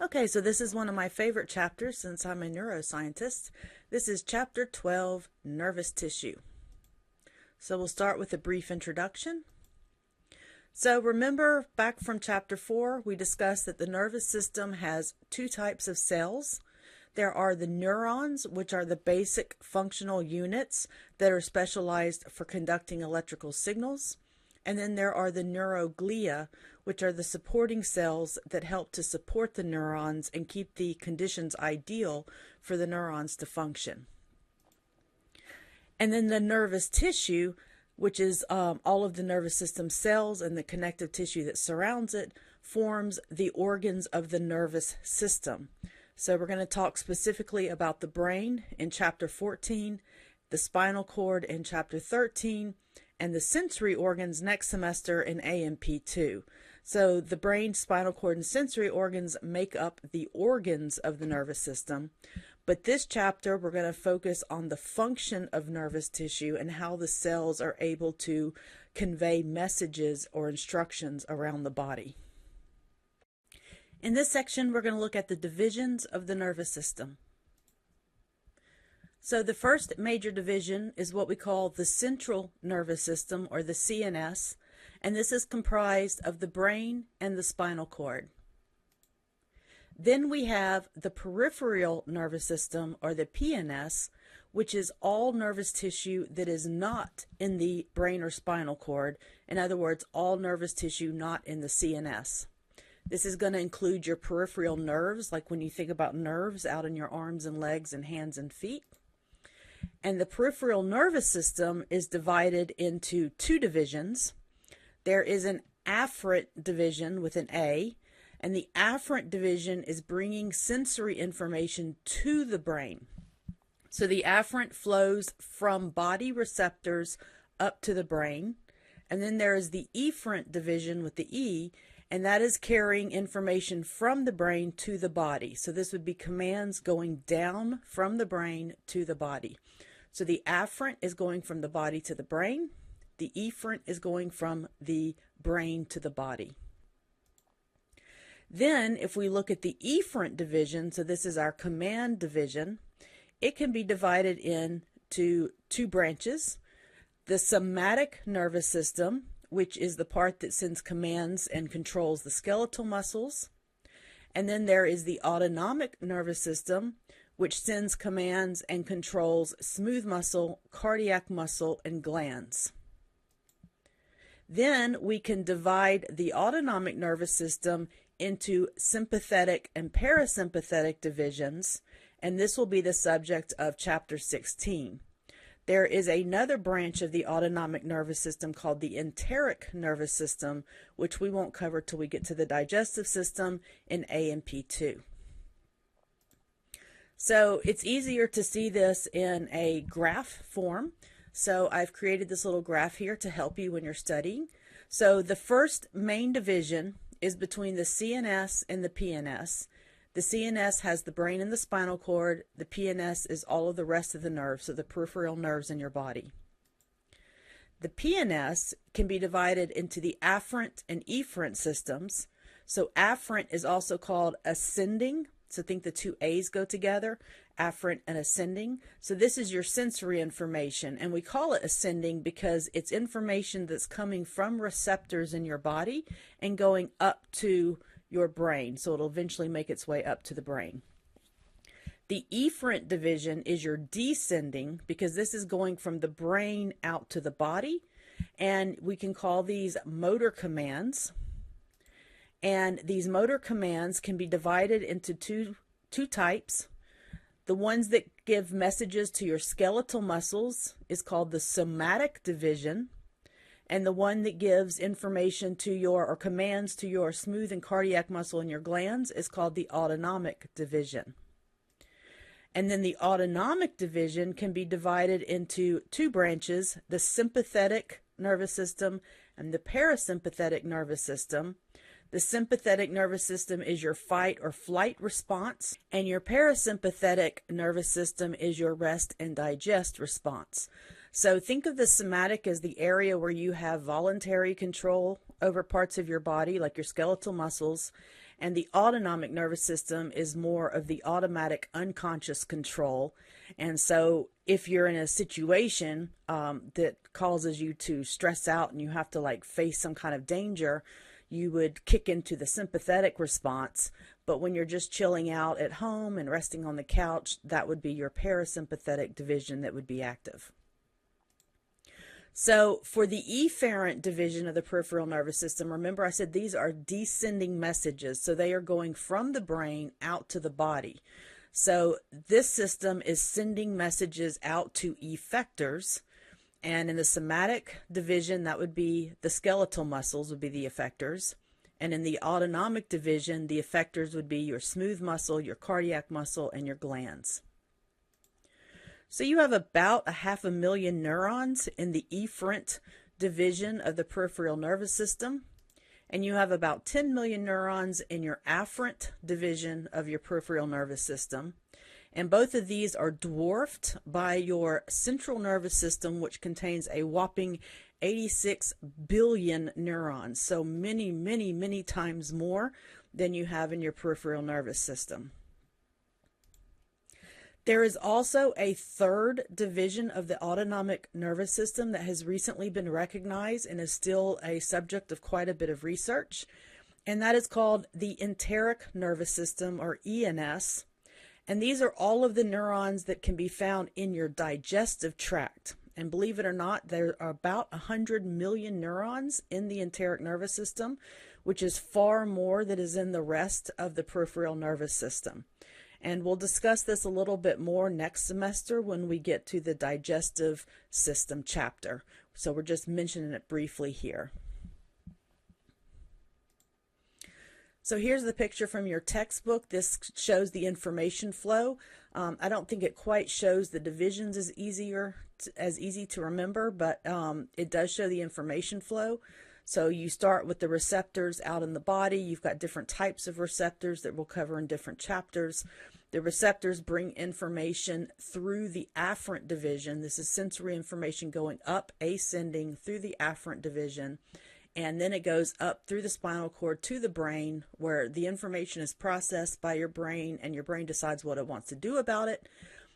Okay, so this is one of my favorite chapters since I'm a neuroscientist. This is chapter 12, nervous tissue. So we'll start with a brief introduction. So remember back from chapter 4, we discussed that the nervous system has two types of cells. There are the neurons, which are the basic functional units that are specialized for conducting electrical signals. And then there are the neuroglia, which are the supporting cells that help to support the neurons and keep the conditions ideal for the neurons to function. And then the nervous tissue, which is all of the nervous system cells and the connective tissue that surrounds it, forms the organs of the nervous system. So we're going to talk specifically about the brain in chapter 14, the spinal cord in chapter 13, and the sensory organs next semester in AMP2. So the brain, spinal cord, and sensory organs make up the organs of the nervous system. But this chapter, we're going to focus on the function of nervous tissue and how the cells are able to convey messages or instructions around the body. In this section, we're going to look at the divisions of the nervous system. So the first major division is what we call the central nervous system, or the CNS, and this is comprised of the brain and the spinal cord. Then we have the peripheral nervous system, or the PNS, which is all nervous tissue that is not in the brain or spinal cord. In other words, all nervous tissue not in the CNS. This is going to include your peripheral nerves, like when you think about nerves out in your arms and legs and hands and feet. And the peripheral nervous system is divided into two divisions. There is an afferent division with an A, and the afferent division is bringing sensory information to the brain. So the afferent flows from body receptors up to the brain. And then there is the efferent division with the E, and that is carrying information from the brain to the body. So this would be commands going down from the brain to the body. So the afferent is going from the body to the brain. The efferent is going from the brain to the body. Then if we look at the efferent division, so this is our command division, it can be divided into two branches. The somatic nervous system, which is the part that sends commands and controls the skeletal muscles. And then there is the autonomic nervous system, which sends commands and controls smooth muscle, cardiac muscle, and glands. Then we can divide the autonomic nervous system into sympathetic and parasympathetic divisions, and this will be the subject of chapter 16. There is another branch of the autonomic nervous system called the enteric nervous system, which we won't cover till we get to the digestive system in AMP2. So it's easier to see this in a graph form. So I've created this little graph here to help you when you're studying. So the first main division is between the CNS and the PNS. The CNS has the brain and the spinal cord. The PNS is all of the rest of the nerves, so the peripheral nerves in your body. The PNS can be divided into the afferent and efferent systems. So afferent is also called ascending. So think the two A's go together, afferent and ascending. So this is your sensory information, and we call it ascending because it's information that's coming from receptors in your body and going up to your brain. So it'll eventually make its way up to the brain. The efferent division is your descending because this is going from the brain out to the body, and we can call these motor commands. And these motor commands can be divided into two types. The ones that give messages to your skeletal muscles is called the somatic division. And the one that gives information to your, or commands to your smooth and cardiac muscle in your glands is called the autonomic division. And then the autonomic division can be divided into two branches, the sympathetic nervous system and the parasympathetic nervous system. The sympathetic nervous system is your fight or flight response, and your parasympathetic nervous system is your rest and digest response. So think of the somatic as the area where you have voluntary control over parts of your body, like your skeletal muscles, and the autonomic nervous system is more of the automatic unconscious control. And so if you're in a situation that causes you to stress out and you have to like face some kind of danger, you would kick into the sympathetic response. But when you're just chilling out at home and resting on the couch, that would be your parasympathetic division that would be active. So for the efferent division of the peripheral nervous system, remember I said these are descending messages. So they are going from the brain out to the body. So this system is sending messages out to effectors. And in the somatic division, that would be the skeletal muscles would be the effectors. And in the autonomic division, the effectors would be your smooth muscle, your cardiac muscle, and your glands. So you have about 500,000 neurons in the efferent division of the peripheral nervous system, and you have about 10 million neurons in your afferent division of your peripheral nervous system. And both of these are dwarfed by your central nervous system, which contains a whopping 86 billion neurons. So many, many, many times more than you have in your peripheral nervous system. There is also a third division of the autonomic nervous system that has recently been recognized and is still a subject of quite a bit of research, and that is called the enteric nervous system, or ENS. And these are all of the neurons that can be found in your digestive tract. And believe it or not, there are about 100 million neurons in the enteric nervous system, which is far more than is in the rest of the peripheral nervous system. And we'll discuss this a little bit more next semester when we get to the digestive system chapter. So we're just mentioning it briefly here. So here's the picture from your textbook. This shows the information flow. I don't think it quite shows the divisions as easy to remember, but it does show the information flow. So you start with the receptors out in the body. You've got different types of receptors that we'll cover in different chapters. The receptors bring information through the afferent division. This is sensory information going up, ascending through the afferent division. And then it goes up through the spinal cord to the brain, where the information is processed by your brain, and your brain decides what it wants to do about it.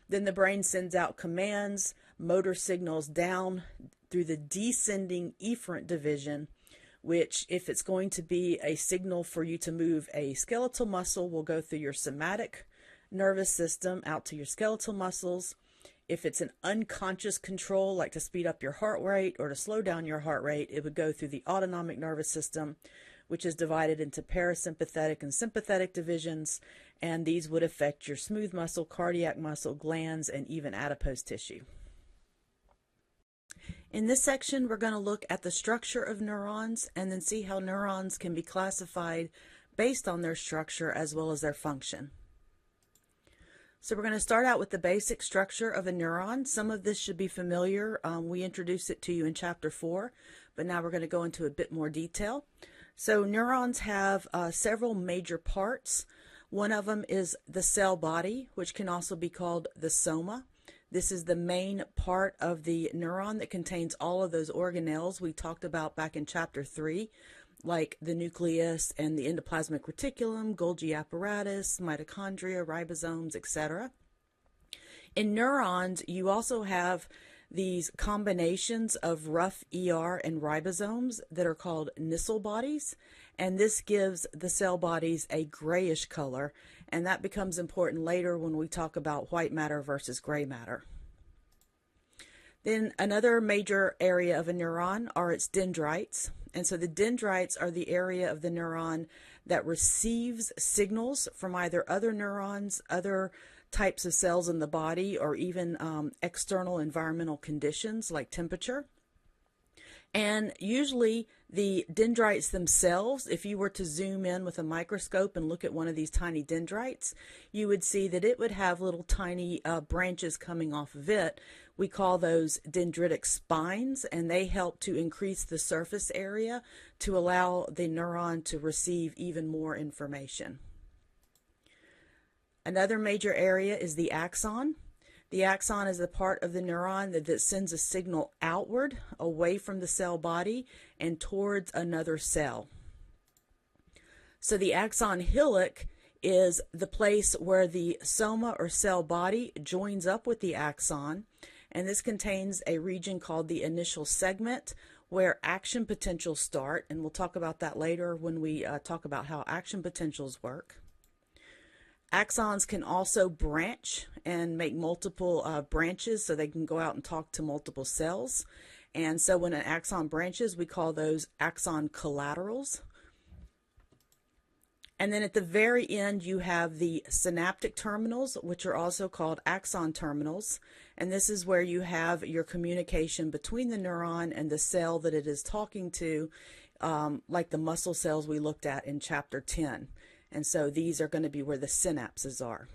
Then the brain sends out commands, motor signals down through the descending efferent division, which, if it's going to be a signal for you to move a skeletal muscle, will go through your somatic nervous system out to your skeletal muscles. If it's an unconscious control, like to speed up your heart rate or to slow down your heart rate, it would go through the autonomic nervous system, which is divided into parasympathetic and sympathetic divisions, and these would affect your smooth muscle, cardiac muscle, glands, and even adipose tissue. In this section, we're going to look at the structure of neurons and then see how neurons can be classified based on their structure as well as their function. So we're going to start out with the basic structure of a neuron. Some of this should be familiar. We introduced it to you in chapter 4, but now we're going to go into a bit more detail. So neurons have several major parts. One of them is the cell body, which can also be called the soma. This is the main part of the neuron that contains all of those organelles we talked about back in chapter 3, like the nucleus and the endoplasmic reticulum, Golgi apparatus, mitochondria, ribosomes, etc. In neurons, you also have these combinations of rough ER and ribosomes that are called Nissl bodies, and this gives the cell bodies a grayish color, and that becomes important later when we talk about white matter versus gray matter. Then another major area of a neuron are its dendrites. And so the dendrites are the area of the neuron that receives signals from either other neurons, other types of cells in the body, or even external environmental conditions like temperature. And usually the dendrites themselves, if you were to zoom in with a microscope and look at one of these tiny dendrites, you would see that it would have little tiny branches coming off of it. We call those dendritic spines, and they help to increase the surface area to allow the neuron to receive even more information. Another major area is the axon. The axon is the part of the neuron that sends a signal outward, away from the cell body, and towards another cell. So the axon hillock is the place where the soma or cell body joins up with the axon, and this contains a region called the initial segment where action potentials start, and we'll talk about that later when we talk about how action potentials work. Axons can also branch and make multiple branches, so they can go out and talk to multiple cells. And so when an axon branches, we call those axon collaterals. And then at the very end, you have the synaptic terminals, which are also called axon terminals. And this is where you have your communication between the neuron and the cell that it is talking to, like the muscle cells we looked at in chapter 10. And so these are going to be where the synapses are.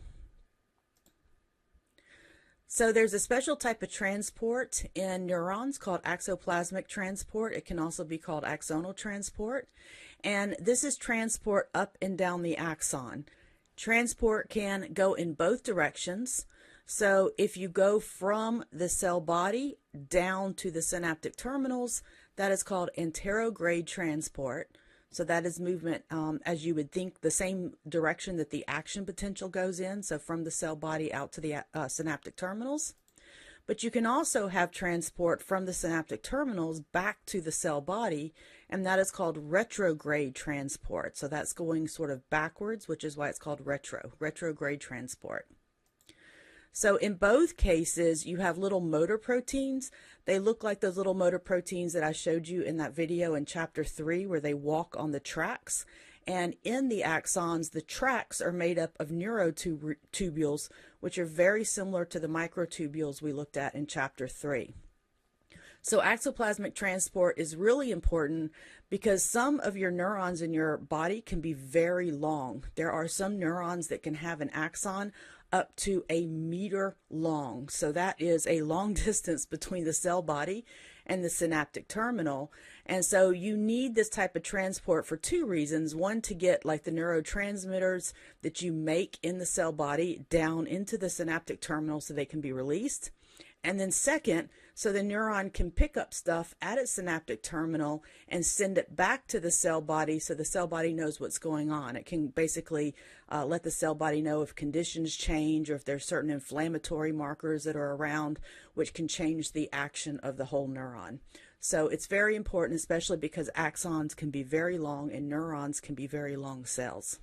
So there's a special type of transport in neurons called axoplasmic transport. It can also be called axonal transport. And this is transport up and down the axon. Transport can go in both directions. So if you go from the cell body down to the synaptic terminals, that is called anterograde transport. So that is movement, as you would think, the same direction that the action potential goes in, so from the cell body out to the synaptic terminals. But you can also have transport from the synaptic terminals back to the cell body, and that is called retrograde transport. So that's going sort of backwards, which is why it's called retrograde transport. So in both cases, you have little motor proteins. They look like those little motor proteins that I showed you in that video in chapter 3 where they walk on the tracks. And in the axons, the tracks are made up of neurotubules, which are very similar to the microtubules we looked at in chapter 3. So axoplasmic transport is really important because some of your neurons in your body can be very long. There are some neurons that can have an axon up to 1 meter long. So that is a long distance between the cell body and the synaptic terminal. And so you need this type of transport for two reasons. One, to get like the neurotransmitters that you make in the cell body down into the synaptic terminal so they can be released. And then second, so the neuron can pick up stuff at its synaptic terminal and send it back to the cell body so the cell body knows what's going on. It can basically let the cell body know if conditions change or if there's certain inflammatory markers that are around, which can change the action of the whole neuron. So it's very important, especially because axons can be very long and neurons can be very long cells.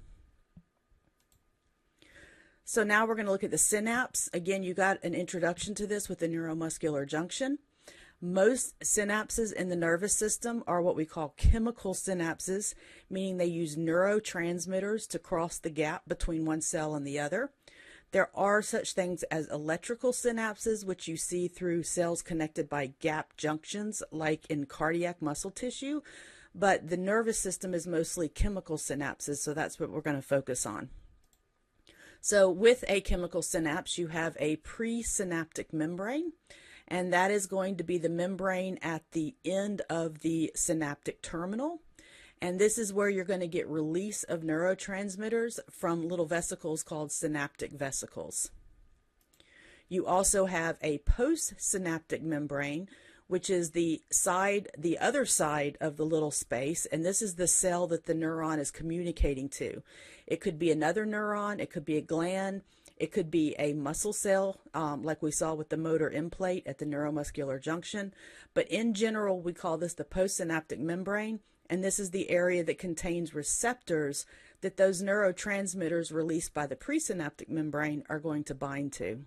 So now we're going to look at the synapse. Again, you got an introduction to this with the neuromuscular junction. Most synapses in the nervous system are what we call chemical synapses, meaning they use neurotransmitters to cross the gap between one cell and the other. There are such things as electrical synapses, which you see through cells connected by gap junctions, like in cardiac muscle tissue, but the nervous system is mostly chemical synapses, so that's what we're going to focus on. So with a chemical synapse, you have a presynaptic membrane, and that is going to be the membrane at the end of the synaptic terminal. And this is where you're going to get release of neurotransmitters from little vesicles called synaptic vesicles. You also have a postsynaptic membrane, which is the other side of the little space, and this is the cell that the neuron is communicating to. It could be another neuron, it could be a gland, it could be a muscle cell, like we saw with the motor end plate at the neuromuscular junction. But in general, we call this the postsynaptic membrane, and this is the area that contains receptors that those neurotransmitters released by the presynaptic membrane are going to bind to.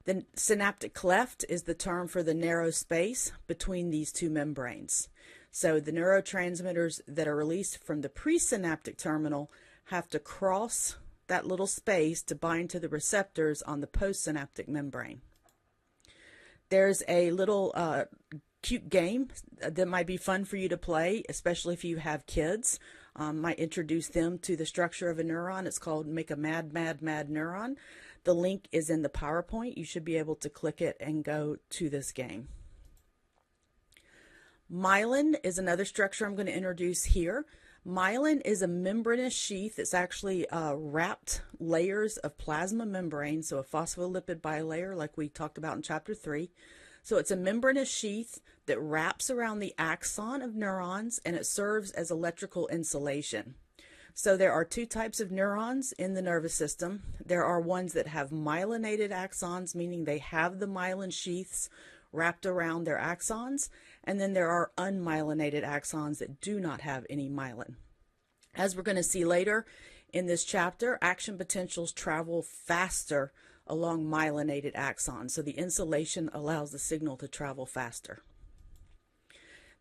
The synaptic cleft is the term for the narrow space between these two membranes. So the neurotransmitters that are released from the presynaptic terminal have to cross that little space to bind to the receptors on the postsynaptic membrane. There's a little cute game that might be fun for you to play, especially if you have kids. Might introduce them to the structure of a neuron. It's called Make a Mad, Mad, Mad Neuron. The link is in the PowerPoint. You should be able to click it and go to this game. Myelin is another structure I'm going to introduce here. Myelin is a membranous sheath. It's actually wrapped layers of plasma membrane, so a phospholipid bilayer like we talked about in chapter 3. So it's a membranous sheath that wraps around the axon of neurons, and it serves as electrical insulation. So there are two types of neurons in the nervous system. There are ones that have myelinated axons, meaning they have the myelin sheaths wrapped around their axons, and then there are unmyelinated axons that do not have any myelin. As we're going to see later in this chapter, action potentials travel faster along myelinated axons, so the insulation allows the signal to travel faster.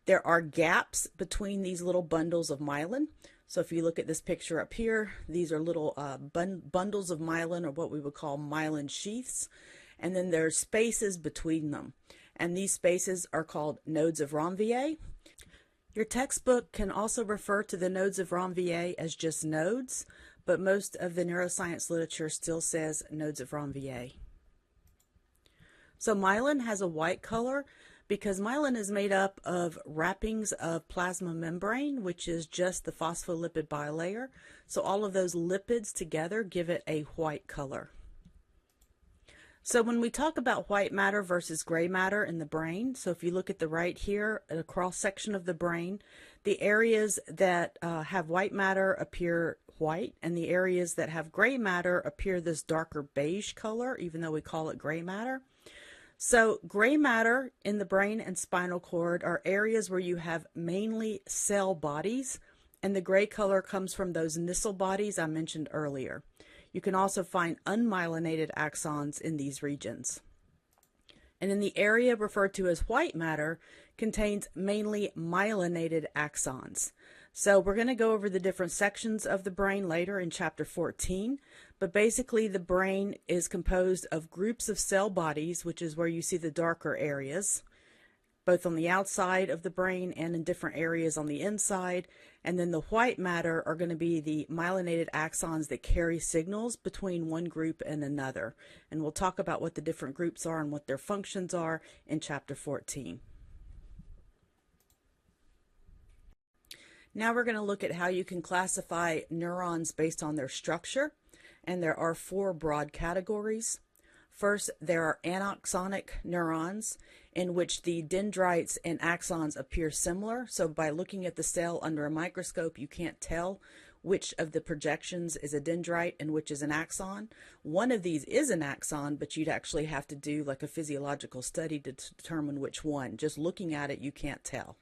There are gaps between these little bundles of myelin. So if you look at this picture up here, these are little bundles of myelin, or what we would call myelin sheaths, and then there are spaces between them. And these spaces are called nodes of Ranvier. Your textbook can also refer to the nodes of Ranvier as just nodes, but most of the neuroscience literature still says nodes of Ranvier. So myelin has a white color because myelin is made up of wrappings of plasma membrane, which is just the phospholipid bilayer. So all of those lipids together give it a white color. So when we talk about white matter versus gray matter in the brain, so if you look at the right here, at a cross section of the brain, the areas that have white matter appear white, and the areas that have gray matter appear this darker beige color, even though we call it gray matter. So gray matter in the brain and spinal cord are areas where you have mainly cell bodies, and the gray color comes from those Nissl bodies I mentioned earlier. You can also find unmyelinated axons in these regions. And then the area referred to as white matter contains mainly myelinated axons. So we're going to go over the different sections of the brain later in chapter 14, but basically the brain is composed of groups of cell bodies, which is where you see the darker areas, both on the outside of the brain and in different areas on the inside. And then the white matter are going to be the myelinated axons that carry signals between one group and another. And we'll talk about what the different groups are and what their functions are in chapter 14. Now we're going to look at how you can classify neurons based on their structure. And there are four broad categories. First, there are anaxonic neurons, in which the dendrites and axons appear similar. So by looking at the cell under a microscope, you can't tell which of the projections is a dendrite and which is an axon. One of these is an axon, but you'd actually have to do like a physiological study to determine which one. Just looking at it, you can't tell.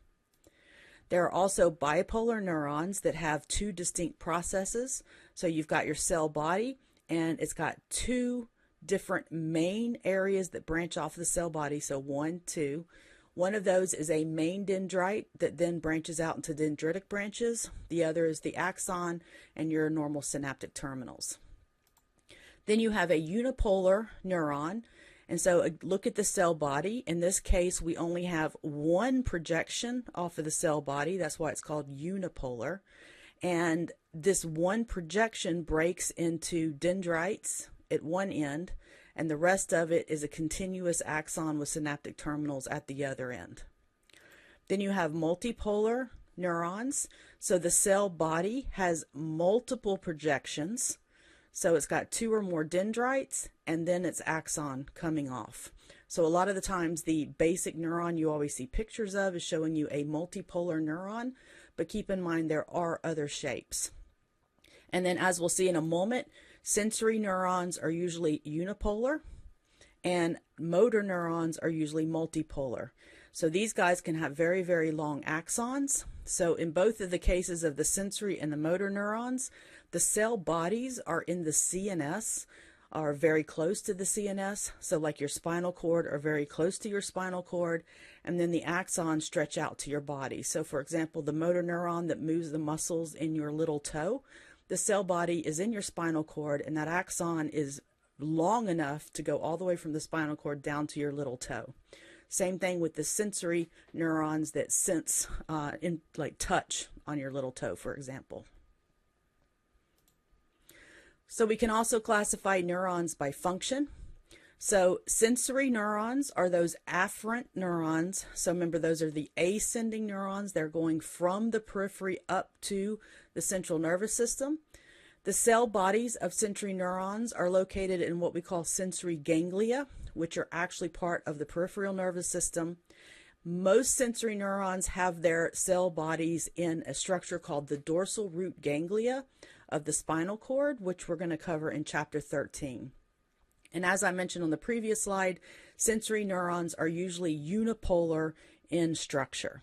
There are also bipolar neurons that have two distinct processes. So you've got your cell body, and it's got two different main areas that branch off the cell body. So 1, 2. One of those is a main dendrite that then branches out into dendritic branches. The other is the axon and your normal synaptic terminals. Then you have a unipolar neuron. And so look at the cell body. In this case, we only have one projection off of the cell body. That's why it's called unipolar. And this one projection breaks into dendrites at one end, and the rest of it is a continuous axon with synaptic terminals at the other end. Then you have multipolar neurons. So the cell body has multiple projections. So it's got two or more dendrites, and then its axon coming off. So a lot of the times the basic neuron you always see pictures of is showing you a multipolar neuron, but keep in mind there are other shapes. And then, as we'll see in a moment, sensory neurons are usually unipolar, and motor neurons are usually multipolar. So these guys can have very, very long axons. So in both of the cases of the sensory and the motor neurons, the cell bodies are in the CNS, are very close to the CNS. So like your spinal cord are very close to your spinal cord, and then the axons stretch out to your body. So for example, the motor neuron that moves the muscles in your little toe, the cell body is in your spinal cord, and that axon is long enough to go all the way from the spinal cord down to your little toe. Same thing with the sensory neurons that sense like touch on your little toe, for example. So we can also classify neurons by function. So sensory neurons are those afferent neurons. So remember, those are the ascending neurons. They're going from the periphery up to the central nervous system. The cell bodies of sensory neurons are located in what we call sensory ganglia, which are actually part of the peripheral nervous system. Most sensory neurons have their cell bodies in a structure called the dorsal root ganglia of the spinal cord, which we're going to cover in chapter 13. And as I mentioned on the previous slide, sensory neurons are usually unipolar in structure.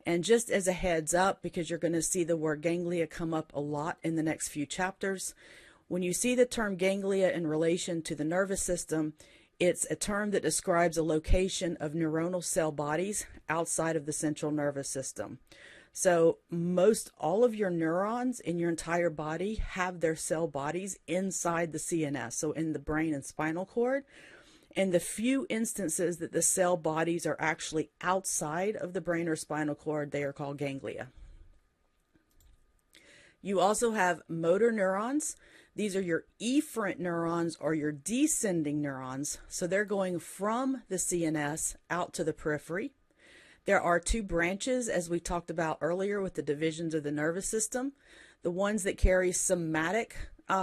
And just as a heads up, because you're going to see the word ganglia come up a lot in the next few chapters, when you see the term ganglia in relation to the nervous system, it's a term that describes a location of neuronal cell bodies outside of the central nervous system. So most all of your neurons in your entire body have their cell bodies inside the CNS, so in the brain and spinal cord. And the few instances that the cell bodies are actually outside of the brain or spinal cord, they are called ganglia. You also have motor neurons. These are your efferent neurons or your descending neurons. So they're going from the CNS out to the periphery. There are two branches, as we talked about earlier with the divisions of the nervous system. The ones that carry somatic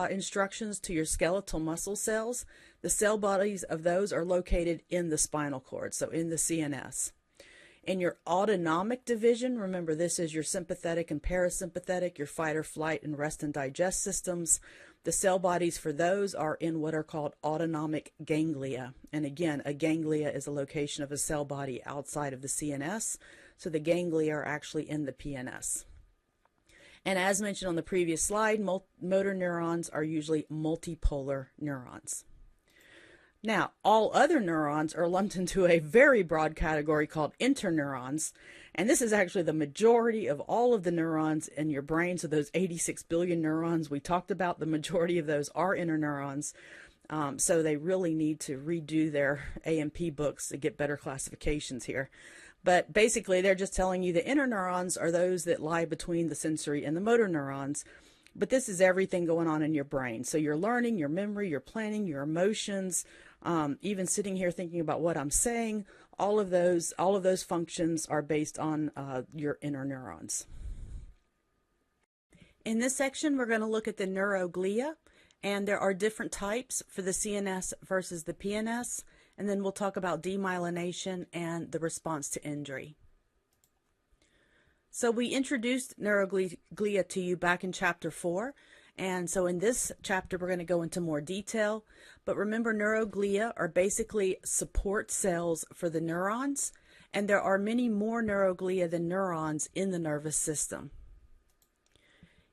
instructions to your skeletal muscle cells. The cell bodies of those are located in the spinal cord, so in the CNS. In your autonomic division, remember this is your sympathetic and parasympathetic, your fight or flight and rest and digest systems. The cell bodies for those are in what are called autonomic ganglia. And again, a ganglia is a location of a cell body outside of the CNS, so the ganglia are actually in the PNS. And as mentioned on the previous slide, motor neurons are usually multipolar neurons. Now, all other neurons are lumped into a very broad category called interneurons, and this is actually the majority of all of the neurons in your brain. So those 86 billion neurons we talked about, the majority of those are interneurons. So they really need to redo their A&P books to get better classifications here. But basically, they're just telling you the interneurons are those that lie between the sensory and the motor neurons. But this is everything going on in your brain. So your learning, your memory, your planning, your emotions, even sitting here thinking about what I'm saying, all of those functions are based on your interneurons. In this section, we're going to look at the neuroglia, and there are different types for the CNS versus the PNS. And then we'll talk about demyelination and the response to injury. So we introduced neuroglia to you back in chapter 4. And so in this chapter, we're going to go into more detail. But remember, neuroglia are basically support cells for the neurons. And there are many more neuroglia than neurons in the nervous system.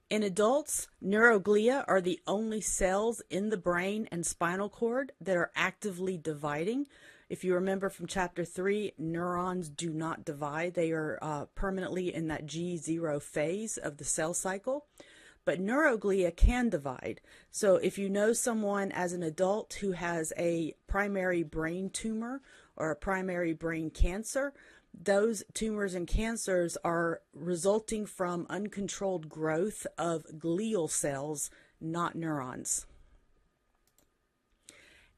In adults, neuroglia are the only cells in the brain and spinal cord that are actively dividing. If you remember from chapter 3, neurons do not divide. They are permanently in that G0 phase of the cell cycle. But neuroglia can divide. So if you know someone as an adult who has a primary brain tumor or a primary brain cancer, those tumors and cancers are resulting from uncontrolled growth of glial cells, not neurons.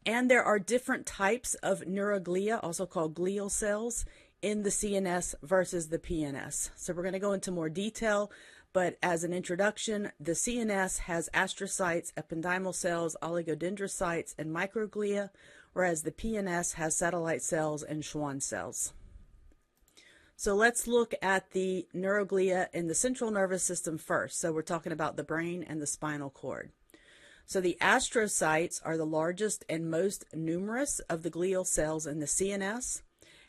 And there are different types of neuroglia, also called glial cells, in the CNS versus the PNS. So we're going to go into more detail, but as an introduction, the CNS has astrocytes, ependymal cells, oligodendrocytes, and microglia, whereas the PNS has satellite cells and Schwann cells. So let's look at the neuroglia in the central nervous system first. So we're talking about the brain and the spinal cord. So the astrocytes are the largest and most numerous of the glial cells in the CNS,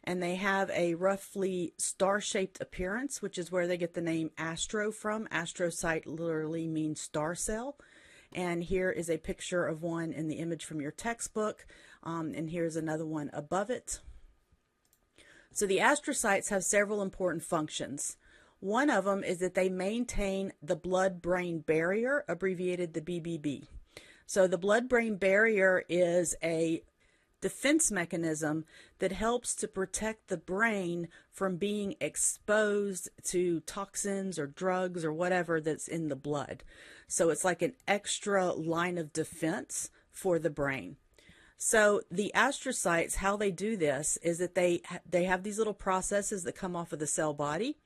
and they have a roughly star-shaped appearance, which is where they get the name astro from. Astrocyte literally means star cell. And here is a picture of one in the image from your textbook, and here's another one above it. So the astrocytes have several important functions. One of them is that they maintain the blood-brain barrier, abbreviated the BBB. So the blood-brain barrier is a defense mechanism that helps to protect the brain from being exposed to toxins or drugs or whatever that's in the blood. So it's like an extra line of defense for the brain. So the astrocytes, how they do this is that they have these little processes that come off of the cell body,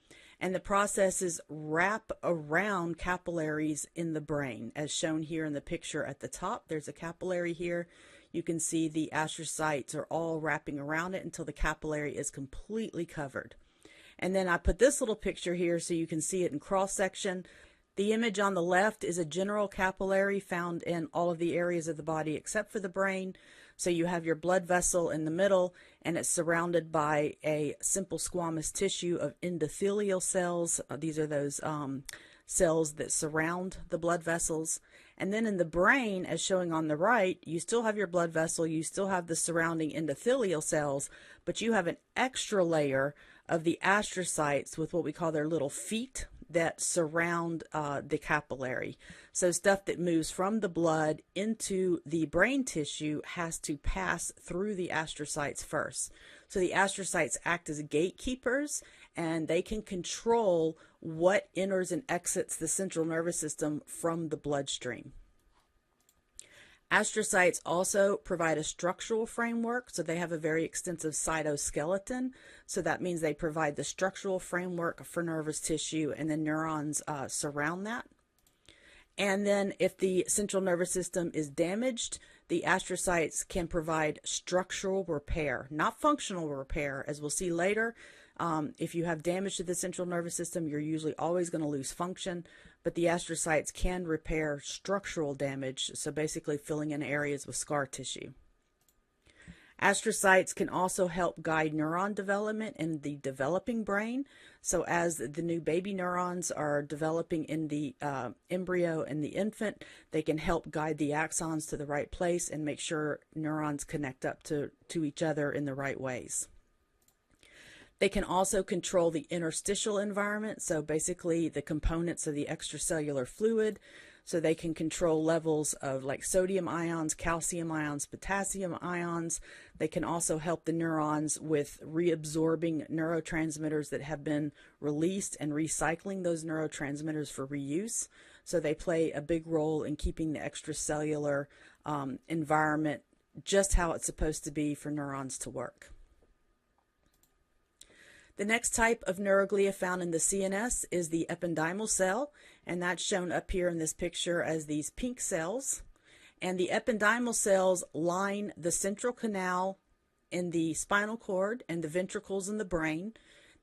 And the processes wrap around capillaries in the brain, as shown here in the picture at the top. There's a capillary here. You can see the astrocytes are all wrapping around it until the capillary is completely covered. And then I put this little picture here so you can see it in cross section. The image on the left is a general capillary found in all of the areas of the body except for the brain. So you have your blood vessel in the middle, and it's surrounded by a simple squamous tissue of endothelial cells. These are those cells that surround the blood vessels. And then in the brain, as showing on the right, you still have your blood vessel, you still have the surrounding endothelial cells, but you have an extra layer of the astrocytes with what we call their little feet that surround the capillary. So stuff that moves from the blood into the brain tissue has to pass through the astrocytes first. So the astrocytes act as gatekeepers, and they can control what enters and exits the central nervous system from the bloodstream. Astrocytes also provide a structural framework, so they have a very extensive cytoskeleton. So that means they provide the structural framework for nervous tissue, and then neurons surround that. And then if the central nervous system is damaged, the astrocytes can provide structural repair, not functional repair, as we'll see later. If you have damage to the central nervous system, you're usually always going to lose function, but the astrocytes can repair structural damage, so basically filling in areas with scar tissue. Astrocytes can also help guide neuron development in the developing brain. So as the new baby neurons are developing in the embryo and the infant, they can help guide the axons to the right place and make sure neurons connect up to each other in the right ways. They can also control the interstitial environment, so basically the components of the extracellular fluid. So they can control levels of like sodium ions, calcium ions, potassium ions. They can also help the neurons with reabsorbing neurotransmitters that have been released and recycling those neurotransmitters for reuse. So they play a big role in keeping the extracellular environment just how it's supposed to be for neurons to work. The next type of neuroglia found in the CNS is the ependymal cell, and that's shown up here in this picture as these pink cells. And the ependymal cells line the central canal in the spinal cord and the ventricles in the brain.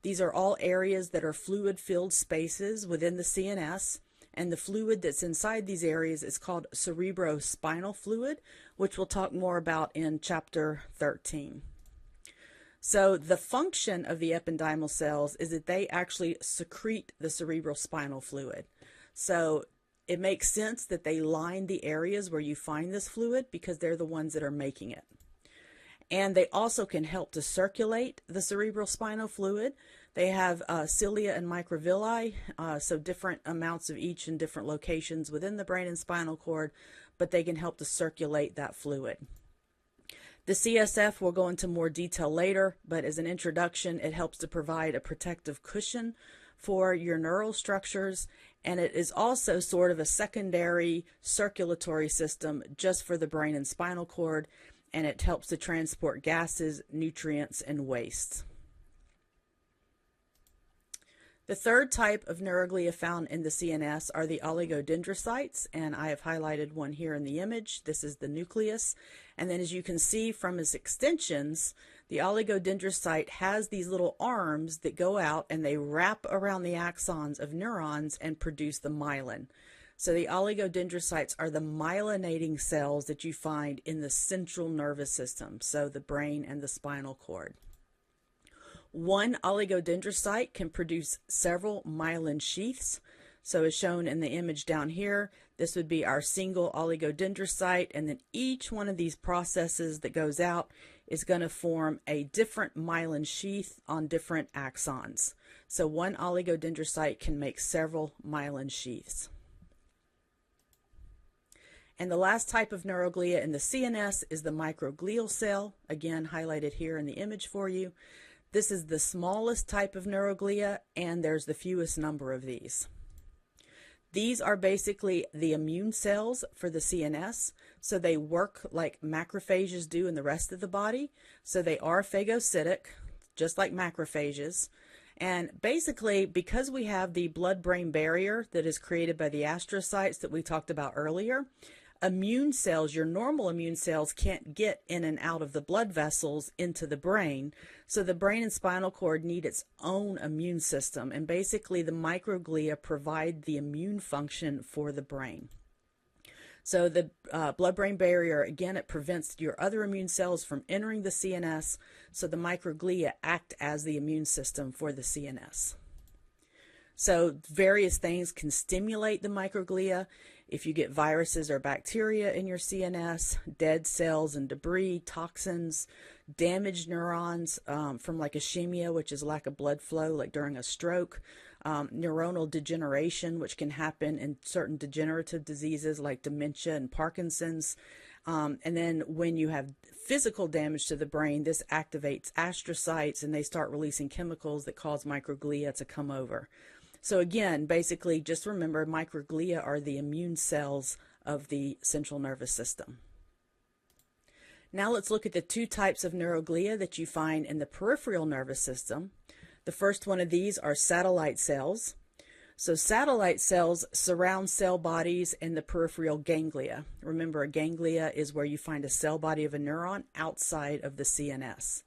These are all areas that are fluid-filled spaces within the CNS, and the fluid that's inside these areas is called cerebrospinal fluid, which we'll talk more about in chapter 13. So the function of the ependymal cells is that they actually secrete the cerebrospinal fluid. So it makes sense that they line the areas where you find this fluid because they're the ones that are making it. And they also can help to circulate the cerebrospinal fluid. They have cilia and microvilli, so different amounts of each in different locations within the brain and spinal cord, but they can help to circulate that fluid. The CSF will go into more detail later, but as an introduction, it helps to provide a protective cushion for your neural structures, and it is also sort of a secondary circulatory system just for the brain and spinal cord, and it helps to transport gases, nutrients, and waste. The third type of neuroglia found in the CNS are the oligodendrocytes, and I have highlighted one here in the image. This is the nucleus. And then as you can see from its extensions, the oligodendrocyte has these little arms that go out and they wrap around the axons of neurons and produce the myelin. So the oligodendrocytes are the myelinating cells that you find in the central nervous system, so the brain and the spinal cord. One oligodendrocyte can produce several myelin sheaths. So as shown in the image down here, this would be our single oligodendrocyte, and then each one of these processes that goes out is going to form a different myelin sheath on different axons. So one oligodendrocyte can make several myelin sheaths. And the last type of neuroglia in the CNS is the microglial cell, again highlighted here in the image for you. This is the smallest type of neuroglia, and there's the fewest number of these. These are basically the immune cells for the CNS, so they work like macrophages do in the rest of the body. So they are phagocytic, just like macrophages, And basically, because we have the blood-brain barrier that is created by the astrocytes that we talked about earlier, immune cells, your normal immune cells, can't get in and out of the blood vessels into the brain. So the brain and spinal cord need its own immune system. And basically, the microglia provide the immune function for the brain. So the blood-brain barrier, again, it prevents your other immune cells from entering the CNS, so the microglia act as the immune system for the CNS. So various things can stimulate the microglia. If you get viruses or bacteria in your CNS, dead cells and debris, toxins, damaged neurons from like ischemia, which is lack of blood flow, like during a stroke, neuronal degeneration, which can happen in certain degenerative diseases like dementia and Parkinson's. And then when you have physical damage to the brain, this activates astrocytes and they start releasing chemicals that cause microglia to come over. So again, basically, just remember microglia are the immune cells of the central nervous system. Now let's look at the two types of neuroglia that you find in the peripheral nervous system. The first one of these are satellite cells. So satellite cells surround cell bodies in the peripheral ganglia. Remember, a ganglia is where you find a cell body of a neuron outside of the CNS.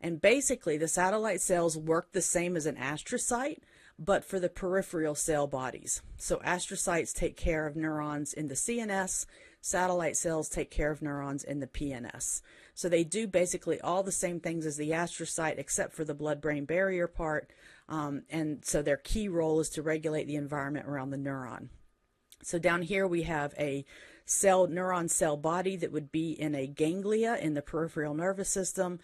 And basically, the satellite cells work the same as an astrocyte, but for the peripheral cell bodies. So astrocytes take care of neurons in the CNS, satellite cells take care of neurons in the PNS. So they do basically all the same things as the astrocyte except for the blood-brain barrier part, and so their key role is to regulate the environment around the neuron. So down here we have a neuron cell body that would be in a ganglia in the peripheral nervous system.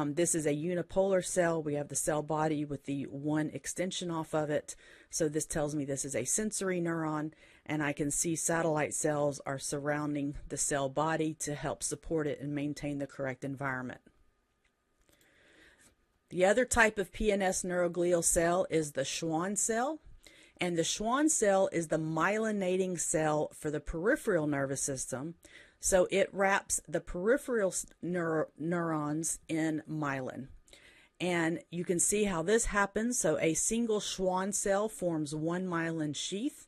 This is a unipolar cell. We have the cell body with the one extension off of it. So this tells me this is a sensory neuron, and I can see satellite cells are surrounding the cell body to help support it and maintain the correct environment. The other type of PNS neuroglial cell is the Schwann cell. And the Schwann cell is the myelinating cell for the peripheral nervous system. So it wraps the peripheral neurons in myelin. And you can see how this happens. So a single Schwann cell forms one myelin sheath.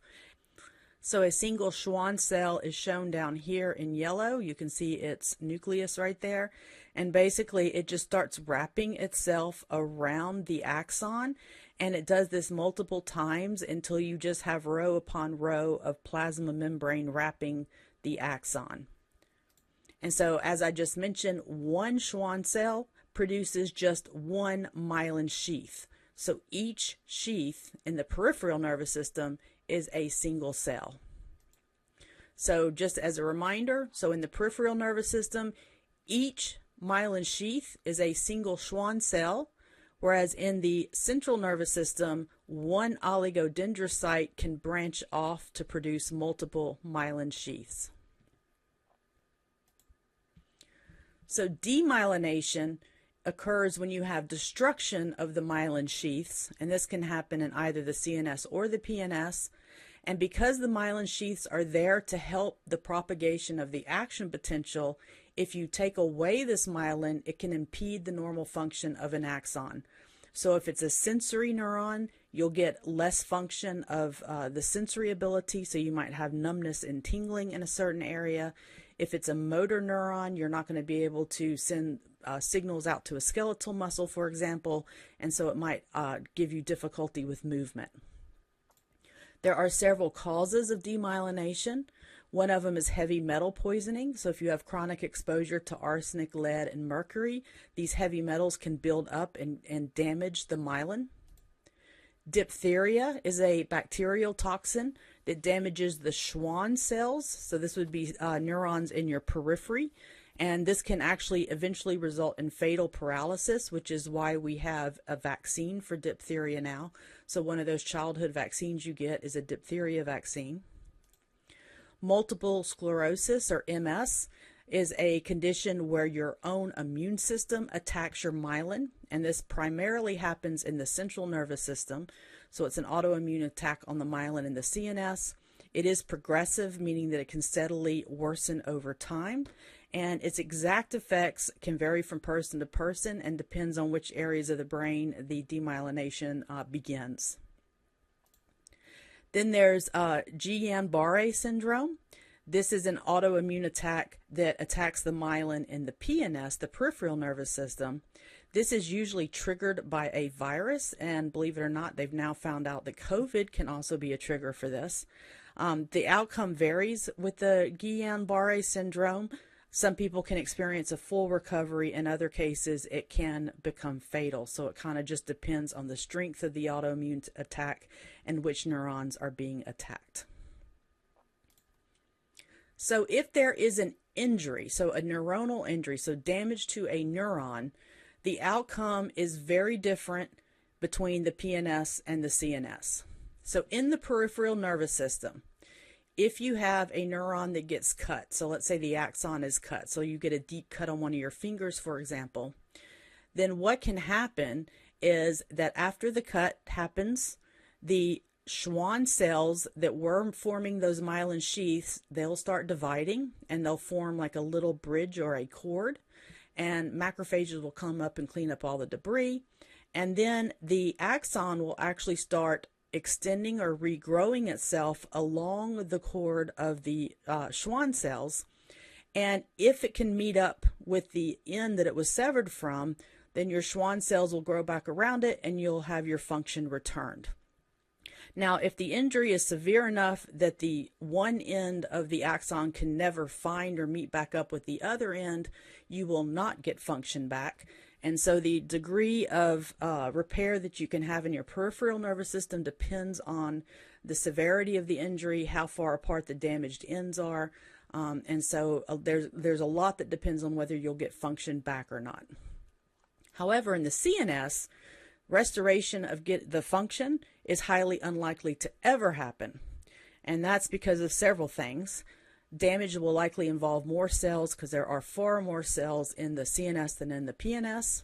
So a single Schwann cell is shown down here in yellow. You can see its nucleus right there. And basically it just starts wrapping itself around the axon. And it does this multiple times until you just have row upon row of plasma membrane wrapping the axon. And so, as I just mentioned, one Schwann cell produces just one myelin sheath. So each sheath in the peripheral nervous system is a single cell. So just as a reminder, so in the peripheral nervous system, each myelin sheath is a single Schwann cell, whereas in the central nervous system, one oligodendrocyte can branch off to produce multiple myelin sheaths. So demyelination occurs when you have destruction of the myelin sheaths, and this can happen in either the CNS or the PNS. And because the myelin sheaths are there to help the propagation of the action potential, if you take away this myelin, it can impede the normal function of an axon. So if it's a sensory neuron, you'll get less function of the sensory ability, so you might have numbness and tingling in a certain area. If it's a motor neuron, you're not going to be able to send signals out to a skeletal muscle, for example, and so it might give you difficulty with movement. There are several causes of demyelination. One of them is heavy metal poisoning. So if you have chronic exposure to arsenic, lead, and mercury, these heavy metals can build up and damage the myelin. Diphtheria is a bacterial toxin that damages the Schwann cells. So this would be neurons in your periphery. And this can actually eventually result in fatal paralysis, which is why we have a vaccine for diphtheria now. So one of those childhood vaccines you get is a diphtheria vaccine. Multiple sclerosis, or MS, is a condition where your own immune system attacks your myelin, and this primarily happens in the central nervous system. So it's an autoimmune attack on the myelin in the CNS. It is progressive, meaning that it can steadily worsen over time. and its exact effects can vary from person to person and depends on which areas of the brain the demyelination begins. Then there's Guillain-Barré syndrome. This is an autoimmune attack that attacks the myelin in the PNS, the peripheral nervous system. This is usually triggered by a virus, and believe it or not, they've now found out that COVID can also be a trigger for this. The outcome varies with the Guillain-Barré syndrome. Some people can experience a full recovery. In other cases, it can become fatal. So it kind of just depends on the strength of the autoimmune attack and which neurons are being attacked. So if there is an injury, so a neuronal injury, so damage to a neuron, the outcome is very different between the PNS and the CNS. So in the peripheral nervous system, if you have a neuron that gets cut, so let's say the axon is cut, so you get a deep cut on one of your fingers, for example, then what can happen is that after the cut happens, the Schwann cells that were forming those myelin sheaths, they'll start dividing and they'll form like a little bridge or a cord, and macrophages will come up and clean up all the debris, and then the axon will actually start extending or regrowing itself along the cord of the Schwann cells. And if it can meet up with the end that it was severed from, then your Schwann cells will grow back around it and you'll have your function returned. Now, if the injury is severe enough that the one end of the axon can never find or meet back up with the other end, you will not get function back. And so the degree of repair that you can have in your peripheral nervous system depends on the severity of the injury, how far apart the damaged ends are. And so there's a lot that depends on whether you'll get function back or not. However, in the CNS, restoration of the function is highly unlikely to ever happen. And that's because of several things. Damage will likely involve more cells because there are far more cells in the CNS than in the PNS.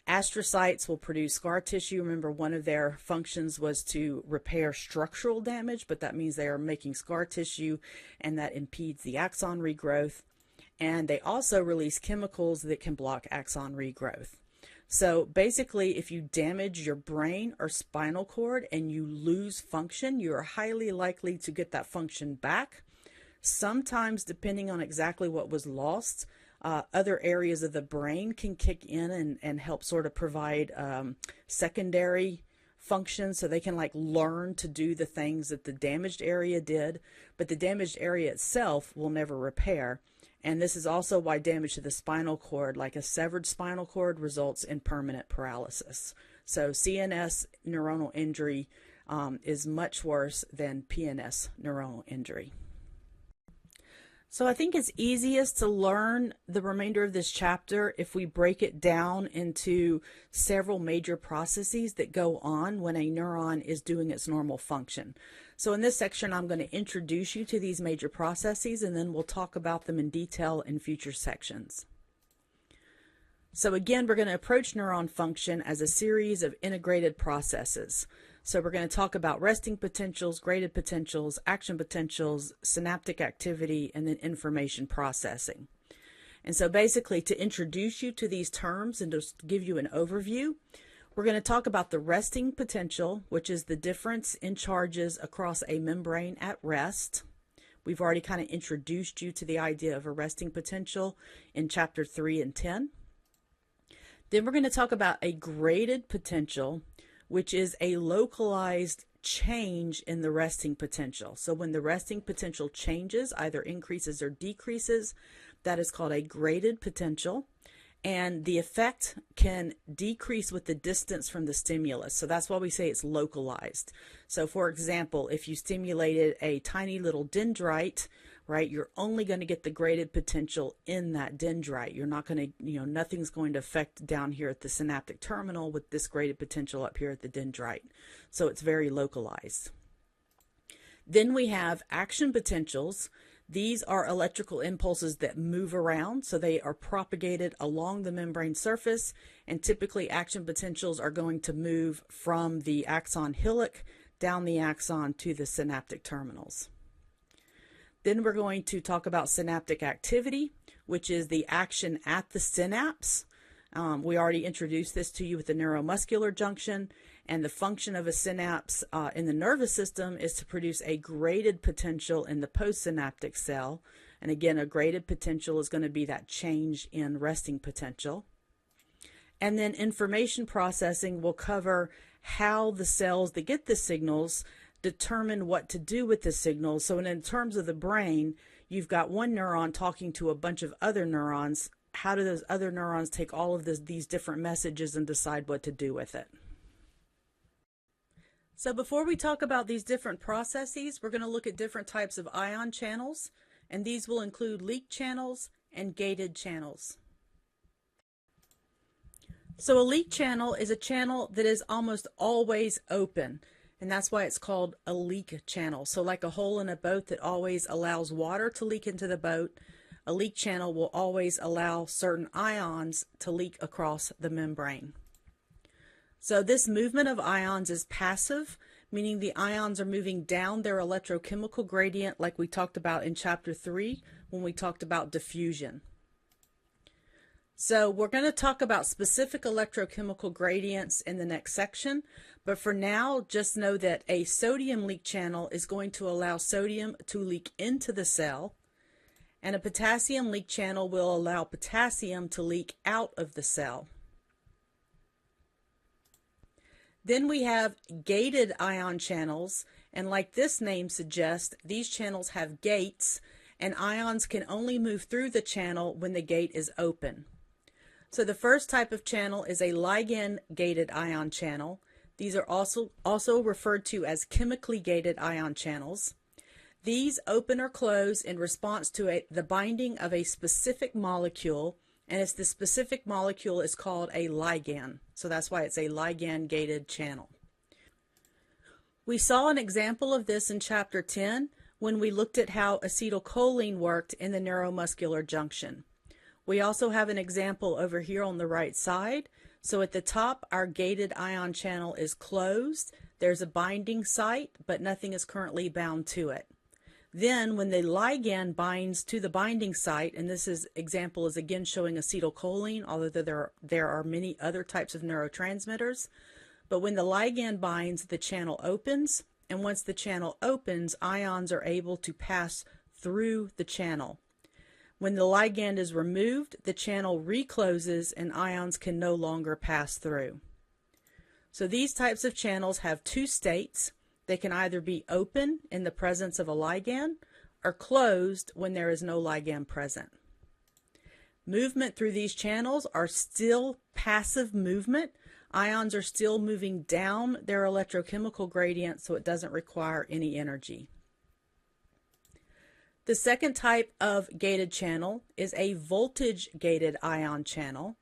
Astrocytes will produce scar tissue. Remember, one of their functions was to repair structural damage, but that means they are making scar tissue, and that impedes the axon regrowth. And they also release chemicals that can block axon regrowth. So basically, if you damage your brain or spinal cord and you lose function, you are highly likely to get that function back. Sometimes, depending on exactly what was lost, other areas of the brain can kick in and help sort of provide secondary functions, so they can like learn to do the things that the damaged area did, but the damaged area itself will never repair. And this is also why damage to the spinal cord, like a severed spinal cord, results in permanent paralysis. So CNS neuronal injury is much worse than PNS neuronal injury. So I think it's easiest to learn the remainder of this chapter if we break it down into several major processes that go on when a neuron is doing its normal function. So in this section, I'm going to introduce you to these major processes, and then we'll talk about them in detail in future sections. So again, we're going to approach neuron function as a series of integrated processes. So we're going to talk about resting potentials, graded potentials, action potentials, synaptic activity, and then information processing. And so basically, to introduce you to these terms and just give you an overview, we're going to talk about the resting potential, which is the difference in charges across a membrane at rest. We've already kind of introduced you to the idea of a resting potential in chapter 3 and 10. Then we're going to talk about a graded potential, which is a localized change in the resting potential. So when the resting potential changes, either increases or decreases, that is called a graded potential. And the effect can decrease with the distance from the stimulus. So that's why we say it's localized. So for example, if you stimulated a tiny little dendrite, right, you're only going to get the graded potential in that dendrite. You're not going to, nothing's going to affect down here at the synaptic terminal with this graded potential up here at the dendrite. So it's very localized. Then we have action potentials. These are electrical impulses that move around, so they are propagated along the membrane surface, and typically action potentials are going to move from the axon hillock down the axon to the synaptic terminals. Then we're going to talk about synaptic activity, which is the action at the synapse. We already introduced this to you with the neuromuscular junction, and the function of a synapse in the nervous system is to produce a graded potential in the postsynaptic cell. And again, a graded potential is going to be that change in resting potential. And then information processing will cover how the cells that get the signals determine what to do with the signals. So in terms of the brain, you've got one neuron talking to a bunch of other neurons. How do those other neurons take all of these different messages and decide what to do with it? So before we talk about these different processes, we're going to look at different types of ion channels, and these will include leak channels and gated channels. So a leak channel is a channel that is almost always open, and that's why it's called a leak channel. So like a hole in a boat that always allows water to leak into the boat, a leak channel will always allow certain ions to leak across the membrane. So this movement of ions is passive, meaning the ions are moving down their electrochemical gradient like we talked about in chapter 3 when we talked about diffusion. So we're going to talk about specific electrochemical gradients in the next section, but for now just know that a sodium leak channel is going to allow sodium to leak into the cell, and a potassium leak channel will allow potassium to leak out of the cell. Then we have gated ion channels, and like this name suggests, these channels have gates, and ions can only move through the channel when the gate is open. So the first type of channel is a ligand-gated ion channel. These are also referred to as chemically gated ion channels. These open or close in response to the binding of a specific molecule, and the specific molecule is called a ligand. So that's why it's a ligand-gated channel. We saw an example of this in chapter 10 when we looked at how acetylcholine worked in the neuromuscular junction. We also have an example over here on the right side. So at the top, our gated ion channel is closed. There's a binding site, but nothing is currently bound to it. Then when the ligand binds to the binding site, and example is again showing acetylcholine, although there are many other types of neurotransmitters, but when the ligand binds, the channel opens, and once the channel opens, ions are able to pass through the channel. When the ligand is removed, the channel recloses and ions can no longer pass through. So these types of channels have two states. They can either be open in the presence of a ligand or closed when there is no ligand present. Movement through these channels are still passive movement. Ions are still moving down their electrochemical gradient, so it doesn't require any energy. The second type of gated channel is a voltage-gated ion channel.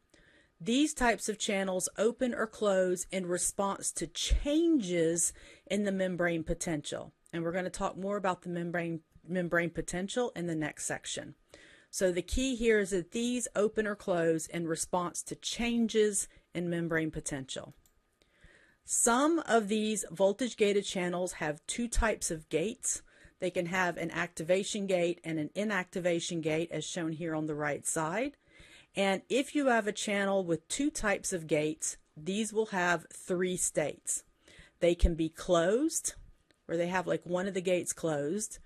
These types of channels open or close in response to changes in the membrane potential. And we're going to talk more about the membrane potential in the next section. So the key here is that these open or close in response to changes in membrane potential. Some of these voltage-gated channels have two types of gates. They can have an activation gate and an inactivation gate, as shown here on the right side. And if you have a channel with two types of gates, these will have three states. They can be closed, where they have like one of the gates closed.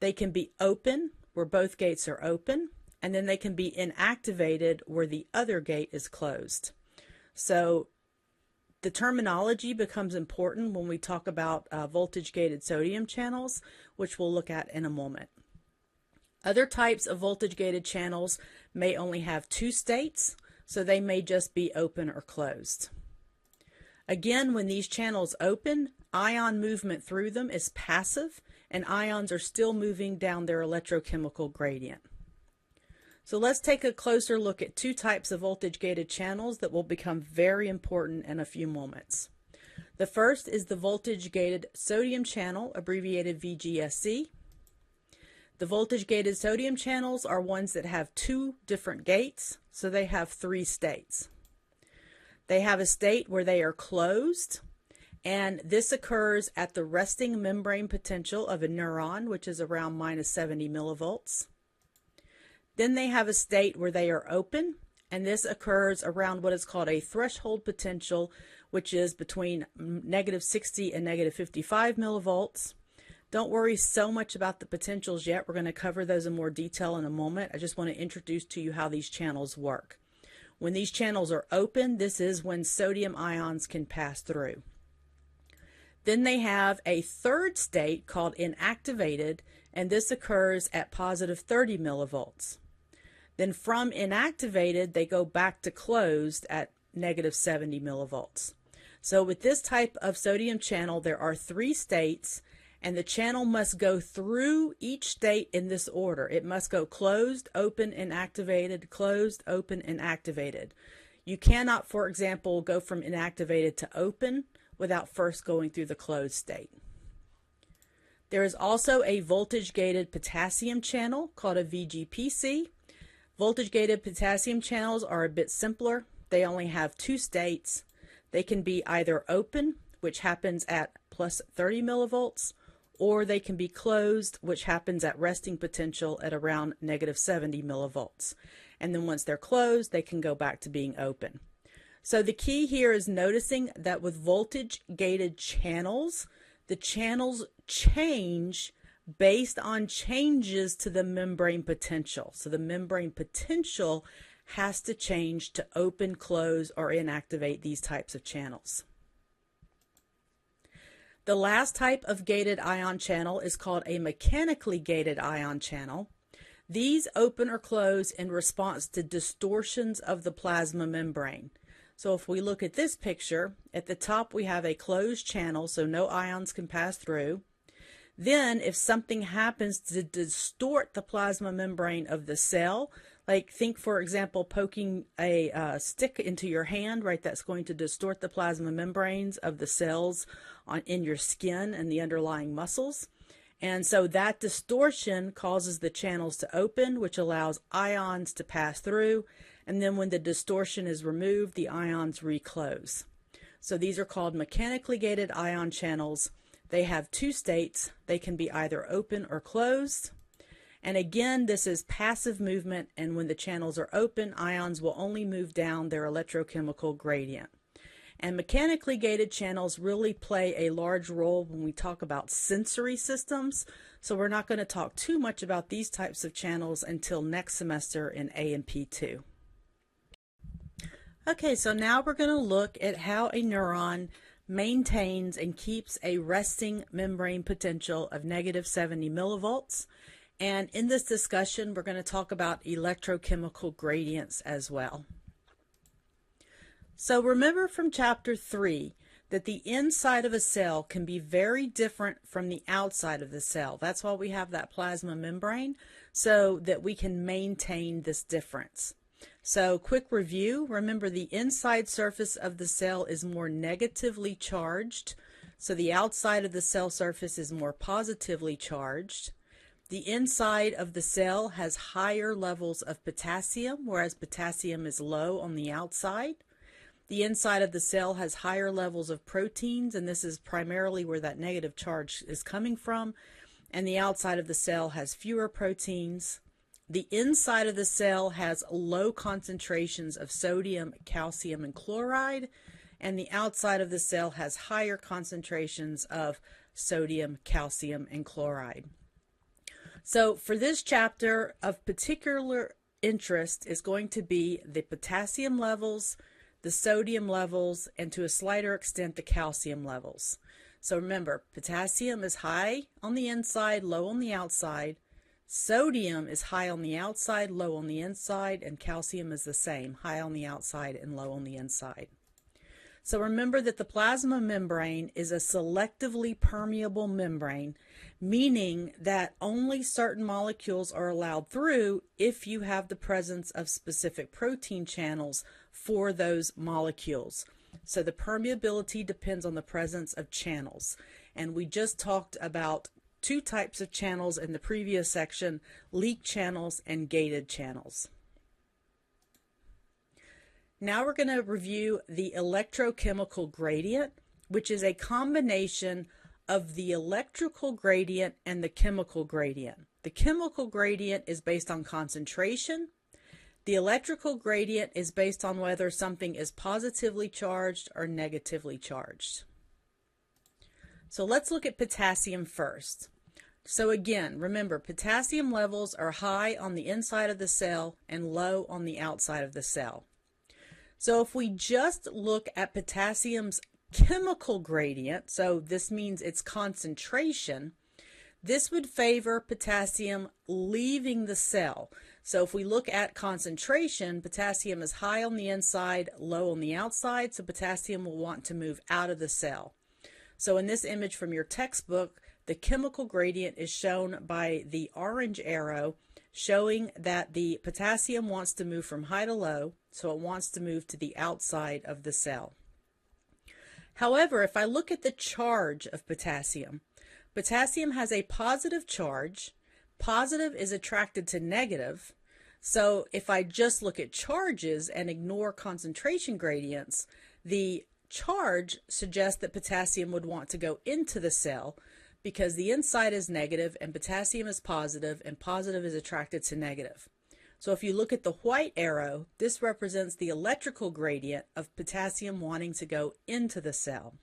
They can be open, where both gates are open. And then they can be inactivated, where the other gate is closed. So the terminology becomes important when we talk about voltage-gated sodium channels, which we'll look at in a moment. Other types of voltage-gated channels may only have two states, so they may just be open or closed. Again, when these channels open, ion movement through them is passive, and ions are still moving down their electrochemical gradient. So let's take a closer look at two types of voltage-gated channels that will become very important in a few moments. The first is the voltage-gated sodium channel, abbreviated VGSC. The voltage-gated sodium channels are ones that have two different gates, so they have three states. They have a state where they are closed, And this occurs at the resting membrane potential of a neuron, which is around minus 70 millivolts. Then they have a state where they are open, and this occurs around what is called a threshold potential, which is between negative 60 and negative 55 millivolts. Don't worry so much about the potentials yet. We're going to cover those in more detail in a moment. I just want to introduce to you how these channels work. When these channels are open, this is when sodium ions can pass through. Then they have a third state called inactivated, and this occurs at positive 30 millivolts. Then from inactivated, they go back to closed at negative 70 millivolts. So with this type of sodium channel, there are 3 states, and the channel must go through each state in this order. It must go closed, open, inactivated, closed, open, inactivated. You cannot, for example, go from inactivated to open without first going through the closed state. There is also a voltage-gated potassium channel called a VGPC. Voltage-gated potassium channels are a bit simpler. They only have 2 states. They can be either open, which happens at plus 30 millivolts, or they can be closed, which happens at resting potential at around negative 70 millivolts. And then once they're closed, they can go back to being open. So the key here is noticing that with voltage-gated channels, the channels change based on changes to the membrane potential. So the membrane potential has to change to open, close, or inactivate these types of channels. The last type of gated ion channel is called a mechanically gated ion channel. These open or close in response to distortions of the plasma membrane. So if we look at this picture, at the top we have a closed channel, so no ions can pass through. Then if something happens to distort the plasma membrane of the cell, like think for example poking a stick into your hand, right, that's going to distort the plasma membranes of the cells in your skin and the underlying muscles. And so that distortion causes the channels to open, which allows ions to pass through. And then when the distortion is removed, the ions reclose. So these are called mechanically gated ion channels. They have 2 states. They can be either open or closed. And again, this is passive movement, and when the channels are open, ions will only move down their electrochemical gradient. And mechanically gated channels really play a large role when we talk about sensory systems. So we're not going to talk too much about these types of channels until next semester in A&P2. Okay, so now we're going to look at how a neuron maintains and keeps a resting membrane potential of negative 70 millivolts. And in this discussion, we're going to talk about electrochemical gradients as well. So remember from chapter 3 that the inside of a cell can be very different from the outside of the cell. That's why we have that plasma membrane, so that we can maintain this difference. So quick review, remember the inside surface of the cell is more negatively charged, so the outside of the cell surface is more positively charged. The inside of the cell has higher levels of potassium, whereas potassium is low on the outside. The inside of the cell has higher levels of proteins, and this is primarily where that negative charge is coming from. And the outside of the cell has fewer proteins. The inside of the cell has low concentrations of sodium, calcium, and chloride, and the outside of the cell has higher concentrations of sodium, calcium, and chloride. So for this chapter, of particular interest is going to be the potassium levels, the sodium levels, and to a slighter extent the calcium levels. So remember, potassium is high on the inside, low on the outside. Sodium is high on the outside, low on the inside, and calcium is the same, high on the outside and low on the inside. So remember that the plasma membrane is a selectively permeable membrane, meaning that only certain molecules are allowed through if you have the presence of specific protein channels for those molecules. So the permeability depends on the presence of channels. And we just talked about 2 types of channels in the previous section, leak channels and gated channels. Now we're going to review the electrochemical gradient, which is a combination of the electrical gradient and the chemical gradient. The chemical gradient is based on concentration. The electrical gradient is based on whether something is positively charged or negatively charged. So let's look at potassium first. So again, remember, potassium levels are high on the inside of the cell and low on the outside of the cell. So if we just look at potassium's chemical gradient, so this means its concentration, this would favor potassium leaving the cell. So if we look at concentration, potassium is high on the inside, low on the outside, so potassium will want to move out of the cell. So in this image from your textbook, the chemical gradient is shown by the orange arrow, showing that the potassium wants to move from high to low, so it wants to move to the outside of the cell. However, if I look at the charge of potassium, potassium has a positive charge. Positive is attracted to negative. So if I just look at charges and ignore concentration gradients, the charge suggests that potassium would want to go into the cell because the inside is negative and potassium is positive, and positive is attracted to negative. So if you look at the white arrow, this represents the electrical gradient of potassium wanting to go into the cell.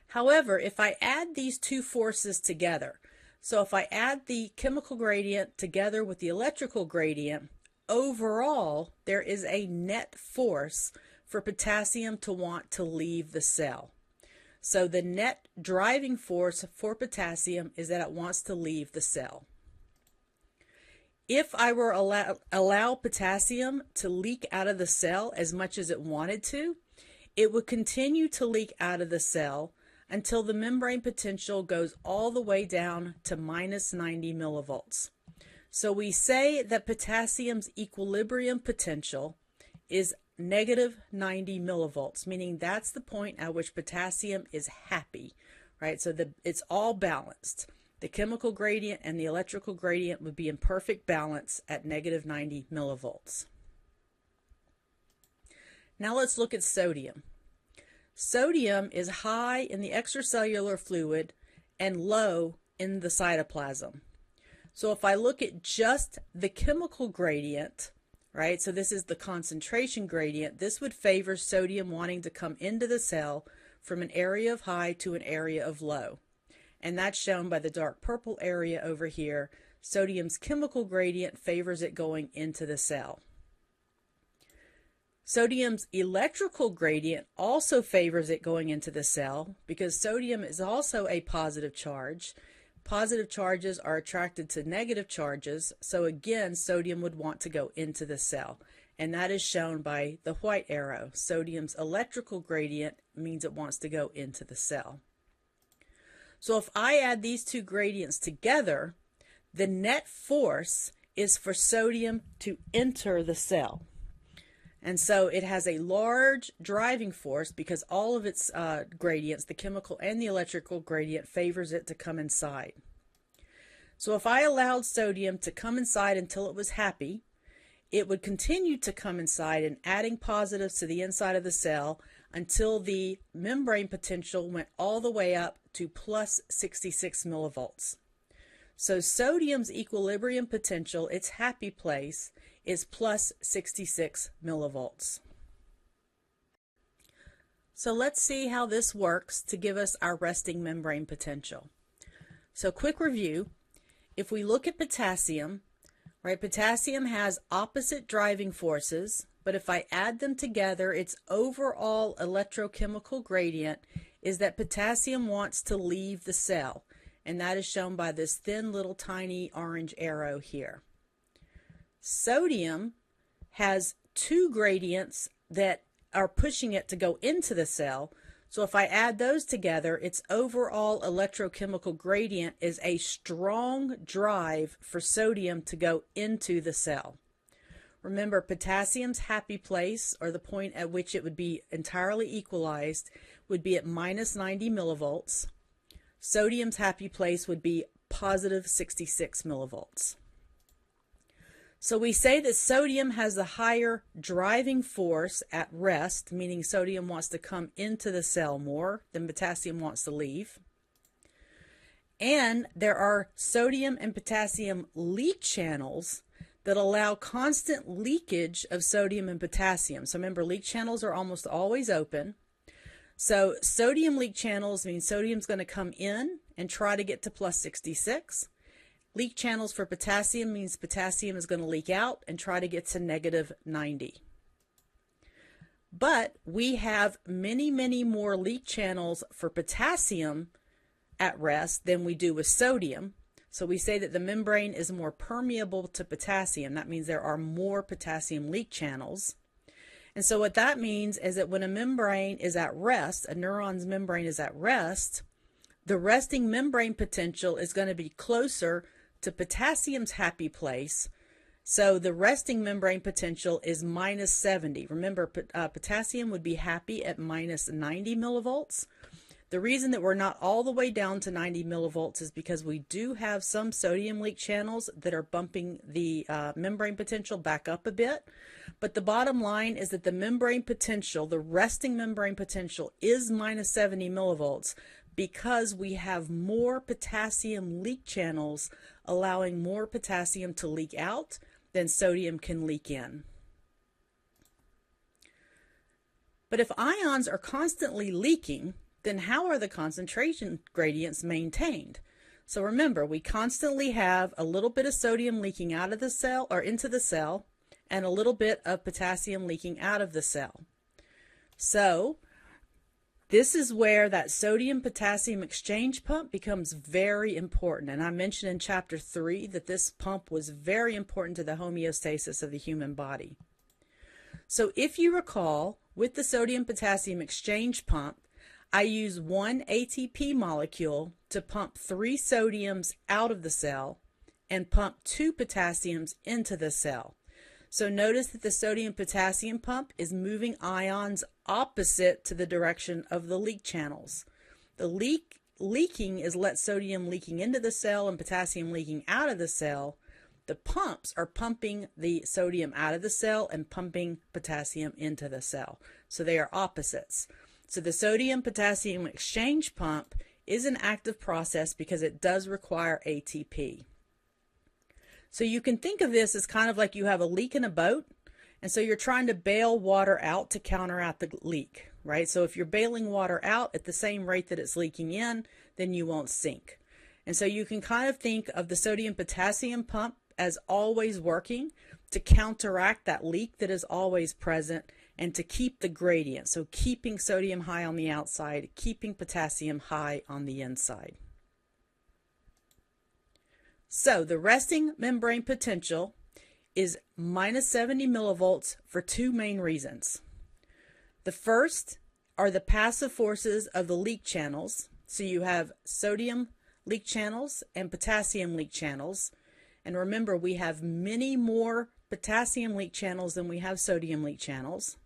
However, if I add these two forces together, so if I add the chemical gradient together with the electrical gradient, overall there is a net force for potassium to want to leave the cell. So the net driving force for potassium is that it wants to leave the cell. If I were allow potassium to leak out of the cell as much as it wanted to, it would continue to leak out of the cell until the membrane potential goes all the way down to minus 90 millivolts. So we say that potassium's equilibrium potential is negative 90 millivolts, meaning that's the point at which potassium is happy, right? So it's all balanced. The chemical gradient and the electrical gradient would be in perfect balance at negative 90 millivolts. Now let's look at sodium. Sodium is high in the extracellular fluid and low in the cytoplasm. So if I look at just the chemical gradient, right, so this is the concentration gradient, this would favor sodium wanting to come into the cell from an area of high to an area of low. And that's shown by the dark purple area over here. Sodium's chemical gradient favors it going into the cell. Sodium's electrical gradient also favors it going into the cell because sodium is also a positive charge. Positive charges are attracted to negative charges, so again, sodium would want to go into the cell, and that is shown by the white arrow. Sodium's electrical gradient means it wants to go into the cell. So if I add these two gradients together, the net force is for sodium to enter the cell. And so it has a large driving force because all of its gradients, the chemical and the electrical gradient, favors it to come inside. So if I allowed sodium to come inside until it was happy, it would continue to come inside and adding positives to the inside of the cell until the membrane potential went all the way up to plus 66 millivolts. So sodium's equilibrium potential, its happy place, is plus 66 millivolts. So let's see how this works to give us our resting membrane potential. So quick review, if we look at potassium, right, potassium has opposite driving forces, but if I add them together, its overall electrochemical gradient is that potassium wants to leave the cell, and that is shown by this thin little tiny orange arrow here. Sodium has two gradients that are pushing it to go into the cell, so if I add those together, its overall electrochemical gradient is a strong drive for sodium to go into the cell. Remember, potassium's happy place, or the point at which it would be entirely equalized, would be at minus 90 millivolts. Sodium's happy place would be positive 66 millivolts. So we say that sodium has the higher driving force at rest, meaning sodium wants to come into the cell more than potassium wants to leave. And there are sodium and potassium leak channels that allow constant leakage of sodium and potassium. So remember, leak channels are almost always open. So sodium leak channels mean sodium's going to come in and try to get to plus 66. Leak channels for potassium means potassium is going to leak out and try to get to negative 90. But we have many, many more leak channels for potassium at rest than we do with sodium. So we say that the membrane is more permeable to potassium. That means there are more potassium leak channels. And so what that means is that when a membrane is at rest, a neuron's membrane is at rest, the resting membrane potential is going to be closer to potassium's happy place. So the resting membrane potential is minus 70. Remember, potassium would be happy at minus 90 millivolts. The reason that we're not all the way down to 90 millivolts is because we do have some sodium leak channels that are bumping the membrane potential back up a bit. But the bottom line is that the membrane potential, the resting membrane potential, is minus 70 millivolts because we have more potassium leak channels allowing more potassium to leak out than sodium can leak in. But if ions are constantly leaking, then how are the concentration gradients maintained? So remember, we constantly have a little bit of sodium leaking out of the cell or into the cell and a little bit of potassium leaking out of the cell. So this is where that sodium-potassium exchange pump becomes very important. And I mentioned in chapter 3 that this pump was very important to the homeostasis of the human body. So if you recall, with the sodium-potassium exchange pump, I use one ATP molecule to pump 3 sodiums out of the cell and pump 2 potassiums into the cell. So notice that the sodium-potassium pump is moving ions opposite to the direction of the leak channels. The leaking is let sodium leaking into the cell and potassium leaking out of the cell. The pumps are pumping the sodium out of the cell and pumping potassium into the cell. So they are opposites. So the sodium-potassium exchange pump is an active process because it does require ATP. So you can think of this as kind of like you have a leak in a boat, and so you're trying to bail water out to counteract the leak, right? So if you're bailing water out at the same rate that it's leaking in, then you won't sink. And so you can kind of think of the sodium-potassium pump as always working to counteract that leak that is always present and to keep the gradient. So keeping sodium high on the outside, keeping potassium high on the inside. So the resting membrane potential is minus 70 millivolts for 2 main reasons. The first are the passive forces of the leak channels. So you have sodium leak channels and potassium leak channels. And remember, we have many more potassium leak channels than we have sodium leak channels.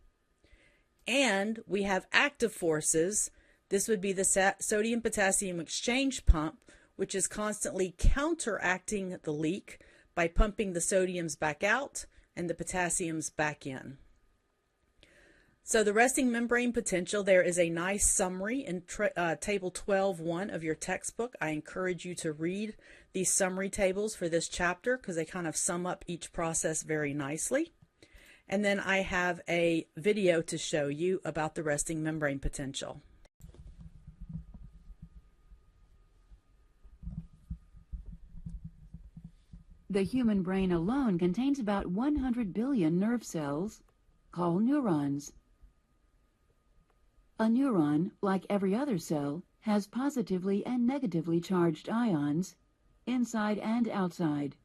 And we have active forces. This would be the sodium-potassium exchange pump, which is constantly counteracting the leak by pumping the sodiums back out and the potassiums back in. So the resting membrane potential, there is a nice summary in table 12.1 of your textbook. I encourage you to read these summary tables for this chapter because they kind of sum up each process very nicely. And then I have a video to show you about the resting membrane potential. The human brain alone contains about 100 billion nerve cells, called neurons. A neuron, like every other cell, has positively and negatively charged ions, inside and outside.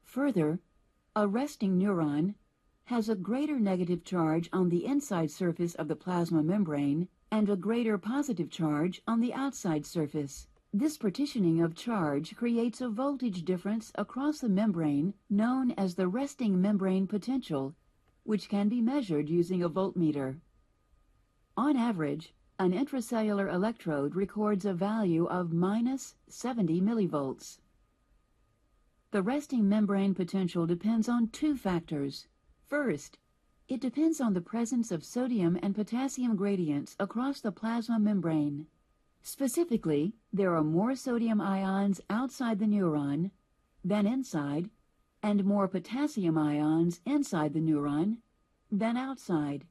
Further, a resting neuron has a greater negative charge on the inside surface of the plasma membrane and a greater positive charge on the outside surface. This partitioning of charge creates a voltage difference across the membrane known as the resting membrane potential, which can be measured using a voltmeter. On average, an intracellular electrode records a value of minus 70 millivolts. The resting membrane potential depends on two factors. First, it depends on the presence of sodium and potassium gradients across the plasma membrane. Specifically, there are more sodium ions outside the neuron than inside, and more potassium ions inside the neuron than outside.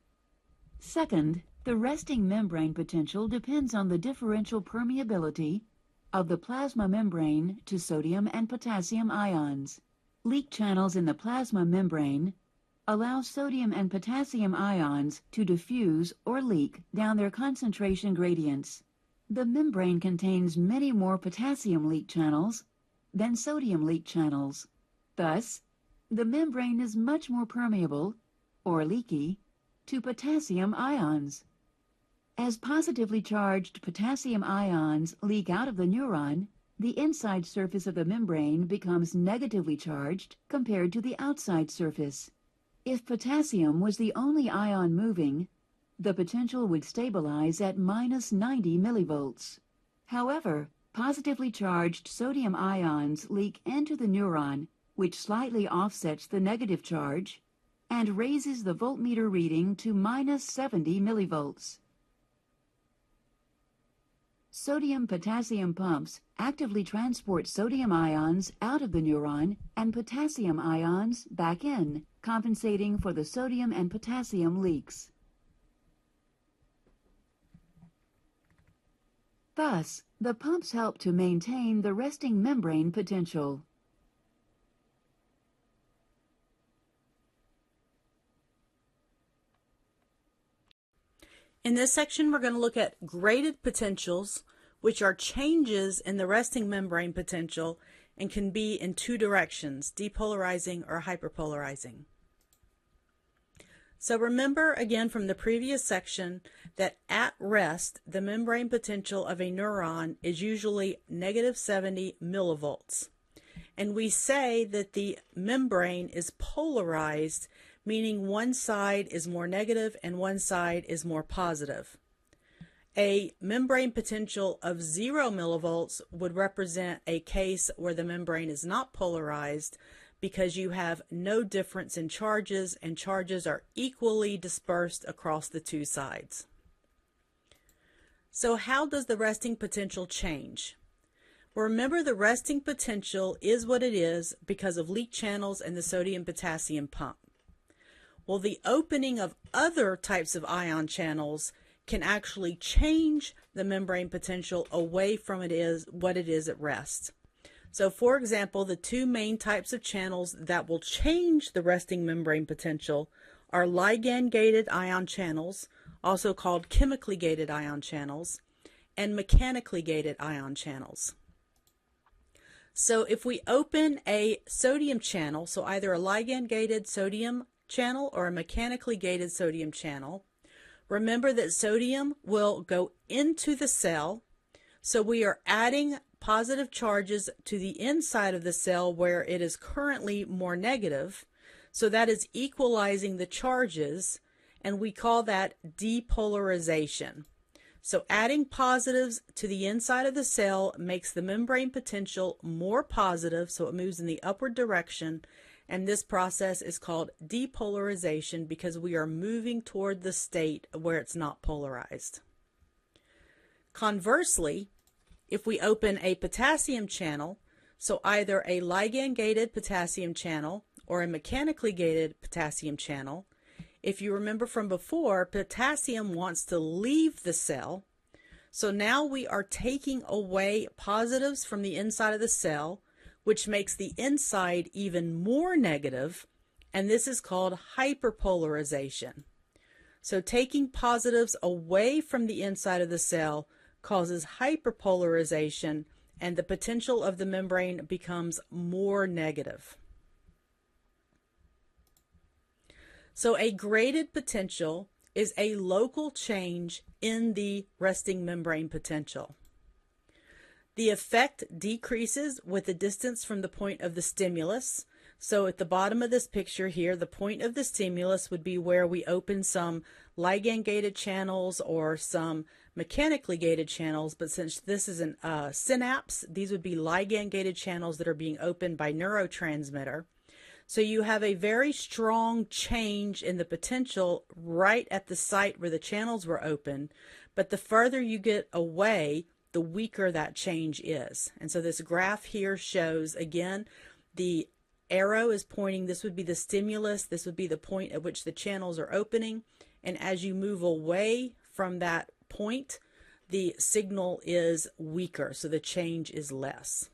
Second, the resting membrane potential depends on the differential permeability of the plasma membrane to sodium and potassium ions. Leak channels in the plasma membrane allow sodium and potassium ions to diffuse or leak down their concentration gradients. The membrane contains many more potassium leak channels than sodium leak channels. Thus, the membrane is much more permeable, or leaky, to potassium ions. As positively charged potassium ions leak out of the neuron, the inside surface of the membrane becomes negatively charged compared to the outside surface. If potassium was the only ion moving, the potential would stabilize at -90 millivolts. However, positively charged sodium ions leak into the neuron, which slightly offsets the negative charge and raises the voltmeter reading to -70 millivolts. Sodium-potassium pumps actively transport sodium ions out of the neuron and potassium ions back in, compensating for the sodium and potassium leaks. Thus, the pumps help to maintain the resting membrane potential. In this section, we're going to look at graded potentials, which are changes in the resting membrane potential and can be in two directions, depolarizing or hyperpolarizing. So remember again from the previous section that at rest, the membrane potential of a neuron is usually -70 millivolts. And we say that the membrane is polarized, meaning one side is more negative and one side is more positive. A membrane potential of 0 millivolts would represent a case where the membrane is not polarized because you have no difference in charges and charges are equally dispersed across the two sides. So how does the resting potential change? Well, remember, the resting potential is what it is because of leak channels and the sodium-potassium pump. Well, the opening of other types of ion channels can actually change the membrane potential away from what it is at rest. So, for example, the two main types of channels that will change the resting membrane potential are ligand-gated ion channels, also called chemically gated ion channels, and mechanically gated ion channels. So if we open a sodium channel, so either a ligand-gated sodium channel or a mechanically gated sodium channel, remember that sodium will go into the cell, so we are adding positive charges to the inside of the cell where it is currently more negative, so that is equalizing the charges, and we call that depolarization. So adding positives to the inside of the cell makes the membrane potential more positive, so it moves in the upward direction, and this process is called depolarization because we are moving toward the state where it's not polarized. Conversely, if we open a potassium channel, so either a ligand-gated potassium channel or a mechanically gated potassium channel, if you remember from before, potassium wants to leave the cell. So now we are taking away positives from the inside of the cell, which makes the inside even more negative, and this is called hyperpolarization. So taking positives away from the inside of the cell causes hyperpolarization, and the potential of the membrane becomes more negative. So a graded potential is a local change in the resting membrane potential. The effect decreases with the distance from the point of the stimulus. So at the bottom of this picture here, the point of the stimulus would be where we open some ligand gated channels or some mechanically gated channels, but since this is an synapse, these would be ligand gated channels that are being opened by neurotransmitter. So you have a very strong change in the potential right at the site where the channels were open, but the further you get away, the weaker that change is. And so this graph here shows, again, the arrow is pointing, this would be the stimulus, this would be the point at which the channels are opening, and as you move away from that point, the signal is weaker, so the change is less.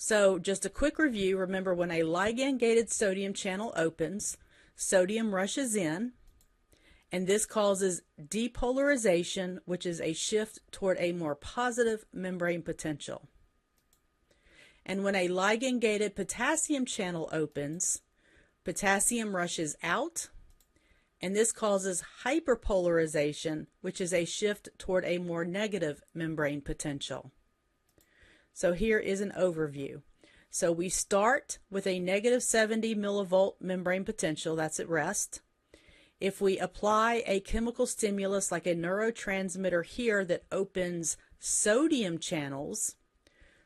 So just a quick review, remember when a ligand-gated sodium channel opens, sodium rushes in, and this causes depolarization, which is a shift toward a more positive membrane potential. And when a ligand-gated potassium channel opens, potassium rushes out, and this causes hyperpolarization, which is a shift toward a more negative membrane potential. So here is an overview. So we start with a negative 70 millivolt membrane potential, that's at rest. If we apply a chemical stimulus like a neurotransmitter here that opens sodium channels,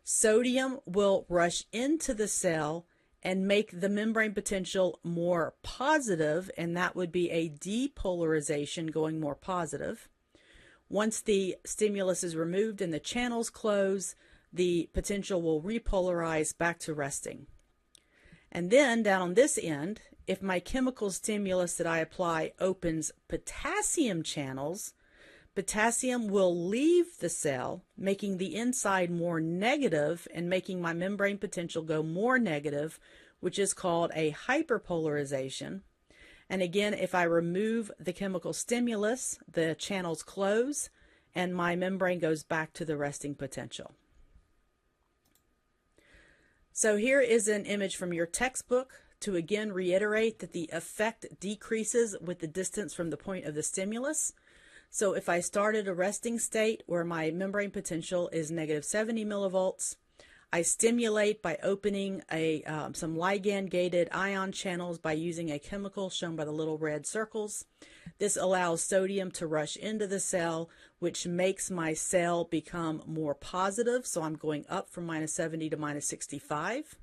sodium will rush into the cell and make the membrane potential more positive, and that would be a depolarization going more positive. Once the stimulus is removed and the channels close, the potential will repolarize back to resting. And then down on this end, if my chemical stimulus that I apply opens potassium channels, potassium will leave the cell, making the inside more negative and making my membrane potential go more negative, which is called a hyperpolarization. And again, if I remove the chemical stimulus, the channels close and my membrane goes back to the resting potential. So here is an image from your textbook to again reiterate that the effect decreases with the distance from the point of the stimulus. So if I start at a resting state where my membrane potential is negative 70 millivolts, I stimulate by opening some ligand-gated ion channels by using a chemical shown by the little red circles. This allows sodium to rush into the cell, which makes my cell become more positive. So I'm going up from minus 70 to minus 65.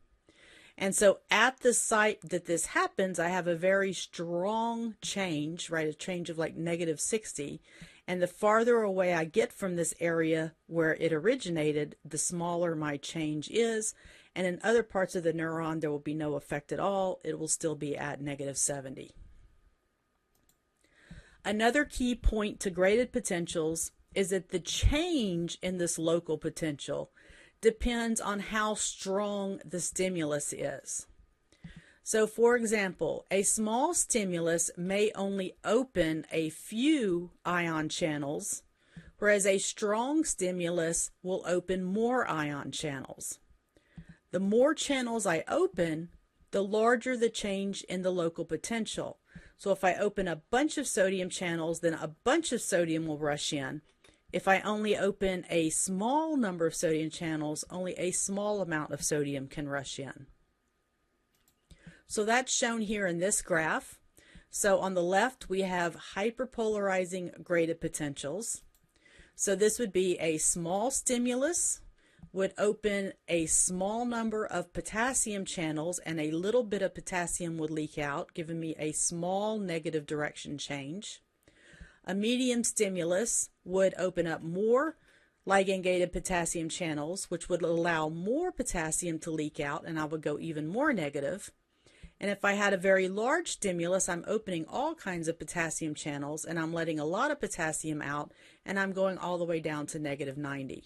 And so at the site that this happens, I have a very strong change, right? A change of like negative 60. And the farther away I get from this area where it originated, the smaller my change is. And in other parts of the neuron, there will be no effect at all. It will still be at negative 70. Another key point to graded potentials is that the change in this local potential depends on how strong the stimulus is. So for example, a small stimulus may only open a few ion channels, whereas a strong stimulus will open more ion channels. The more channels I open, the larger the change in the local potential. So if I open a bunch of sodium channels, then a bunch of sodium will rush in. If I only open a small number of sodium channels, only a small amount of sodium can rush in. So that's shown here in this graph. So on the left, we have hyperpolarizing graded potentials. So this would be a small stimulus would open a small number of potassium channels, and a little bit of potassium would leak out, giving me a small negative direction change. A medium stimulus would open up more ligand-gated potassium channels, which would allow more potassium to leak out, and I would go even more negative. And if I had a very large stimulus, I'm opening all kinds of potassium channels, and I'm letting a lot of potassium out, and I'm going all the way down to negative 90.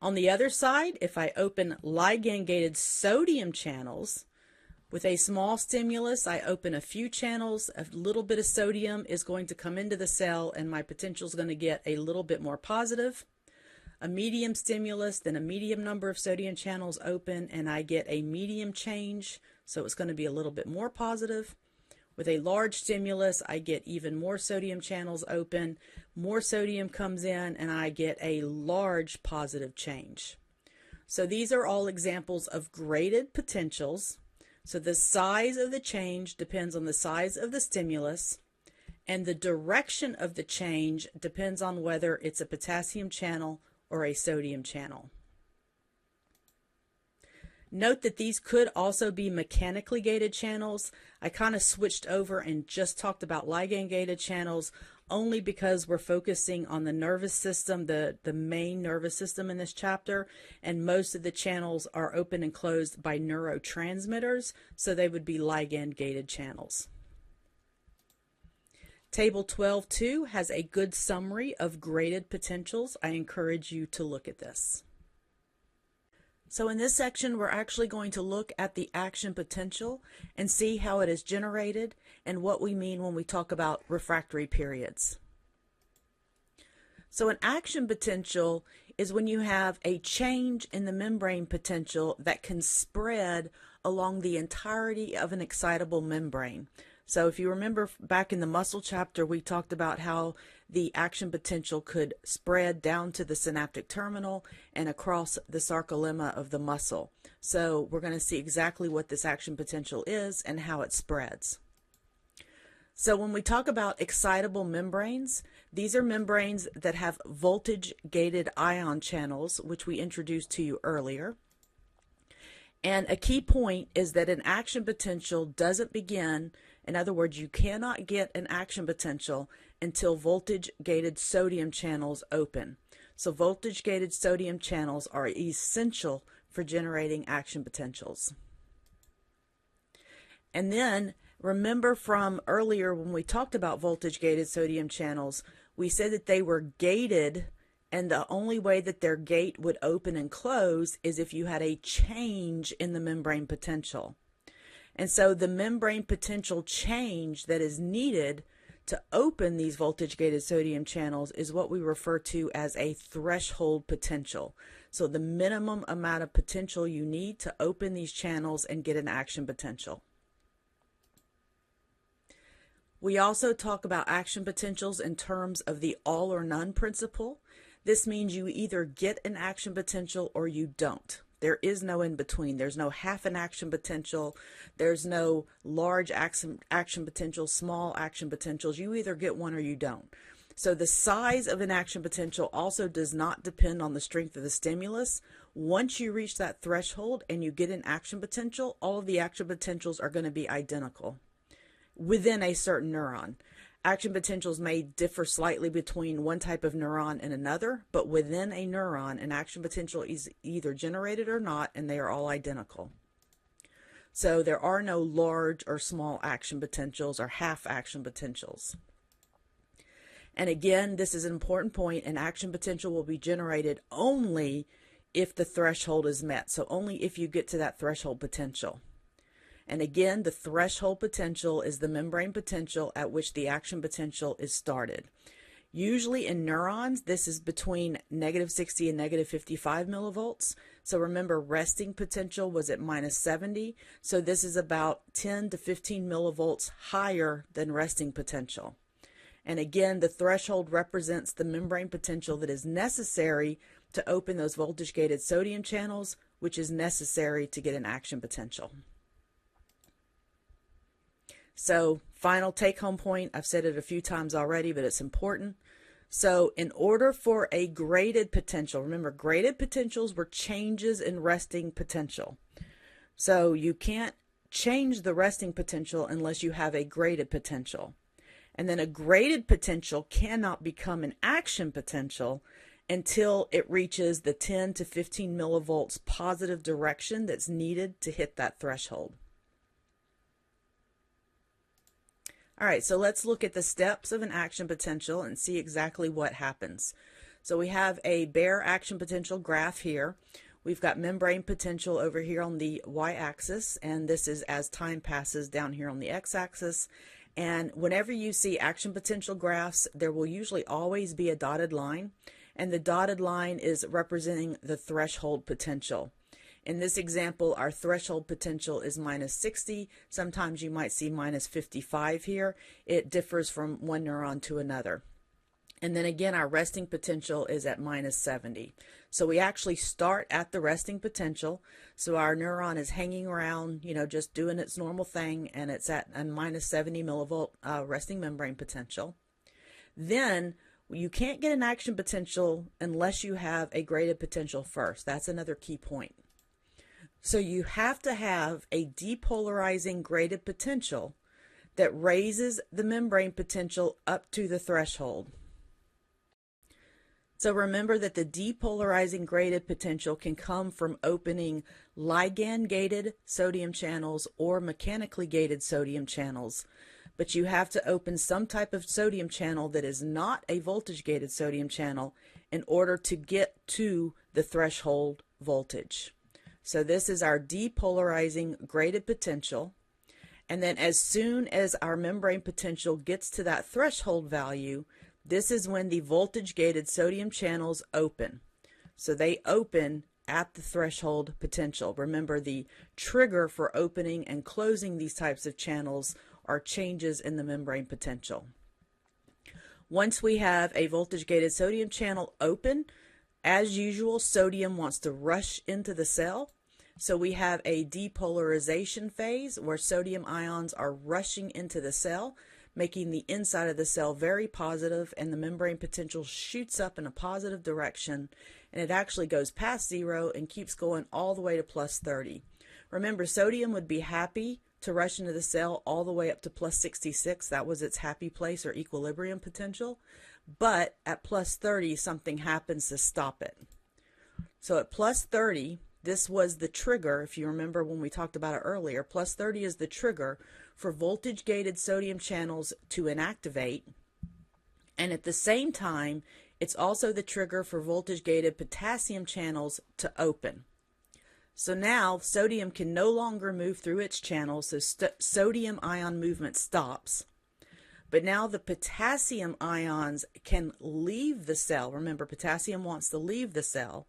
On the other side, if I open ligand-gated sodium channels, with a small stimulus, I open a few channels, a little bit of sodium is going to come into the cell, and my potential is going to get a little bit more positive. A medium stimulus, then a medium number of sodium channels open, and I get a medium change, so it's going to be a little bit more positive. With a large stimulus, I get even more sodium channels open, more sodium comes in, and I get a large positive change. So these are all examples of graded potentials. So the size of the change depends on the size of the stimulus, and the direction of the change depends on whether it's a potassium channel or a sodium channel. Note that these could also be mechanically gated channels. I kind of switched over and just talked about ligand gated channels only because we're focusing on the nervous system, the main nervous system in this chapter, and most of the channels are open and closed by neurotransmitters, so they would be ligand gated channels. Table 12.2 has a good summary of graded potentials. I encourage you to look at this. So in this section, we're actually going to look at the action potential and see how it is generated and what we mean when we talk about refractory periods. So an action potential is when you have a change in the membrane potential that can spread along the entirety of an excitable membrane. So if you remember back in the muscle chapter, we talked about how the action potential could spread down to the synaptic terminal and across the sarcolemma of the muscle. So we're going to see exactly what this action potential is and how it spreads. So when we talk about excitable membranes, these are membranes that have voltage-gated ion channels, which we introduced to you earlier. And a key point is that an action potential doesn't begin. In other words, you cannot get an action potential until voltage-gated sodium channels open. So voltage-gated sodium channels are essential for generating action potentials. And then remember from earlier when we talked about voltage-gated sodium channels, we said that they were gated, and the only way that their gate would open and close is if you had a change in the membrane potential. And so the membrane potential change that is needed to open these voltage-gated sodium channels is what we refer to as a threshold potential. So the minimum amount of potential you need to open these channels and get an action potential. We also talk about action potentials in terms of the all or none principle. This means you either get an action potential or you don't. There is no in between. There's no half an action potential. There's no large action potential, small action potentials. You either get one or you don't. So the size of an action potential also does not depend on the strength of the stimulus. Once you reach that threshold and you get an action potential, all of the action potentials are going to be identical within a certain neuron. Action potentials may differ slightly between one type of neuron and another, but within a neuron, an action potential is either generated or not, and they are all identical. So there are no large or small action potentials or half action potentials. And again, this is an important point. An action potential will be generated only if the threshold is met. So only if you get to that threshold potential. And again, the threshold potential is the membrane potential at which the action potential is started. Usually in neurons, this is between -60 and -55 millivolts. So remember, resting potential was at -70. So this is about 10 to 15 millivolts higher than resting potential. And again, the threshold represents the membrane potential that is necessary to open those voltage-gated sodium channels, which is necessary to get an action potential. So final take-home point, I've said it a few times already, but it's important. So in order for a graded potential, remember graded potentials were changes in resting potential. So you can't change the resting potential unless you have a graded potential. And then a graded potential cannot become an action potential until it reaches the 10 to 15 millivolts positive direction that's needed to hit that threshold. All right, so let's look at the steps of an action potential and see exactly what happens. So we have a bare action potential graph here. We've got membrane potential over here on the y-axis, and this is as time passes down here on the x-axis. And whenever you see action potential graphs, there will usually always be a dotted line, and the dotted line is representing the threshold potential. In this example, our threshold potential is -60. Sometimes you might see -55 here. It differs from one neuron to another. And then again, our resting potential is at minus 70. So we actually start at the resting potential. So our neuron is hanging around, just doing its normal thing, and it's at a minus 70 millivolt resting membrane potential. Then you can't get an action potential unless you have a graded potential first. That's another key point. So you have to have a depolarizing graded potential that raises the membrane potential up to the threshold. So remember that the depolarizing graded potential can come from opening ligand-gated sodium channels or mechanically gated sodium channels. But you have to open some type of sodium channel that is not a voltage-gated sodium channel in order to get to the threshold voltage. So this is our depolarizing graded potential. And then as soon as our membrane potential gets to that threshold value, this is when the voltage-gated sodium channels open. So they open at the threshold potential. Remember, the trigger for opening and closing these types of channels are changes in the membrane potential. Once we have a voltage-gated sodium channel open, as usual, sodium wants to rush into the cell. So we have a depolarization phase where sodium ions are rushing into the cell, making the inside of the cell very positive, and the membrane potential shoots up in a positive direction, and it actually goes past 0 and keeps going all the way to plus 30. Remember, sodium would be happy to rush into the cell all the way up to plus 66. That was its happy place or equilibrium potential. But at plus 30, something happens to stop it. So at plus 30, this was the trigger, if you remember when we talked about it earlier, plus 30 is the trigger for voltage-gated sodium channels to inactivate. And at the same time, it's also the trigger for voltage-gated potassium channels to open. So now sodium can no longer move through its channels, so sodium ion movement stops. But now the potassium ions can leave the cell. Remember, potassium wants to leave the cell,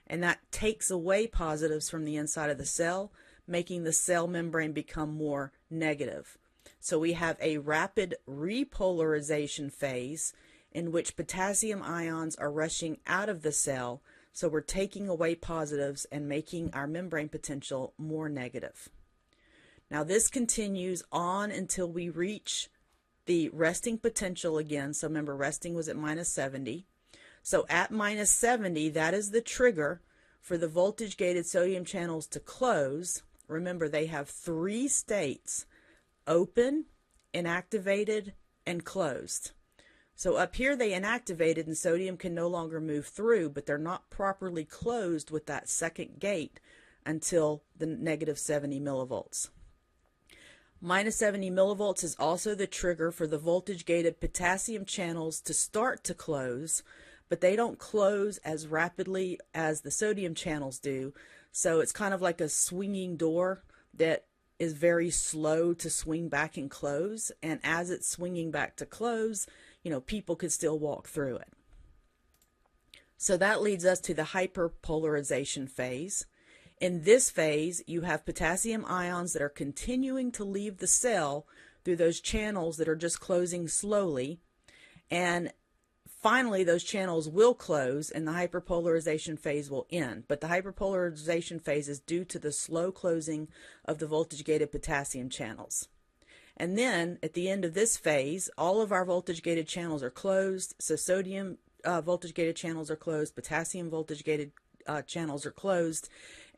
and that takes away positives from the inside of the cell, making the cell membrane become more negative. So we have a rapid repolarization phase in which potassium ions are rushing out of the cell. So we're taking away positives and making our membrane potential more negative. Now this continues on until we reach the resting potential again. So remember, resting was at minus 70. So at minus 70, that is the trigger for the voltage-gated sodium channels to close. Remember, they have 3 states: open, inactivated, and closed. So up here they inactivated and sodium can no longer move through, but they're not properly closed with that second gate until the negative 70 millivolts. Minus 70 millivolts is also the trigger for the voltage-gated potassium channels to start to close, but they don't close as rapidly as the sodium channels do. So it's kind of like a swinging door that is very slow to swing back and close. And as it's swinging back to close, people could still walk through it. So that leads us to the hyperpolarization phase. In this phase, you have potassium ions that are continuing to leave the cell through those channels that are just closing slowly. And finally, those channels will close and the hyperpolarization phase will end. But the hyperpolarization phase is due to the slow closing of the voltage-gated potassium channels. And then at the end of this phase, all of our voltage-gated channels are closed. So sodium voltage-gated channels are closed, potassium voltage-gated channels are closed.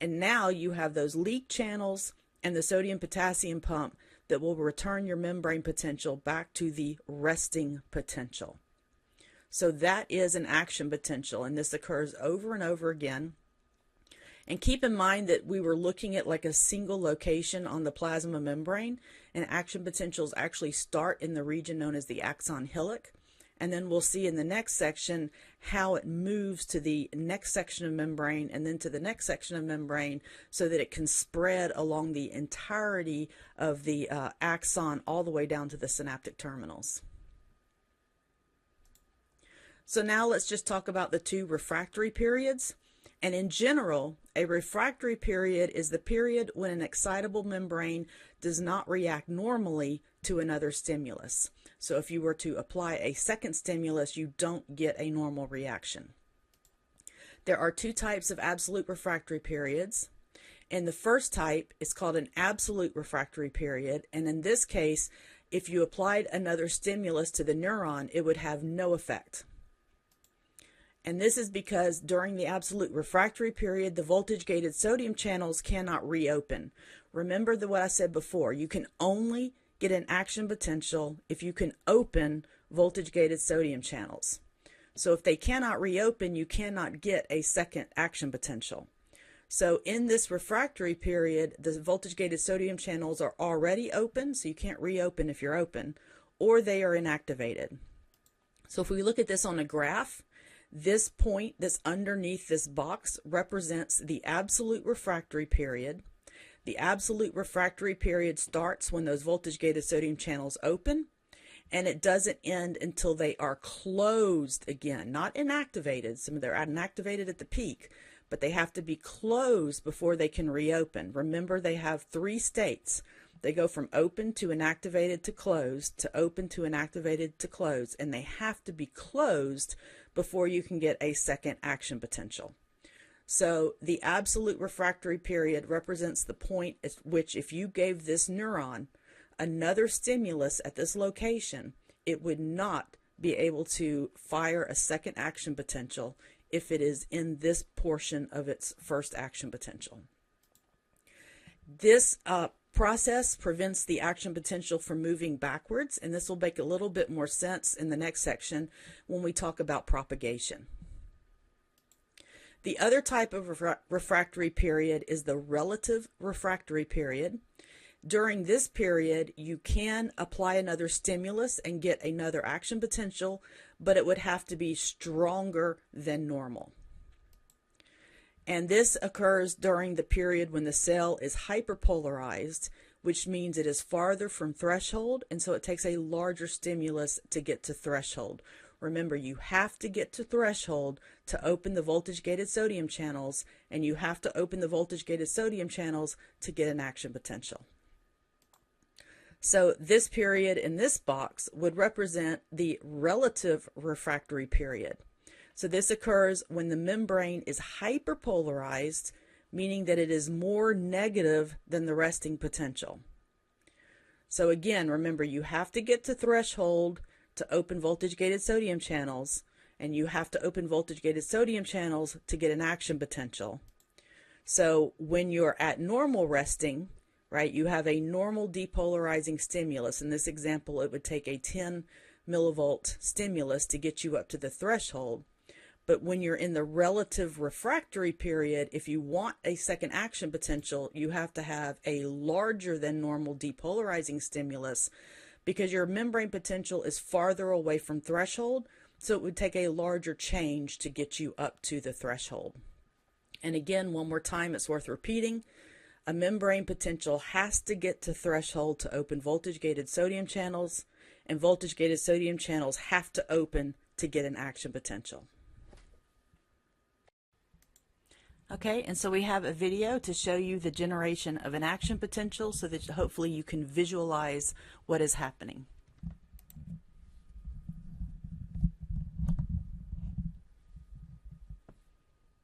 And now you have those leak channels and the sodium-potassium pump that will return your membrane potential back to the resting potential. So that is an action potential, and this occurs over and over again. And keep in mind that we were looking at like a single location on the plasma membrane, and action potentials actually start in the region known as the axon hillock. And then we'll see in the next section how it moves to the next section of membrane and then to the next section of membrane so that it can spread along the entirety of the axon all the way down to the synaptic terminals. So now let's just talk about the 2 refractory periods. And in general, a refractory period is the period when an excitable membrane does not react normally to another stimulus. So if you were to apply a second stimulus, you don't get a normal reaction. There are two types of absolute refractory periods. And the first type is called an absolute refractory period. And in this case, if you applied another stimulus to the neuron, it would have no effect. And this is because during the absolute refractory period, the voltage-gated sodium channels cannot reopen. Remember what I said before, you can only get an action potential if you can open voltage-gated sodium channels. So if they cannot reopen, you cannot get a second action potential. So in this refractory period, the voltage-gated sodium channels are already open, so you can't reopen if you're open, or they are inactivated. So if we look at this on a graph, this point that's underneath this box represents the absolute refractory period. The absolute refractory period starts when those voltage-gated sodium channels open, and it doesn't end until they are closed again, not inactivated. Some of them are inactivated at the peak, but they have to be closed before they can reopen. Remember, they have three states. They go from open to inactivated to closed, to open to inactivated to closed, and they have to be closed before you can get a second action potential. So the absolute refractory period represents the point at which if you gave this neuron another stimulus at this location, it would not be able to fire a second action potential if it is in this portion of its first action potential. This process prevents the action potential from moving backwards, and this will make a little bit more sense in the next section when we talk about propagation. The other type of refractory period is the relative refractory period. During this period, you can apply another stimulus and get another action potential, but it would have to be stronger than normal. And this occurs during the period when the cell is hyperpolarized, which means it is farther from threshold, and so it takes a larger stimulus to get to threshold. Remember, you have to get to threshold to open the voltage-gated sodium channels, and you have to open the voltage-gated sodium channels to get an action potential. So this period in this box would represent the relative refractory period. So this occurs when the membrane is hyperpolarized, meaning that it is more negative than the resting potential. So again, remember, you have to get to threshold to open voltage-gated sodium channels, and you have to open voltage-gated sodium channels to get an action potential. So when you're at normal resting, right, you have a normal depolarizing stimulus. In this example, it would take a 10 millivolt stimulus to get you up to the threshold. But when you're in the relative refractory period, if you want a second action potential, you have to have a larger than normal depolarizing stimulus because your membrane potential is farther away from threshold, so it would take a larger change to get you up to the threshold. And again, one more time, it's worth repeating. A membrane potential has to get to threshold to open voltage-gated sodium channels, and voltage-gated sodium channels have to open to get an action potential. Okay, and so we have a video to show you the generation of an action potential so that hopefully you can visualize what is happening.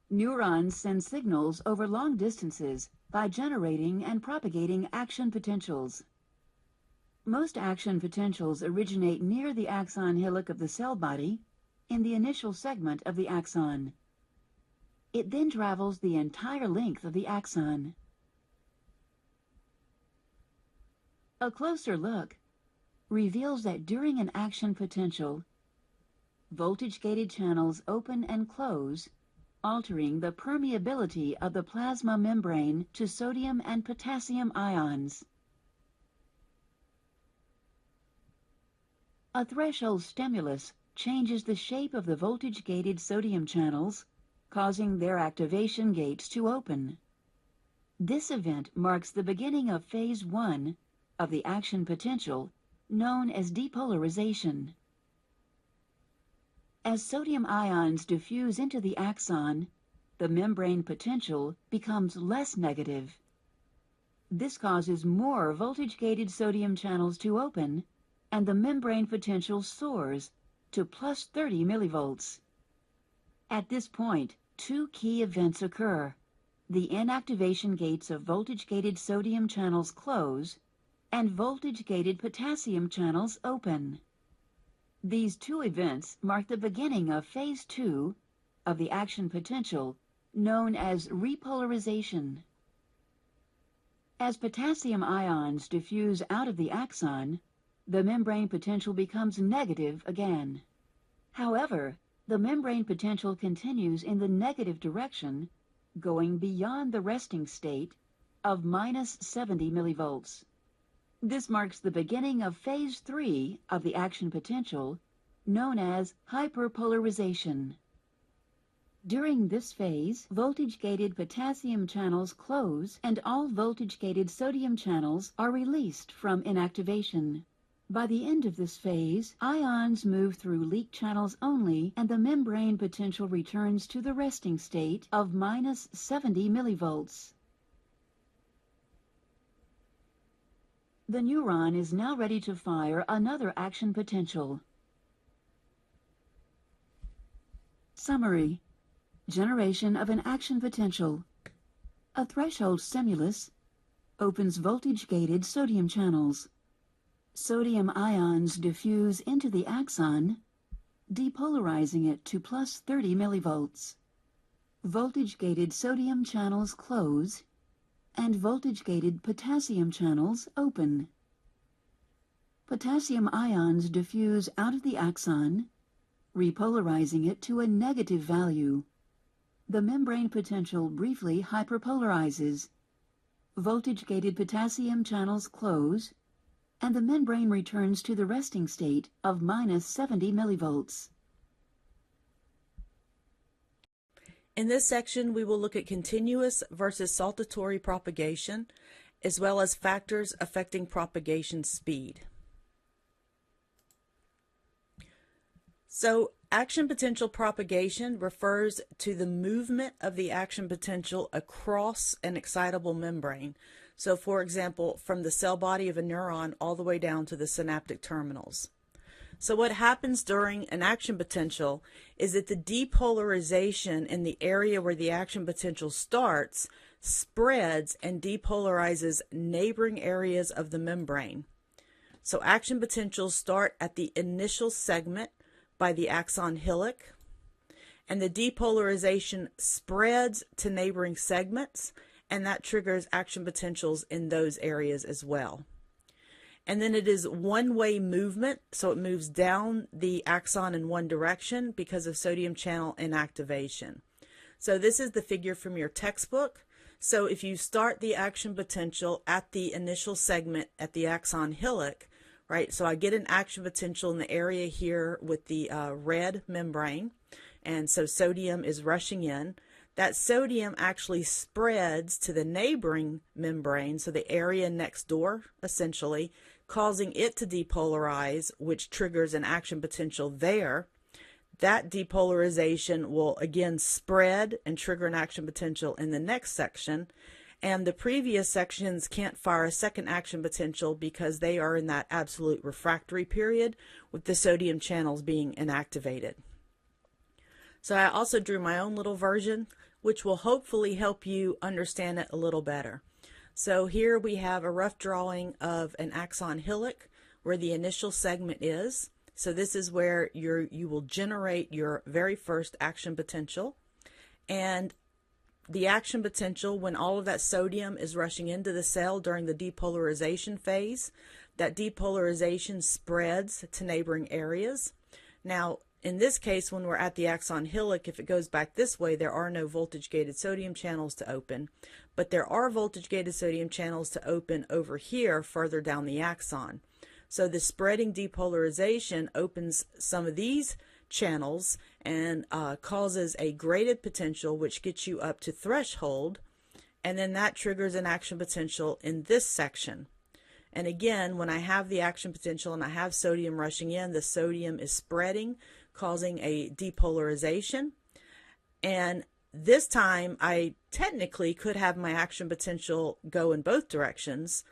Neurons send signals over long distances by generating and propagating action potentials. Most action potentials originate near the axon hillock of the cell body in the initial segment of the axon. It then travels the entire length of the axon. A closer look reveals that during an action potential, voltage-gated channels open and close, altering the permeability of the plasma membrane to sodium and potassium ions. A threshold stimulus changes the shape of the voltage-gated sodium channels, causing their activation gates to open. This event marks the beginning of phase 1 of the action potential, known as depolarization. As sodium ions diffuse into the axon, the membrane potential becomes less negative. This causes more voltage-gated sodium channels to open, and the membrane potential soars to plus 30 millivolts. At this point, two key events occur. The inactivation gates of voltage-gated sodium channels close, and voltage-gated potassium channels open. These two events mark the beginning of phase 2 of the action potential, known as repolarization. As potassium ions diffuse out of the axon, the membrane potential becomes negative again. However, the membrane potential continues in the negative direction, going beyond the resting state of minus 70 millivolts. This marks the beginning of phase 3 of the action potential, known as hyperpolarization. During this phase, voltage-gated potassium channels close and all voltage-gated sodium channels are released from inactivation. By the end of this phase, ions move through leak channels only and the membrane potential returns to the resting state of minus 70 millivolts. The neuron is now ready to fire another action potential. Summary: generation of an action potential. A threshold stimulus opens voltage-gated sodium channels. Sodium ions diffuse into the axon, depolarizing it to plus 30 millivolts. Voltage-gated sodium channels close, and voltage-gated potassium channels open. Potassium ions diffuse out of the axon, repolarizing it to a negative value. The membrane potential briefly hyperpolarizes. Voltage-gated potassium channels close, and the membrane returns to the resting state of minus 70 millivolts. In this section, we will look at continuous versus saltatory propagation, as well as factors affecting propagation speed. So, action potential propagation refers to the movement of the action potential across an excitable membrane. So, for example, from the cell body of a neuron all the way down to the synaptic terminals. So what happens during an action potential is that the depolarization in the area where the action potential starts spreads and depolarizes neighboring areas of the membrane. So action potentials start at the initial segment by the axon hillock, and the depolarization spreads to neighboring segments, and that triggers action potentials in those areas as well. And then it is one-way movement, so it moves down the axon in one direction because of sodium channel inactivation. So this is the figure from your textbook. So if you start the action potential at the initial segment at the axon hillock, right, so I get an action potential in the area here with the red membrane, and so sodium is rushing in. That sodium actually spreads to the neighboring membrane, so the area next door, essentially, causing it to depolarize, which triggers an action potential there. That depolarization will again spread and trigger an action potential in the next section. And the previous sections can't fire a second action potential because they are in that absolute refractory period with the sodium channels being inactivated. So I also drew my own little version, which will hopefully help you understand it a little better. So here we have a rough drawing of an axon hillock where the initial segment is. So this is where you will generate your very first action potential. And the action potential, when all of that sodium is rushing into the cell during the depolarization phase, that depolarization spreads to neighboring areas. Now, in this case, when we're at the axon hillock, if it goes back this way, there are no voltage-gated sodium channels to open, but there are voltage-gated sodium channels to open over here further down the axon. So the spreading depolarization opens some of these channels and causes a graded potential, which gets you up to threshold, and then that triggers an action potential in this section. And again, when I have the action potential and I have sodium rushing in, the sodium is spreading, causing a depolarization. And this time I technically could have my action potential go in both directions,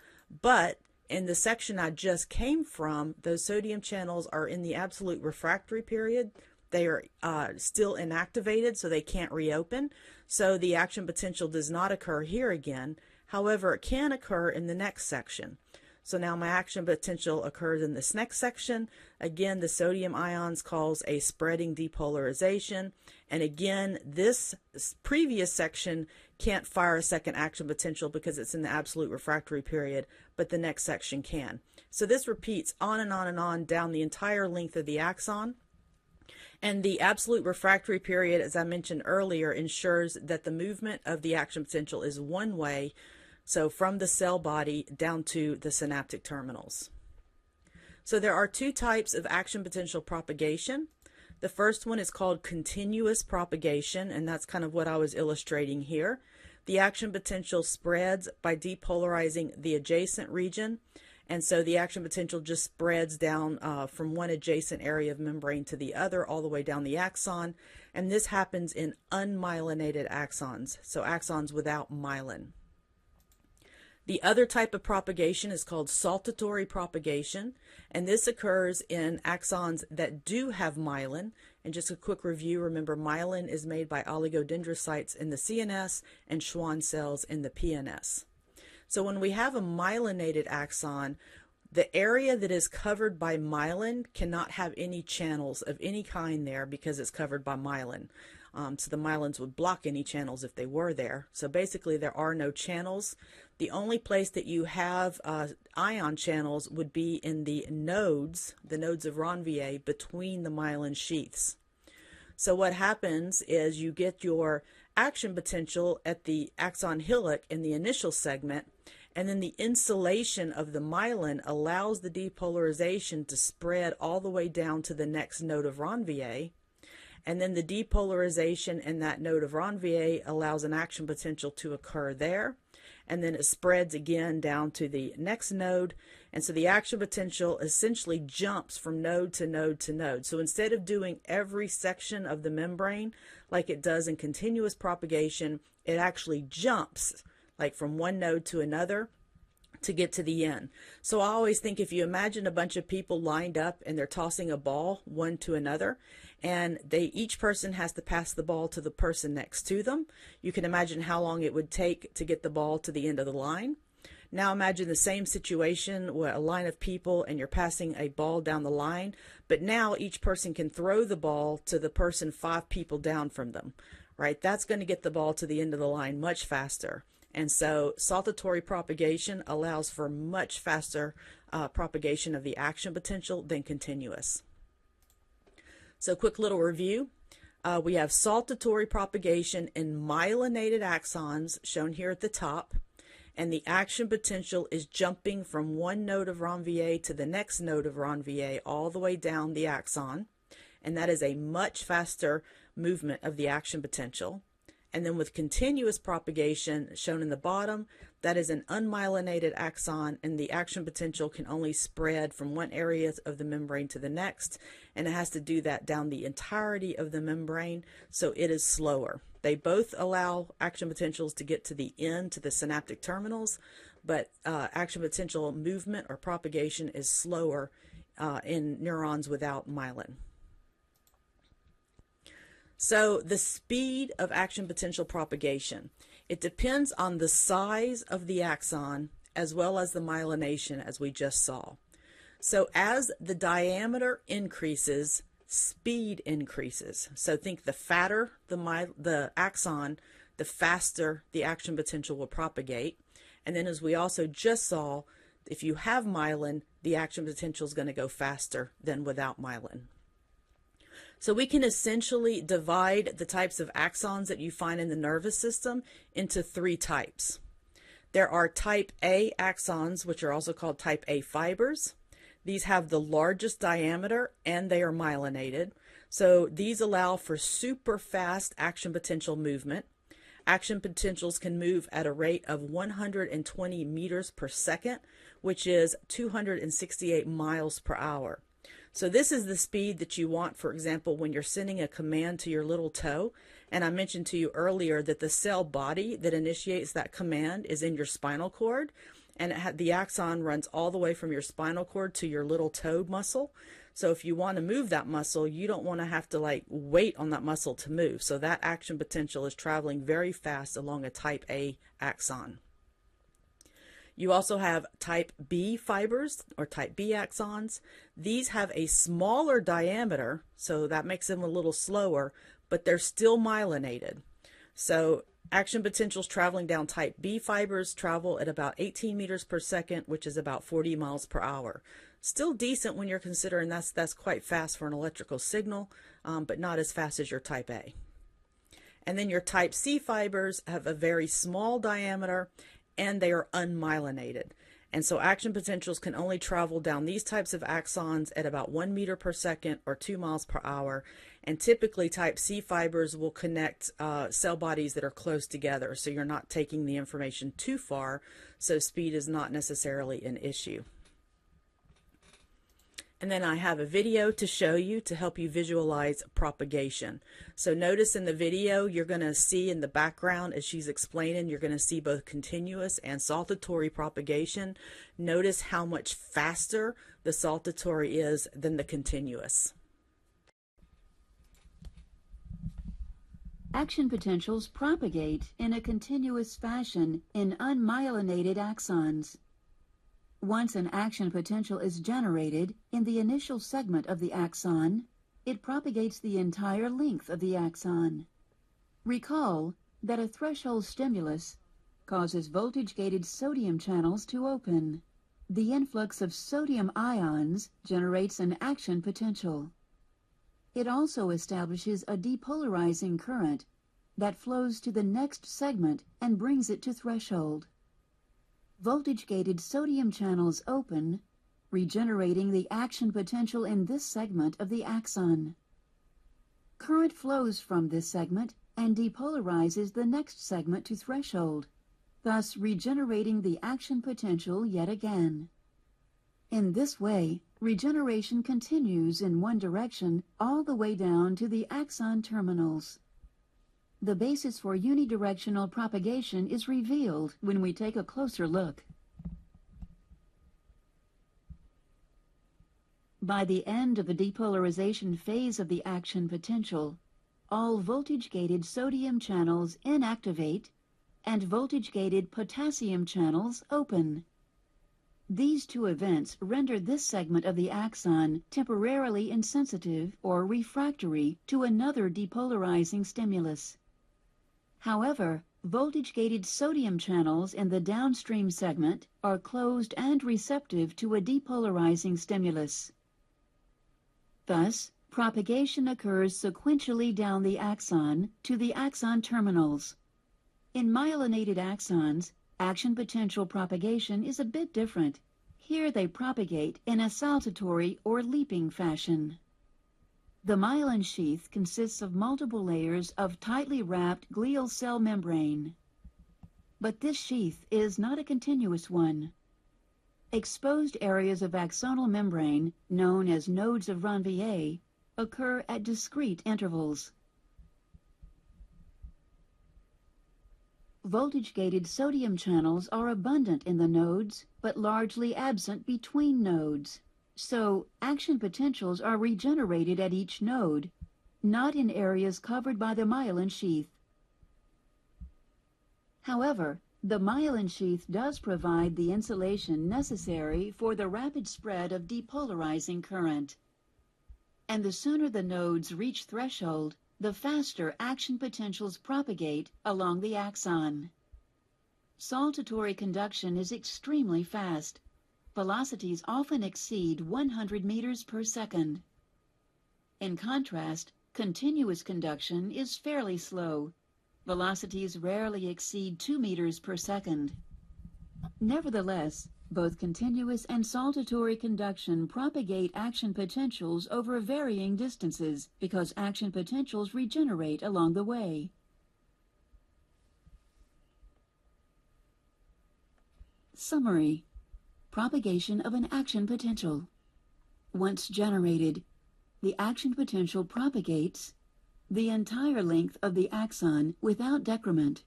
but in the section I just came from, those sodium channels are in the absolute refractory period. They are still inactivated, so they can't reopen. So the action potential does not occur here again. However, it can occur in the next section. So now my action potential occurs in this next section. Again, the sodium ions cause a spreading depolarization. And again, this previous section can't fire a second action potential because it's in the absolute refractory period, but the next section can. So this repeats on and on and on down the entire length of the axon. And the absolute refractory period, as I mentioned earlier, ensures that the movement of the action potential is one way, so from the cell body down to the synaptic terminals. So there are two types of action potential propagation. The first one is called continuous propagation, and that's kind of what I was illustrating here. The action potential spreads by depolarizing the adjacent region, and so the action potential just spreads down from one adjacent area of membrane to the other all the way down the axon, and this happens in unmyelinated axons, so axons without myelin. The other type of propagation is called saltatory propagation, and this occurs in axons that do have myelin. And just a quick review, remember myelin is made by oligodendrocytes in the CNS and Schwann cells in the PNS. So when we have a myelinated axon, the area that is covered by myelin cannot have any channels of any kind there because it's covered by myelin. So the myelins would block any channels if they were there. So basically there are no channels. The only place that you have ion channels would be in the nodes of Ranvier between the myelin sheaths. So what happens is you get your action potential at the axon hillock in the initial segment, and then the insulation of the myelin allows the depolarization to spread all the way down to the next node of Ranvier. And then the depolarization in that node of Ranvier allows an action potential to occur there. And then it spreads again down to the next node. And so the action potential essentially jumps from node to node to node. So instead of doing every section of the membrane like it does in continuous propagation, it actually jumps like from one node to another to get to the end. So I always think if you imagine a bunch of people lined up and they're tossing a ball one to another, and each person has to pass the ball to the person next to them, you can imagine how long it would take to get the ball to the end of the line. Now imagine the same situation with a line of people and you're passing a ball down the line, but now each person can throw the ball to the person 5 people down from them, right? That's going to get the ball to the end of the line much faster. And so saltatory propagation allows for much faster propagation of the action potential than continuous. So quick little review. We have saltatory propagation in myelinated axons shown here at the top, and the action potential is jumping from one node of Ranvier to the next node of Ranvier all the way down the axon, and that is a much faster movement of the action potential. And then with continuous propagation shown in the bottom, that is an unmyelinated axon, and the action potential can only spread from one area of the membrane to the next, and it has to do that down the entirety of the membrane, so it is slower. They both allow action potentials to get to the end, to the synaptic terminals, but action potential movement or propagation is slower in neurons without myelin. So the speed of action potential propagation, it depends on the size of the axon as well as the myelination, as we just saw. So as the diameter increases, speed increases. So think the fatter the axon, the faster the action potential will propagate. And then as we also just saw, if you have myelin, the action potential is going to go faster than without myelin. So we can essentially divide the types of axons that you find in the nervous system into 3 types. There are type A axons, which are also called type A fibers. These have the largest diameter and they are myelinated. So these allow for super fast action potential movement. Action potentials can move at a rate of 120 meters per second, which is 268 miles per hour. So this is the speed that you want, for example, when you're sending a command to your little toe And I mentioned to you earlier that the cell body that initiates that command is in your spinal cord, and the axon runs all the way from your spinal cord to your little toe muscle. So if you want to move that muscle, you don't want to have to like wait on that muscle to move. So that action potential is traveling very fast along a type A axon. You also have type B fibers or type B axons. These have a smaller diameter, so that makes them a little slower, but they're still myelinated. So action potentials traveling down type B fibers travel at about 18 meters per second, which is about 40 miles per hour. Still decent when you're considering that's quite fast for an electrical signal, but not as fast as your type A. And then your type C fibers have a very small diameter and they are unmyelinated. And so action potentials can only travel down these types of axons at about 1 meter per second or 2 miles per hour. And typically type C fibers will connect cell bodies that are close together, so you're not taking the information too far, so speed is not necessarily an issue. And then I have a video to show you to help you visualize propagation. So notice in the video, you're going to see in the background as she's explaining, you're going to see both continuous and saltatory propagation. Notice how much faster the saltatory is than the continuous. Action potentials propagate in a continuous fashion in unmyelinated axons. Once an action potential is generated in the initial segment of the axon, it propagates the entire length of the axon. Recall that a threshold stimulus causes voltage-gated sodium channels to open. The influx of sodium ions generates an action potential. It also establishes a depolarizing current that flows to the next segment and brings it to threshold. Voltage-gated sodium channels open, regenerating the action potential in this segment of the axon. Current flows from this segment and depolarizes the next segment to threshold, thus regenerating the action potential yet again. In this way, regeneration continues in one direction all the way down to the axon terminals. The basis for unidirectional propagation is revealed when we take a closer look. By the end of the depolarization phase of the action potential, all voltage-gated sodium channels inactivate and voltage-gated potassium channels open. These two events render this segment of the axon temporarily insensitive or refractory to another depolarizing stimulus. However, voltage-gated sodium channels in the downstream segment are closed and receptive to a depolarizing stimulus. Thus, propagation occurs sequentially down the axon to the axon terminals. In myelinated axons, action potential propagation is a bit different. Here they propagate in a saltatory or leaping fashion. The myelin sheath consists of multiple layers of tightly wrapped glial cell membrane. But this sheath is not a continuous one. Exposed areas of axonal membrane, known as nodes of Ranvier, occur at discrete intervals. Voltage-gated sodium channels are abundant in the nodes, but largely absent between nodes. So, action potentials are regenerated at each node, not in areas covered by the myelin sheath. However, the myelin sheath does provide the insulation necessary for the rapid spread of depolarizing current. And the sooner the nodes reach threshold, the faster action potentials propagate along the axon. Saltatory conduction is extremely fast. Velocities often exceed 100 meters per second. In contrast, continuous conduction is fairly slow. Velocities rarely exceed 2 meters per second. Nevertheless, both continuous and saltatory conduction propagate action potentials over varying distances because action potentials regenerate along the way. Summary: propagation of an action potential. Once generated, the action potential propagates the entire length of the axon without decrement.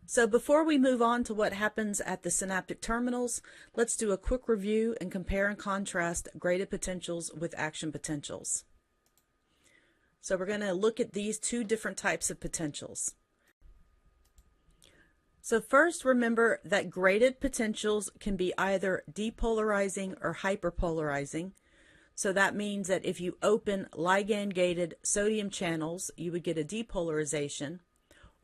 So before we move on to what happens at the synaptic terminals, let's do a quick review and compare and contrast graded potentials with action potentials. So we're going to look at these two different types of potentials. So first, remember that graded potentials can be either depolarizing or hyperpolarizing. So that means that if you open ligand-gated sodium channels, you would get a depolarization.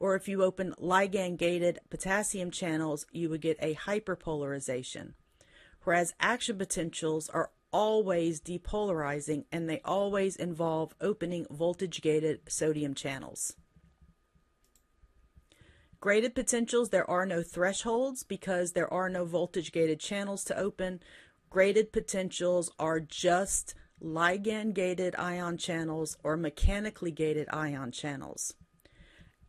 Or if you open ligand-gated potassium channels, you would get a hyperpolarization. Whereas action potentials are always depolarizing, and they always involve opening voltage-gated sodium channels. Graded potentials, there are no thresholds because there are no voltage-gated channels to open. Graded potentials are just ligand-gated ion channels or mechanically gated ion channels.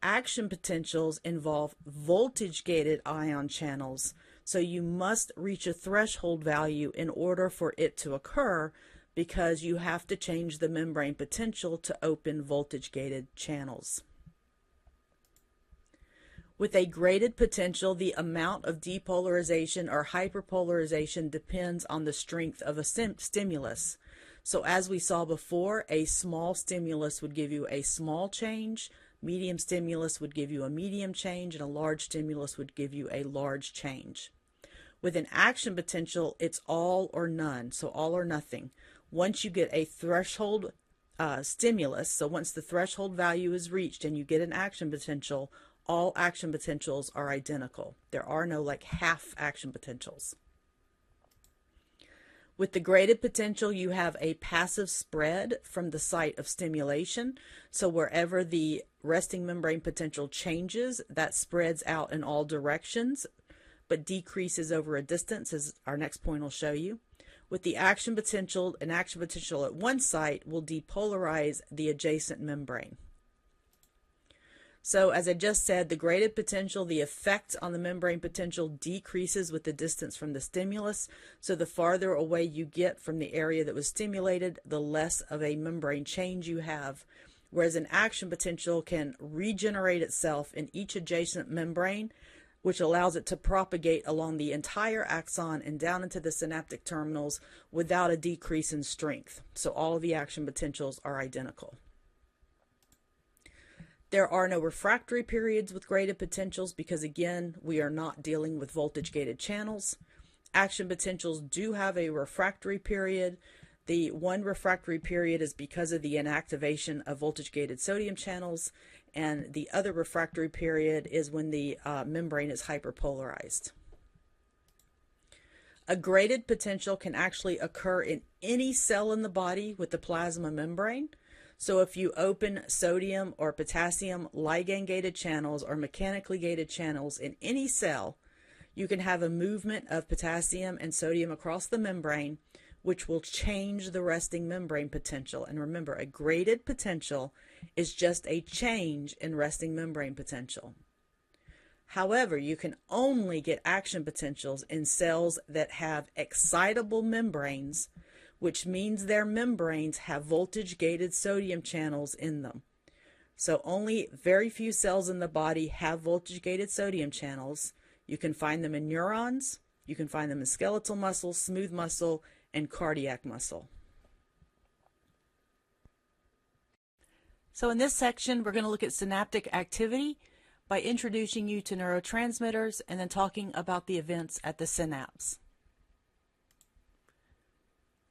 Action potentials involve voltage-gated ion channels, so you must reach a threshold value in order for it to occur because you have to change the membrane potential to open voltage-gated channels. With a graded potential, the amount of depolarization or hyperpolarization depends on the strength of a stimulus. So as we saw before, a small stimulus would give you a small change, medium stimulus would give you a medium change, and a large stimulus would give you a large change. With an action potential, it's all or none, so all or nothing. Once you get a threshold stimulus, so once the threshold value is reached and you get an action potential, all action potentials are identical. There are no like half action potentials. With the graded potential, you have a passive spread from the site of stimulation. So wherever the resting membrane potential changes, that spreads out in all directions, but decreases over a distance, as our next point will show you. With the action potential, an action potential at one site will depolarize the adjacent membrane. So as I just said, the graded potential, the effect on the membrane potential decreases with the distance from the stimulus. So the farther away you get from the area that was stimulated, the less of a membrane change you have. Whereas an action potential can regenerate itself in each adjacent membrane, which allows it to propagate along the entire axon and down into the synaptic terminals without a decrease in strength. So all of the action potentials are identical. There are no refractory periods with graded potentials because, again, we are not dealing with voltage-gated channels. Action potentials do have a refractory period. The one refractory period is because of the inactivation of voltage-gated sodium channels, and the other refractory period is when the membrane is hyperpolarized. A graded potential can actually occur in any cell in the body with the plasma membrane. So if you open sodium or potassium ligand-gated channels or mechanically gated channels in any cell, you can have a movement of potassium and sodium across the membrane, which will change the resting membrane potential. And remember, a graded potential is just a change in resting membrane potential. However, you can only get action potentials in cells that have excitable membranes, which means their membranes have voltage-gated sodium channels in them. So only very few cells in the body have voltage-gated sodium channels. You can find them in neurons, you can find them in skeletal muscle, smooth muscle, and cardiac muscle. So in this section, we're going to look at synaptic activity by introducing you to neurotransmitters and then talking about the events at the synapse.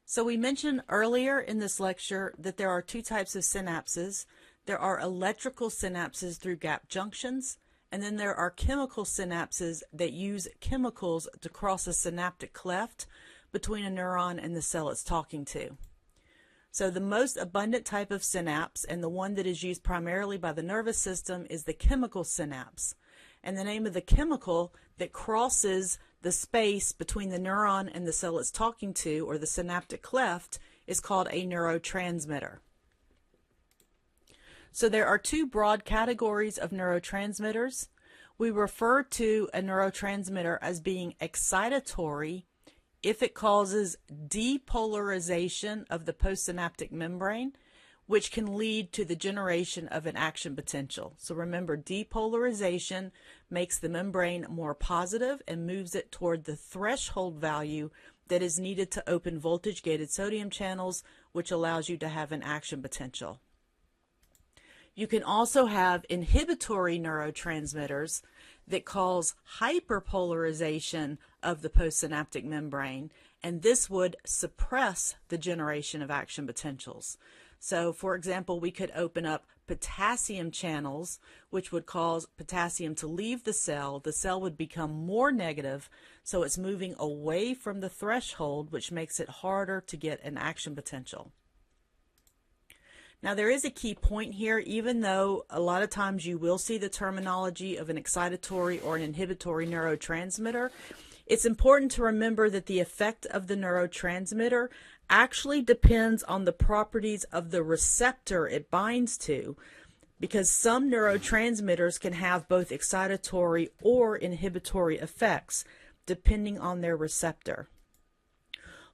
So we mentioned earlier in this lecture that there are two types of synapses. There are electrical synapses through gap junctions, and then there are chemical synapses that use chemicals to cross a synaptic cleft between a neuron and the cell it's talking to. So the most abundant type of synapse, and the one that is used primarily by the nervous system, is the chemical synapse. And the name of the chemical that crosses the space between the neuron and the cell it's talking to, or the synaptic cleft, is called a neurotransmitter. So there are two broad categories of neurotransmitters. We refer to a neurotransmitter as being excitatory if it causes depolarization of the postsynaptic membrane, which can lead to the generation of an action potential. So remember, depolarization makes the membrane more positive and moves it toward the threshold value that is needed to open voltage-gated sodium channels, which allows you to have an action potential. You can also have inhibitory neurotransmitters that cause hyperpolarization of the postsynaptic membrane, and this would suppress the generation of action potentials. So, for example, we could open up potassium channels, which would cause potassium to leave the cell. The cell would become more negative, so it's moving away from the threshold, which makes it harder to get an action potential. Now, there is a key point here. Even though a lot of times you will see the terminology of an excitatory or an inhibitory neurotransmitter, it's important to remember that the effect of the neurotransmitter actually depends on the properties of the receptor it binds to, because some neurotransmitters can have both excitatory or inhibitory effects depending on their receptor.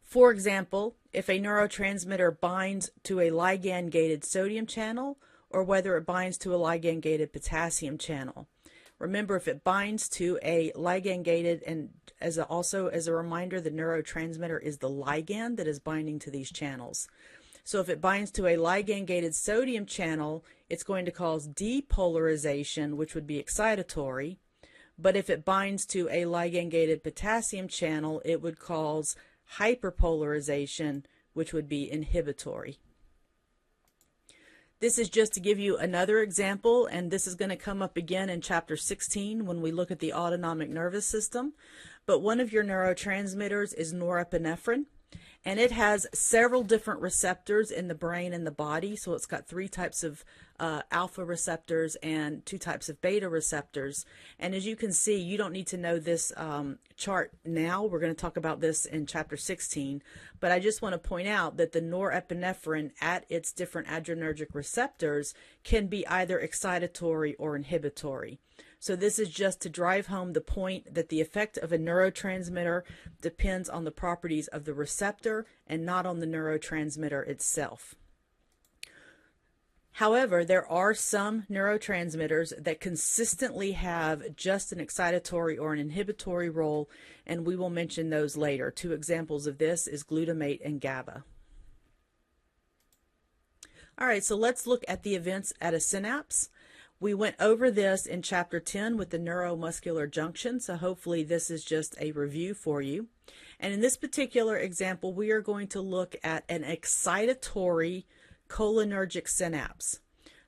For example, if a neurotransmitter binds to a ligand-gated sodium channel, or whether it binds to a ligand-gated potassium channel. Remember, if it binds to a ligand-gated, and also as a reminder, the neurotransmitter is the ligand that is binding to these channels. So if it binds to a ligand-gated sodium channel, it's going to cause depolarization, which would be excitatory. But if it binds to a ligand-gated potassium channel, it would cause hyperpolarization, which would be inhibitory. This is just to give you another example, and this is going to come up again in chapter 16 when we look at the autonomic nervous system. But one of your neurotransmitters is norepinephrine, and it has several different receptors in the brain and the body. So it's got 3 types of alpha receptors and 2 types of beta receptors. And as you can see, you don't need to know this chart now. We're going to talk about this in chapter 16. But I just want to point out that the norepinephrine at its different adrenergic receptors can be either excitatory or inhibitory. So this is just to drive home the point that the effect of a neurotransmitter depends on the properties of the receptor and not on the neurotransmitter itself. However, there are some neurotransmitters that consistently have just an excitatory or an inhibitory role, and we will mention those later. 2 examples of this is glutamate and GABA. All right, so let's look at the events at a synapse. We went over this in chapter 10 with the neuromuscular junction, so hopefully this is just a review for you. And in this particular example, we are going to look at an excitatory cholinergic synapse.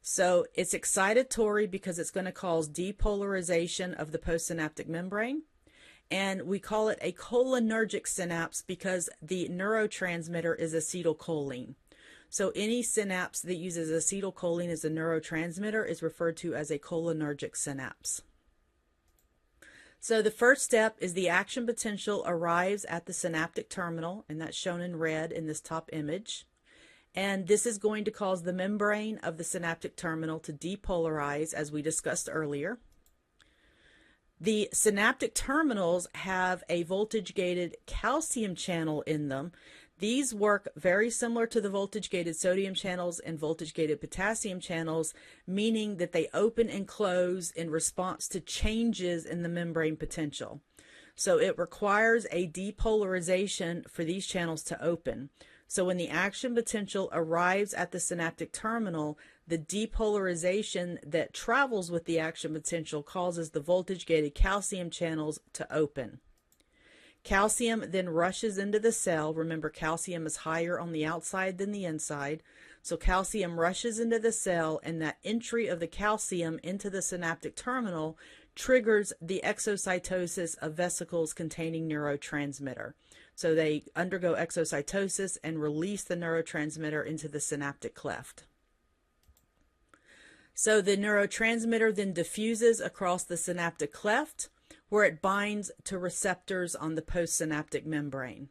So it's excitatory because it's going to cause depolarization of the postsynaptic membrane. And we call it a cholinergic synapse because the neurotransmitter is acetylcholine. So any synapse that uses acetylcholine as a neurotransmitter is referred to as a cholinergic synapse. So the first step is the action potential arrives at the synaptic terminal, and that's shown in red in this top image. And this is going to cause the membrane of the synaptic terminal to depolarize, as we discussed earlier. The synaptic terminals have a voltage-gated calcium channel in them. These work very similar to the voltage-gated sodium channels and voltage-gated potassium channels, meaning that they open and close in response to changes in the membrane potential. So it requires a depolarization for these channels to open. So when the action potential arrives at the synaptic terminal, the depolarization that travels with the action potential causes the voltage-gated calcium channels to open. Calcium then rushes into the cell. Remember, calcium is higher on the outside than the inside. So calcium rushes into the cell, and that entry of the calcium into the synaptic terminal triggers the exocytosis of vesicles containing neurotransmitter. So they undergo exocytosis and release the neurotransmitter into the synaptic cleft. So the neurotransmitter then diffuses across the synaptic cleft, where it binds to receptors on the postsynaptic membrane.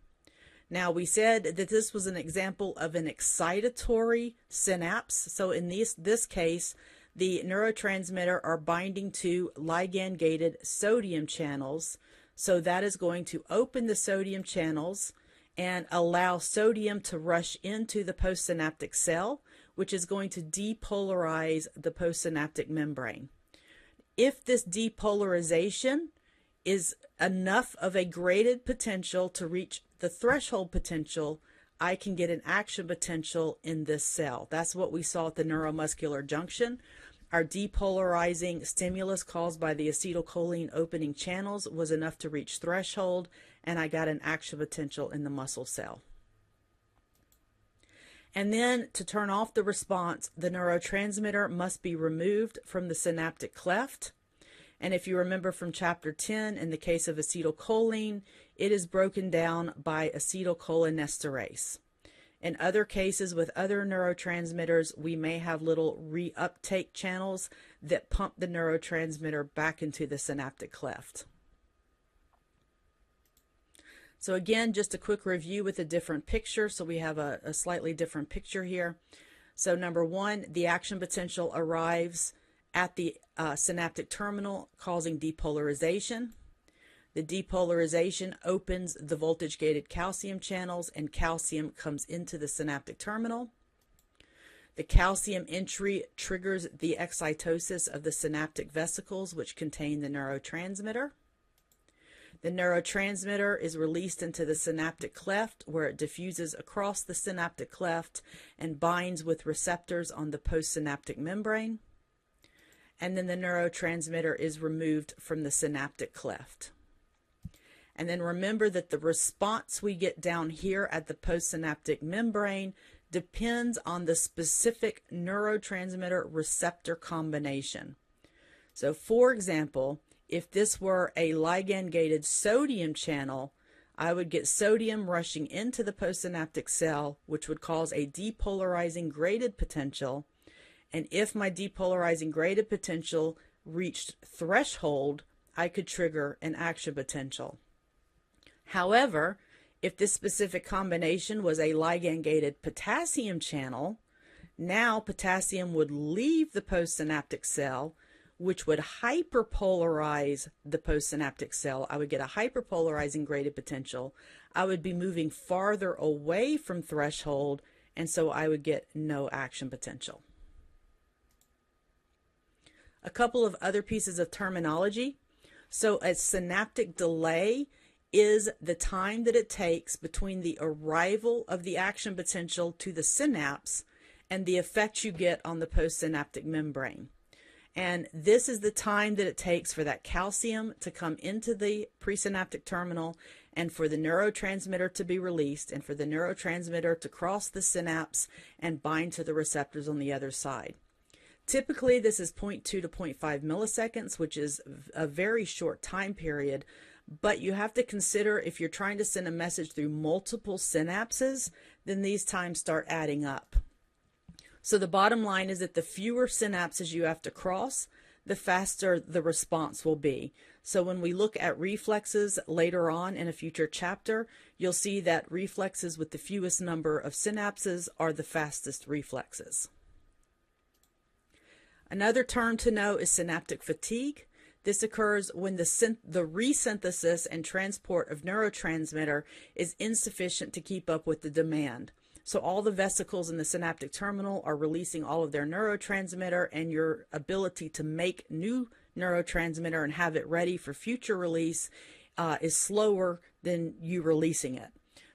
Now, we said that this was an example of an excitatory synapse. So in this case, the neurotransmitter are binding to ligand-gated sodium channels. So that is going to open the sodium channels and allow sodium to rush into the postsynaptic cell, which is going to depolarize the postsynaptic membrane. If this depolarization is enough of a graded potential to reach the threshold potential, I can get an action potential in this cell. That's what we saw at the neuromuscular junction. Our depolarizing stimulus caused by the acetylcholine opening channels was enough to reach threshold, and I got an action potential in the muscle cell. And then to turn off the response, the neurotransmitter must be removed from the synaptic cleft. And if you remember from chapter 10, in the case of acetylcholine, it is broken down by acetylcholinesterase. In other cases with other neurotransmitters, we may have little reuptake channels that pump the neurotransmitter back into the synaptic cleft. So again, just a quick review with a different picture. So we have a slightly different picture here. So number one, the action potential arrives at the synaptic terminal, causing depolarization. The depolarization opens the voltage-gated calcium channels, and calcium comes into the synaptic terminal. The calcium entry triggers the excitosis of the synaptic vesicles, which contain the neurotransmitter. The neurotransmitter is released into the synaptic cleft, where it diffuses across the synaptic cleft and binds with receptors on the postsynaptic membrane. And then the neurotransmitter is removed from the synaptic cleft. And then remember that the response we get down here at the postsynaptic membrane depends on the specific neurotransmitter receptor combination. So for example, if this were a ligand-gated sodium channel, I would get sodium rushing into the postsynaptic cell, which would cause a depolarizing graded potential. And if my depolarizing graded potential reached threshold, I could trigger an action potential. However, if this specific combination was a ligand-gated potassium channel, now potassium would leave the postsynaptic cell, which would hyperpolarize the postsynaptic cell. I would get a hyperpolarizing graded potential. I would be moving farther away from threshold, and so I would get no action potential. A couple of other pieces of terminology. So a synaptic delay is the time that it takes between the arrival of the action potential to the synapse and the effect you get on the postsynaptic membrane. And this is the time that it takes for that calcium to come into the presynaptic terminal and for the neurotransmitter to be released and for the neurotransmitter to cross the synapse and bind to the receptors on the other side. Typically, this is 0.2 to 0.5 milliseconds, which is a very short time period, but you have to consider if you're trying to send a message through multiple synapses, then these times start adding up. So the bottom line is that the fewer synapses you have to cross, the faster the response will be. So when we look at reflexes later on in a future chapter, you'll see that reflexes with the fewest number of synapses are the fastest reflexes. Another term to know is synaptic fatigue. This occurs when the resynthesis and transport of neurotransmitter is insufficient to keep up with the demand. So all the vesicles in the synaptic terminal are releasing all of their neurotransmitter, and your ability to make new neurotransmitter and have it ready for future release is slower than you releasing it.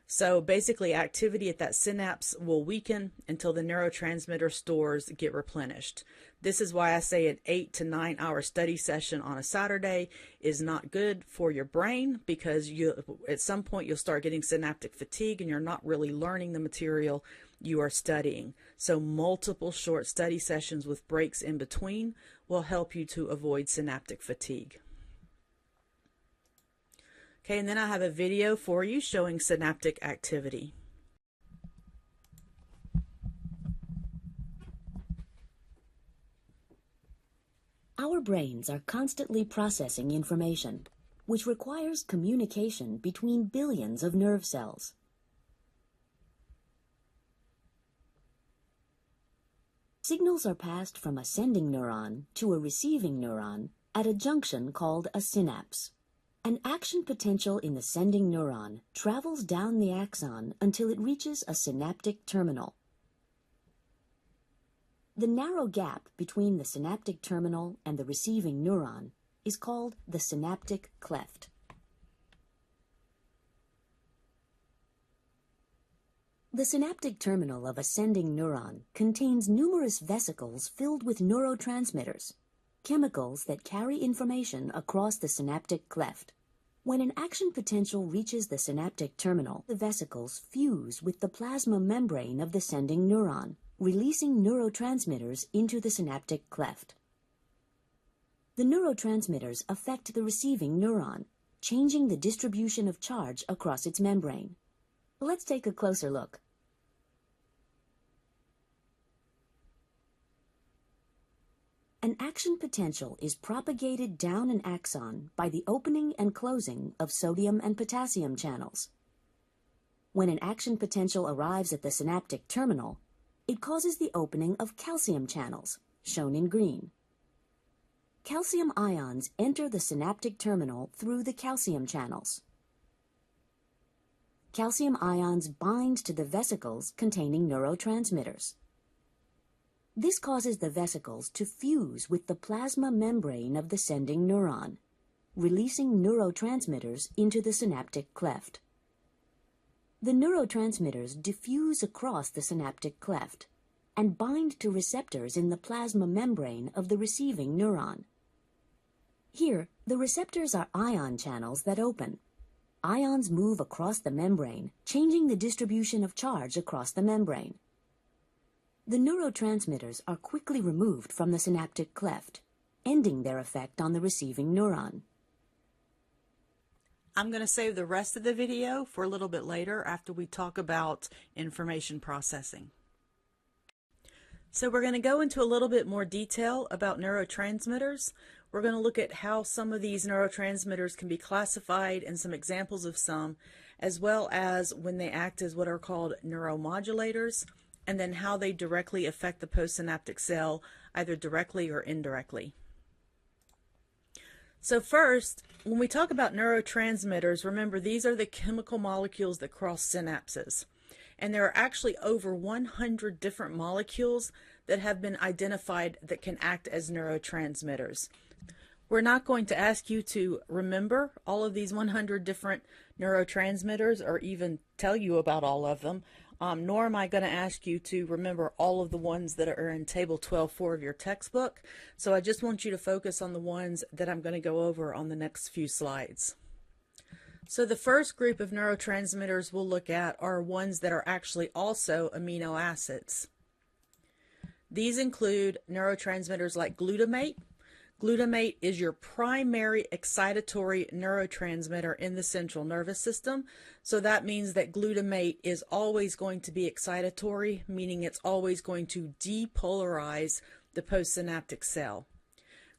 So basically activity at that synapse will weaken until the neurotransmitter stores get replenished. This is why I say an 8 to 9 hour study session on a Saturday is not good for your brain, because at some point you'll start getting synaptic fatigue and you're not really learning the material you are studying. So multiple short study sessions with breaks in between will help you to avoid synaptic fatigue. Okay, and then I have a video for you showing synaptic activity. Our brains are constantly processing information, which requires communication between billions of nerve cells. Signals are passed from a sending neuron to a receiving neuron at a junction called a synapse. An action potential in the sending neuron travels down the axon until it reaches a synaptic terminal. The narrow gap between the synaptic terminal and the receiving neuron is called the synaptic cleft. The synaptic terminal of a sending neuron contains numerous vesicles filled with neurotransmitters, chemicals that carry information across the synaptic cleft. When an action potential reaches the synaptic terminal, the vesicles fuse with the plasma membrane of the sending neuron, releasing neurotransmitters into the synaptic cleft. The neurotransmitters affect the receiving neuron, changing the distribution of charge across its membrane. Let's take a closer look. An action potential is propagated down an axon by the opening and closing of sodium and potassium channels. When an action potential arrives at the synaptic terminal, it causes the opening of calcium channels, shown in green. Calcium ions enter the synaptic terminal through the calcium channels. Calcium ions bind to the vesicles containing neurotransmitters. This causes the vesicles to fuse with the plasma membrane of the sending neuron, releasing neurotransmitters into the synaptic cleft. The neurotransmitters diffuse across the synaptic cleft and bind to receptors in the plasma membrane of the receiving neuron. Here, the receptors are ion channels that open. Ions move across the membrane, changing the distribution of charge across the membrane. The neurotransmitters are quickly removed from the synaptic cleft, ending their effect on the receiving neuron. I'm going to save the rest of the video for a little bit later after we talk about information processing. So we're going to go into a little bit more detail about neurotransmitters. We're going to look at how some of these neurotransmitters can be classified and some examples of some, as well as when they act as what are called neuromodulators, and then how they directly affect the postsynaptic cell, either directly or indirectly. So first, when we talk about neurotransmitters, remember these are the chemical molecules that cross synapses. And there are actually over 100 different molecules that have been identified that can act as neurotransmitters. We're not going to ask you to remember all of these 100 different neurotransmitters or even tell you about all of them, nor am I going to ask you to remember all of the ones that are in Table 12.4 of your textbook. So I just want you to focus on the ones that I'm going to go over on the next few slides. So the first group of neurotransmitters we'll look at are ones that are actually also amino acids. These include neurotransmitters like glutamate. Glutamate is your primary excitatory neurotransmitter in the central nervous system. So that means that glutamate is always going to be excitatory, meaning it's always going to depolarize the postsynaptic cell.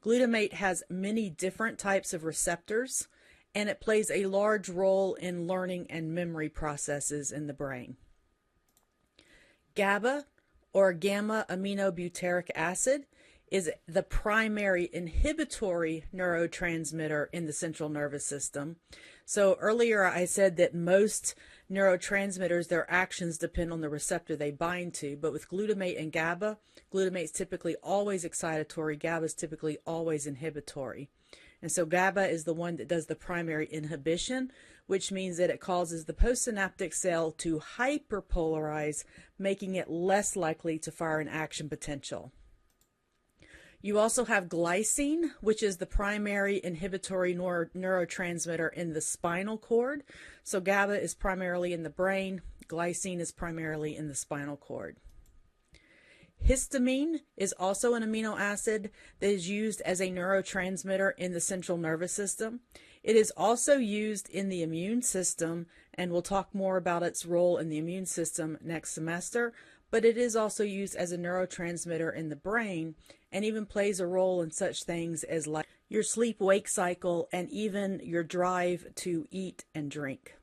Glutamate has many different types of receptors, and it plays a large role in learning and memory processes in the brain. GABA, or gamma aminobutyric acid, is the primary inhibitory neurotransmitter in the central nervous system. So earlier I said that most neurotransmitters, their actions depend on the receptor they bind to, but with glutamate and GABA, glutamate is typically always excitatory, GABA is typically always inhibitory. And so GABA is the one that does the primary inhibition, which means that it causes the postsynaptic cell to hyperpolarize, making it less likely to fire an action potential. You also have glycine, which is the primary inhibitory neurotransmitter in the spinal cord. So GABA is primarily in the brain, glycine is primarily in the spinal cord. Histamine is also an amino acid that is used as a neurotransmitter in the central nervous system. It is also used in the immune system, and we'll talk more about its role in the immune system next semester, but it is also used as a neurotransmitter in the brain and even plays a role in such things as like your sleep-wake cycle and even your drive to eat and drink.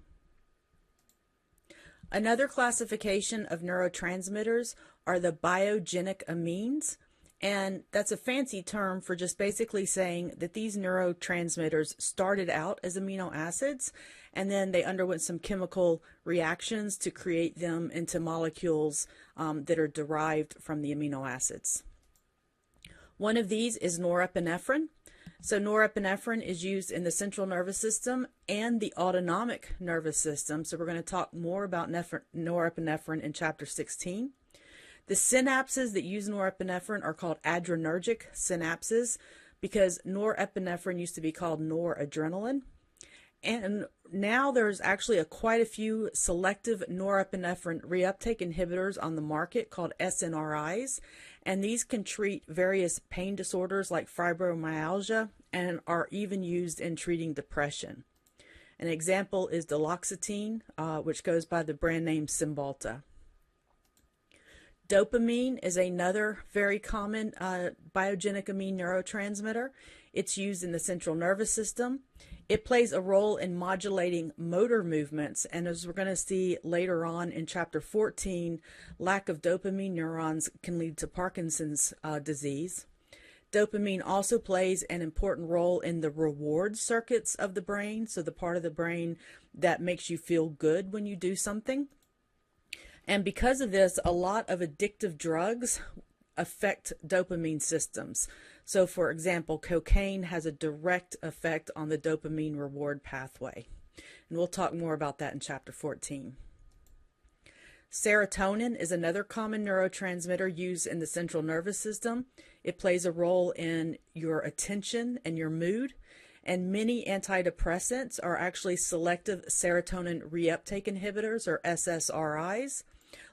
Another classification of neurotransmitters are the biogenic amines, And that's a fancy term for just basically saying that these neurotransmitters started out as amino acids, and then they underwent some chemical reactions to create them into molecules that are derived from the amino acids. One of these is norepinephrine. So norepinephrine is used in the central nervous system and the autonomic nervous system. So we're going to talk more about norepinephrine in chapter 16. The synapses that use norepinephrine are called adrenergic synapses because norepinephrine used to be called noradrenaline. And now there's actually quite a few selective norepinephrine reuptake inhibitors on the market called SNRIs. And these can treat various pain disorders like fibromyalgia and are even used in treating depression. An example is duloxetine, which goes by the brand name Cymbalta. Dopamine is another very common biogenic amine neurotransmitter. It's used in the central nervous system. It plays a role in modulating motor movements, and as we're going to see later on in chapter 14, lack of dopamine neurons can lead to Parkinson's disease. Dopamine also plays an important role in the reward circuits of the brain, so the part of the brain that makes you feel good when you do something. And because of this, a lot of addictive drugs affect dopamine systems. So for example, cocaine has a direct effect on the dopamine reward pathway. And we'll talk more about that in chapter 14. Serotonin is another common neurotransmitter used in the central nervous system. It plays a role in your attention and your mood. And many antidepressants are actually selective serotonin reuptake inhibitors, or SSRIs,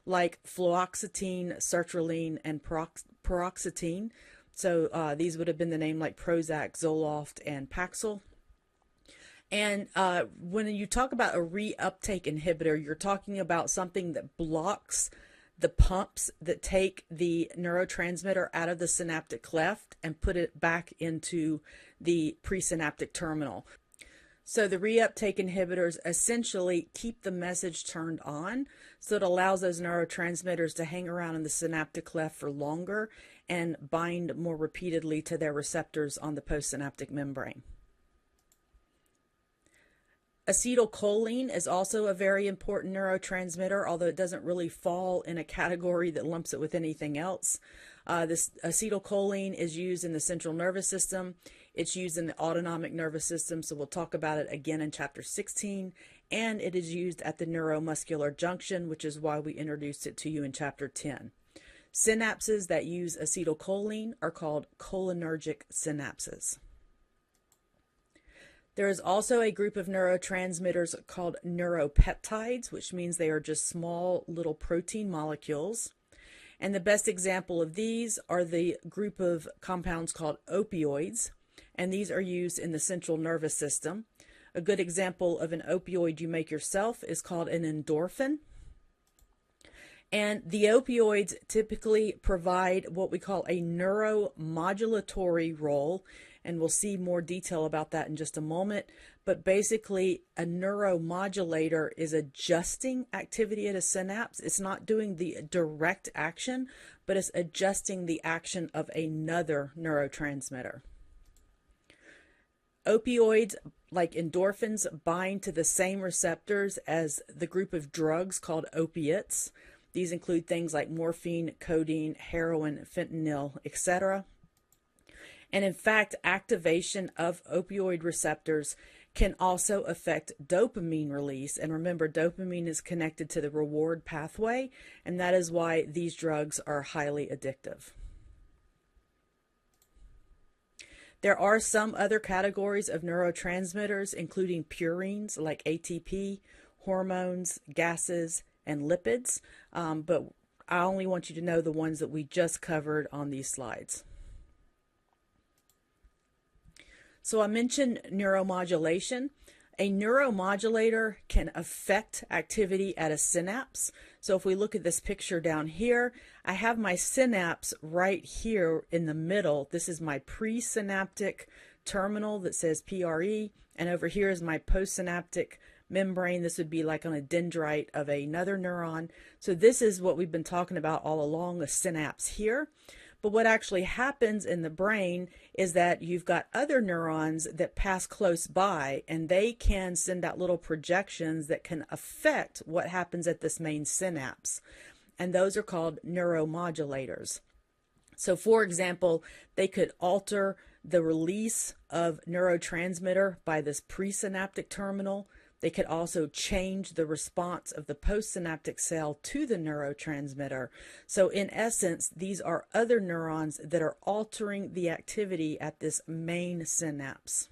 like fluoxetine, sertraline, and paroxetine. So these would have been the name like Prozac, Zoloft, and Paxil. And when you talk about a reuptake inhibitor, you're talking about something that blocks the pumps that take the neurotransmitter out of the synaptic cleft and put it back into the presynaptic terminal. So the reuptake inhibitors essentially keep the message turned on, so it allows those neurotransmitters to hang around in the synaptic cleft for longer and bind more repeatedly to their receptors on the postsynaptic membrane. Acetylcholine is also a very important neurotransmitter, although it doesn't really fall in a category that lumps it with anything else. This acetylcholine is used in the central nervous system. It's used in the autonomic nervous system, so we'll talk about it again in chapter 16. And it is used at the neuromuscular junction, which is why we introduced it to you in chapter 10. Synapses that use acetylcholine are called cholinergic synapses. There is also a group of neurotransmitters called neuropeptides, which means they are just small little protein molecules. And the best example of these are the group of compounds called opioids, and these are used in the central nervous system. A good example of an opioid you make yourself is called an endorphin. And the opioids typically provide what we call a neuromodulatory role, and we'll see more detail about that in just a moment. But basically, a neuromodulator is adjusting activity at a synapse. It's not doing the direct action, but it's adjusting the action of another neurotransmitter. Opioids, like endorphins, bind to the same receptors as the group of drugs called opiates. These include things like morphine, codeine, heroin, fentanyl, etc. And in fact, activation of opioid receptors can also affect dopamine release. And remember, dopamine is connected to the reward pathway, and that is why these drugs are highly addictive. There are some other categories of neurotransmitters, including purines like ATP, hormones, gases, and lipids, but I only want you to know the ones that we just covered on these slides. So I mentioned neuromodulation. A neuromodulator can affect activity at a synapse. So if we look at this picture down here, I have my synapse right here in the middle. This is my presynaptic terminal that says PRE, and over here is my postsynaptic membrane. This would be like on a dendrite of another neuron. So this is what we've been talking about all along, the synapse here. But what actually happens in the brain is that you've got other neurons that pass close by, and they can send out little projections that can affect what happens at this main synapse. And those are called neuromodulators. So for example, they could alter the release of neurotransmitter by this presynaptic terminal. They could also change the response of the postsynaptic cell to the neurotransmitter. So in essence, these are other neurons that are altering the activity at this main synapse.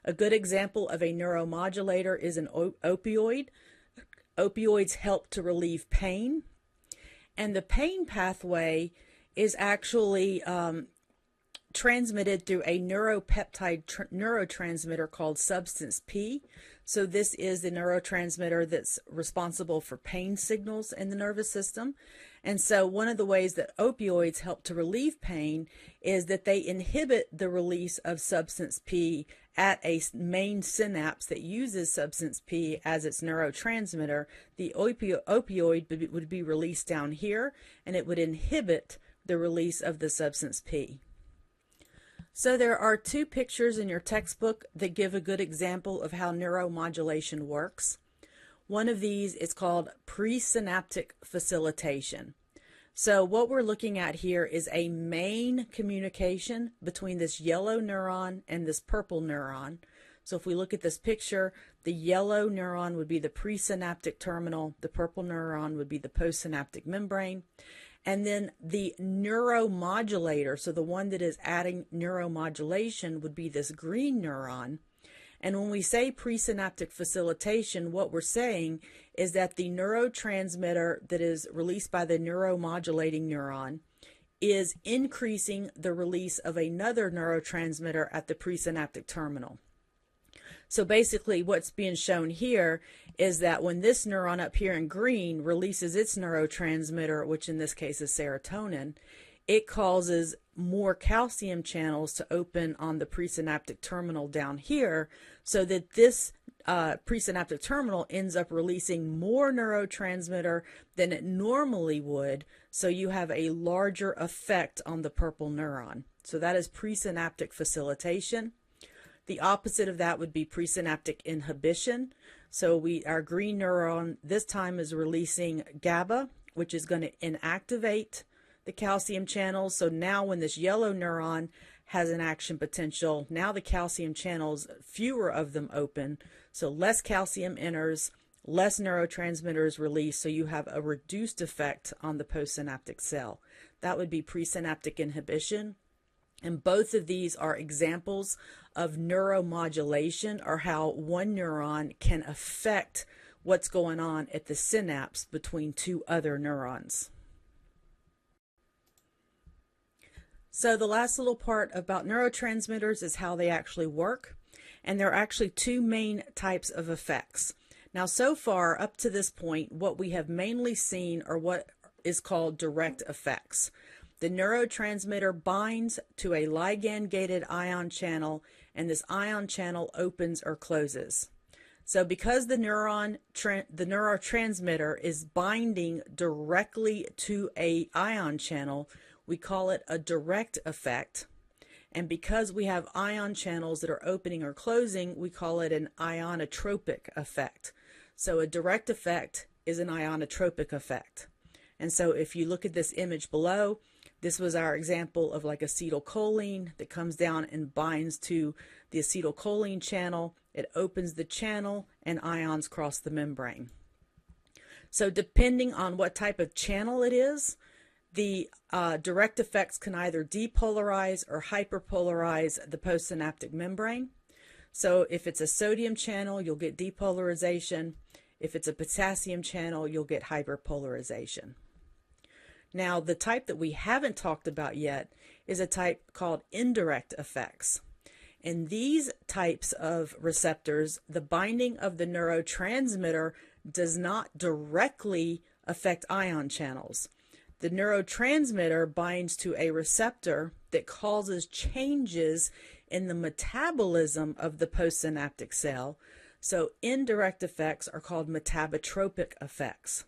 A good example of a neuromodulator is an opioid. Opioids help to relieve pain, and the pain pathway is actually transmitted through a neuropeptide neurotransmitter called substance P. So this is the neurotransmitter that's responsible for pain signals in the nervous system. And so one of the ways that opioids help to relieve pain is that they inhibit the release of substance P at a main synapse that uses substance P as its neurotransmitter. The opioid would be released down here, and it would inhibit the release of the substance P. So there are two pictures in your textbook that give a good example of how neuromodulation works. One of these is called presynaptic facilitation. So what we're looking at here is a main communication between this yellow neuron and this purple neuron. So if we look at this picture, the yellow neuron would be the presynaptic terminal, the purple neuron would be the postsynaptic membrane. And then the neuromodulator, so the one that is adding neuromodulation, would be this green neuron. And when we say presynaptic facilitation, what we're saying is that the neurotransmitter that is released by the neuromodulating neuron is increasing the release of another neurotransmitter at the presynaptic terminal. So basically what's being shown here is that when this neuron up here in green releases its neurotransmitter, which in this case is serotonin, it causes more calcium channels to open on the presynaptic terminal down here, so that this presynaptic terminal ends up releasing more neurotransmitter than it normally would, so you have a larger effect on the purple neuron. So that is presynaptic facilitation. The opposite of that would be presynaptic inhibition. So our green neuron this time is releasing GABA, which is going to inactivate the calcium channels. So now when this yellow neuron has an action potential, now the calcium channels, fewer of them open. So less calcium enters, less neurotransmitters released. So you have a reduced effect on the postsynaptic cell. That would be presynaptic inhibition. And both of these are examples of neuromodulation, or how one neuron can affect what's going on at the synapse between two other neurons. So the last little part about neurotransmitters is how they actually work. And there are actually two main types of effects. Now, so far, up to this point, what we have mainly seen are what is called direct effects. The neurotransmitter binds to a ligand-gated ion channel, and this ion channel opens or closes. So because the neurotransmitter is binding directly to an ion channel, we call it a direct effect. And because we have ion channels that are opening or closing, we call it an ionotropic effect. So a direct effect is an ionotropic effect. And so if you look at this image below, this was our example of like acetylcholine that comes down and binds to the acetylcholine channel. It opens the channel and ions cross the membrane. So depending on what type of channel it is, the direct effects can either depolarize or hyperpolarize the postsynaptic membrane. So if it's a sodium channel, you'll get depolarization. If it's a potassium channel, you'll get hyperpolarization. Now, the type that we haven't talked about yet is a type called indirect effects. In these types of receptors, the binding of the neurotransmitter does not directly affect ion channels. The neurotransmitter binds to a receptor that causes changes in the metabolism of the postsynaptic cell. So indirect effects are called metabotropic effects.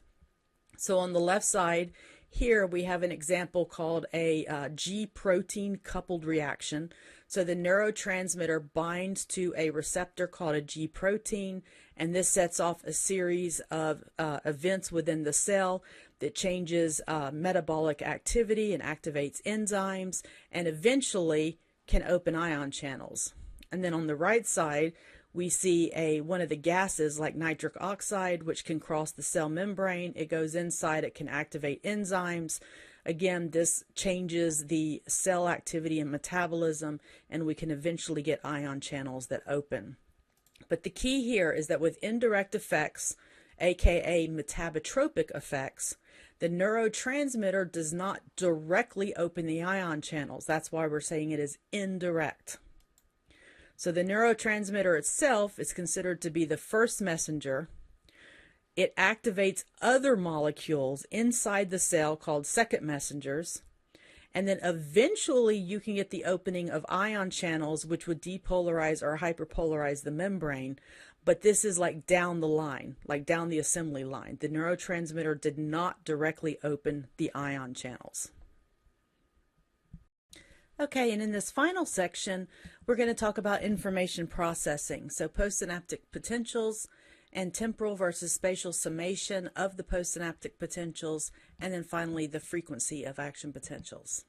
So on the left side, Here we have an example called a G protein coupled reaction. So the neurotransmitter binds to a receptor called a G protein, and this sets off a series of events within the cell that changes metabolic activity and activates enzymes, and eventually can open ion channels. And then on the right side, we see one of the gases like nitric oxide, which can cross the cell membrane. It goes inside, it can activate enzymes. Again, this changes the cell activity and metabolism, and we can eventually get ion channels that open. But the key here is that with indirect effects, aka metabotropic effects, the neurotransmitter does not directly open the ion channels. That's why we're saying it is indirect. So the neurotransmitter itself is considered to be the first messenger. It activates other molecules inside the cell called second messengers. And then eventually you can get the opening of ion channels, which would depolarize or hyperpolarize the membrane. But this is like down the line, like down the assembly line. The neurotransmitter did not directly open the ion channels. Okay, and in this final section, we're going to talk about information processing. So postsynaptic potentials and temporal versus spatial summation of the postsynaptic potentials, and then finally the frequency of action potentials.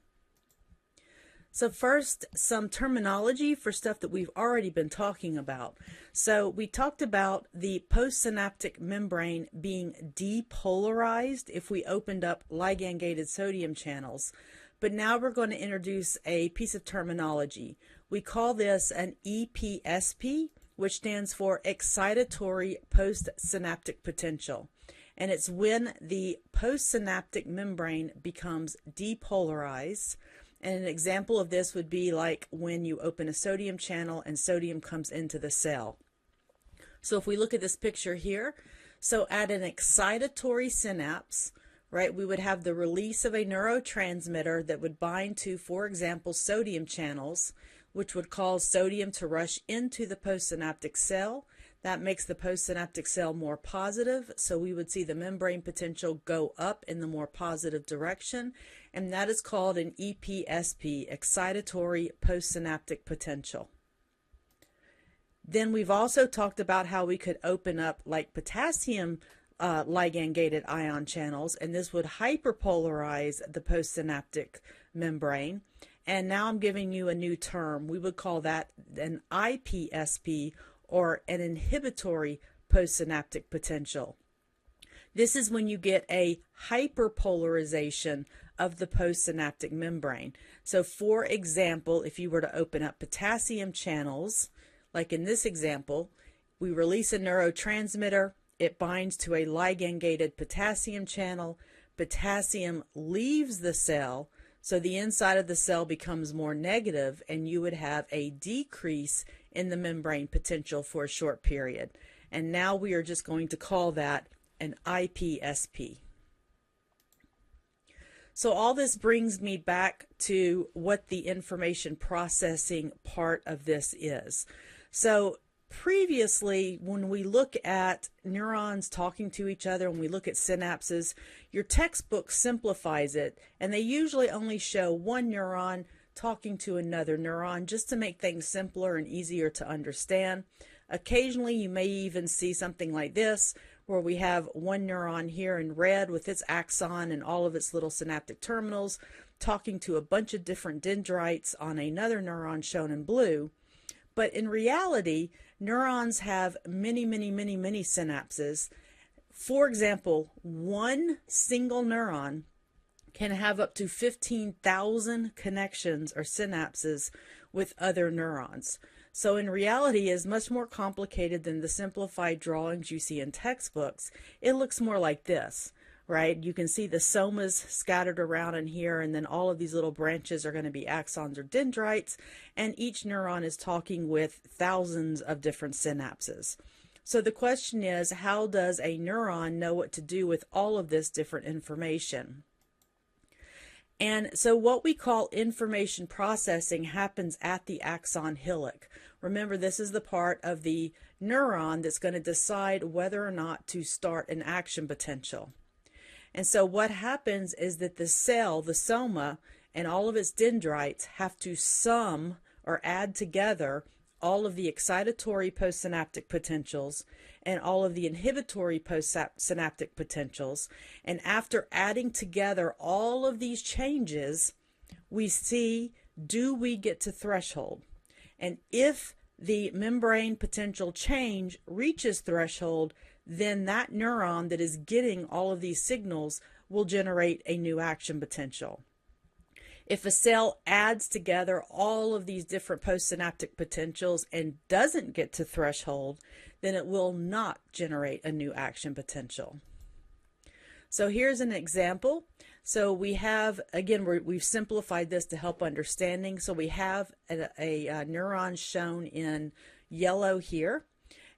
So first, some terminology for stuff that we've already been talking about. So we talked about the postsynaptic membrane being depolarized if we opened up ligand-gated sodium channels. But now we're going to introduce a piece of terminology. We call this an EPSP, which stands for excitatory postsynaptic potential. And it's when the postsynaptic membrane becomes depolarized. And an example of this would be like when you open a sodium channel and sodium comes into the cell. So if we look at this picture here, so at an excitatory synapse, right, we would have the release of a neurotransmitter that would bind to, for example, sodium channels, which would cause sodium to rush into the postsynaptic cell. That makes the postsynaptic cell more positive, so we would see the membrane potential go up in the more positive direction, and that is called an EPSP, excitatory postsynaptic potential. Then we've also talked about how we could open up like potassium ligand-gated ion channels, and this would hyperpolarize the postsynaptic membrane. And now I'm giving you a new term. We would call that an IPSP, or an inhibitory postsynaptic potential. This is when you get a hyperpolarization of the postsynaptic membrane. So for example, if you were to open up potassium channels, like in this example, we release a neurotransmitter, it binds to a ligand-gated potassium channel, potassium leaves the cell, so the inside of the cell becomes more negative, and you would have a decrease in the membrane potential for a short period. And now we are just going to call that an IPSP. So all this brings me back to what the information processing part of this is. So previously, when we look at neurons talking to each other, when we look at synapses, your textbook simplifies it, and they usually only show one neuron talking to another neuron just to make things simpler and easier to understand. Occasionally, you may even see something like this, where we have one neuron here in red with its axon and all of its little synaptic terminals talking to a bunch of different dendrites on another neuron shown in blue. But in reality, neurons have many synapses. For example, one single neuron can have up to 15,000 connections or synapses with other neurons. So in reality, it is much more complicated than the simplified drawings you see in textbooks. It looks more like this, right? You can see the somas scattered around in here, and then all of these little branches are going to be axons or dendrites, and each neuron is talking with thousands of different synapses. So the question is, how does a neuron know what to do with all of this different information? And so what we call information processing happens at the axon hillock. Remember, this is the part of the neuron that's going to decide whether or not to start an action potential. And so what happens is that the cell, the soma, and all of its dendrites have to sum or add together all of the excitatory postsynaptic potentials and all of the inhibitory postsynaptic potentials. And after adding together all of these changes, we see, do we get to threshold? And if the membrane potential change reaches threshold, then that neuron that is getting all of these signals will generate a new action potential. If a cell adds together all of these different postsynaptic potentials and doesn't get to threshold, then it will not generate a new action potential. So here's an example. So we have, again, we've simplified this to help understanding. So we have a neuron shown in yellow here,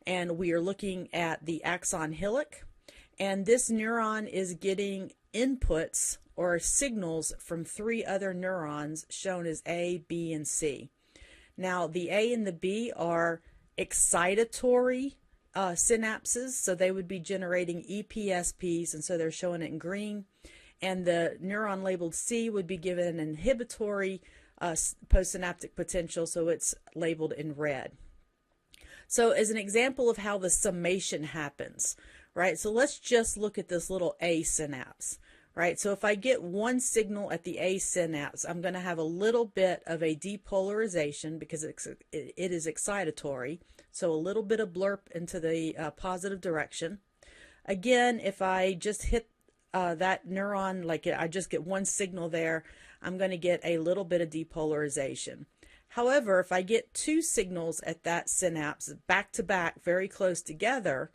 and we are looking at the axon hillock. And this neuron is getting inputs or signals from 3 other neurons shown as A, B, and C. Now, the A and the B are excitatory synapses, so they would be generating EPSPs, and so they're showing it in green. And the neuron labeled C would be given an inhibitory postsynaptic potential, so it's labeled in red. So as an example of how the summation happens, right? So let's just look at this little A synapse, right? So if I get one signal at the A synapse, I'm going to have a little bit of a depolarization because it is excitatory. So a little bit of blurb into the positive direction. Again, if I just hit that neuron, like I just get one signal there, I'm going to get a little bit of depolarization. However, if I get 2 signals at that synapse back to back, very close together,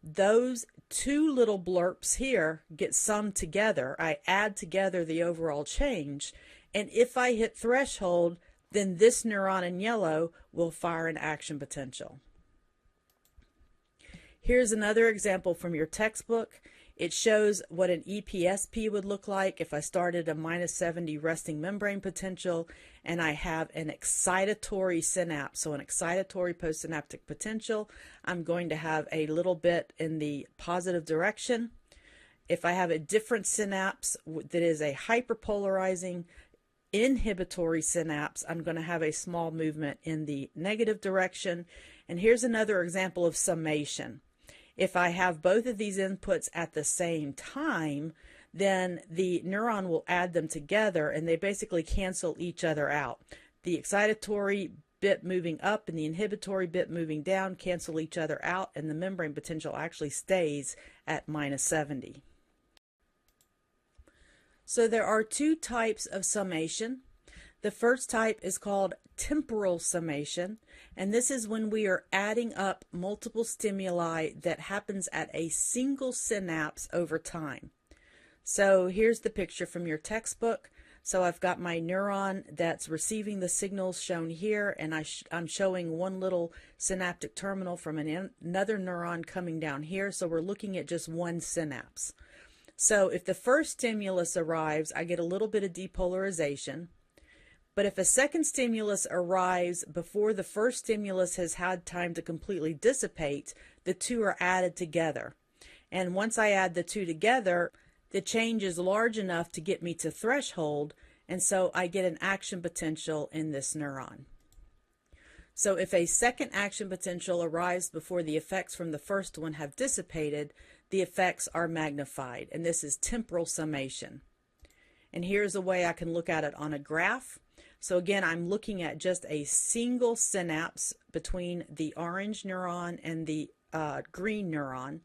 those 2 little blurps here get summed together. I add together the overall change, and if I hit threshold, then this neuron in yellow will fire an action potential. Here's another example from your textbook. It shows what an EPSP would look like if I started a -70 resting membrane potential and I have an excitatory synapse, so an excitatory postsynaptic potential. I'm going to have a little bit in the positive direction. If I have a different synapse that is a hyperpolarizing inhibitory synapse, I'm going to have a small movement in the negative direction. And here's another example of summation. If I have both of these inputs at the same time, then the neuron will add them together and they basically cancel each other out. The excitatory bit moving up and the inhibitory bit moving down cancel each other out, and the membrane potential actually stays at -70. So there are 2 types of summation. The first type is called temporal summation, and this is when we are adding up multiple stimuli that happens at a single synapse over time. So here's the picture from your textbook. So I've got my neuron that's receiving the signals shown here, and I'm showing one little synaptic terminal from another neuron coming down here. So we're looking at just one synapse. So if the first stimulus arrives, I get a little bit of depolarization. But if a second stimulus arrives before the first stimulus has had time to completely dissipate, the 2 are added together. And once I add the 2 together, the change is large enough to get me to threshold, and so I get an action potential in this neuron. So if a second action potential arrives before the effects from the first one have dissipated, the effects are magnified, and this is temporal summation. And here's a way I can look at it on a graph. So again, I'm looking at just a single synapse between the orange neuron and the green neuron.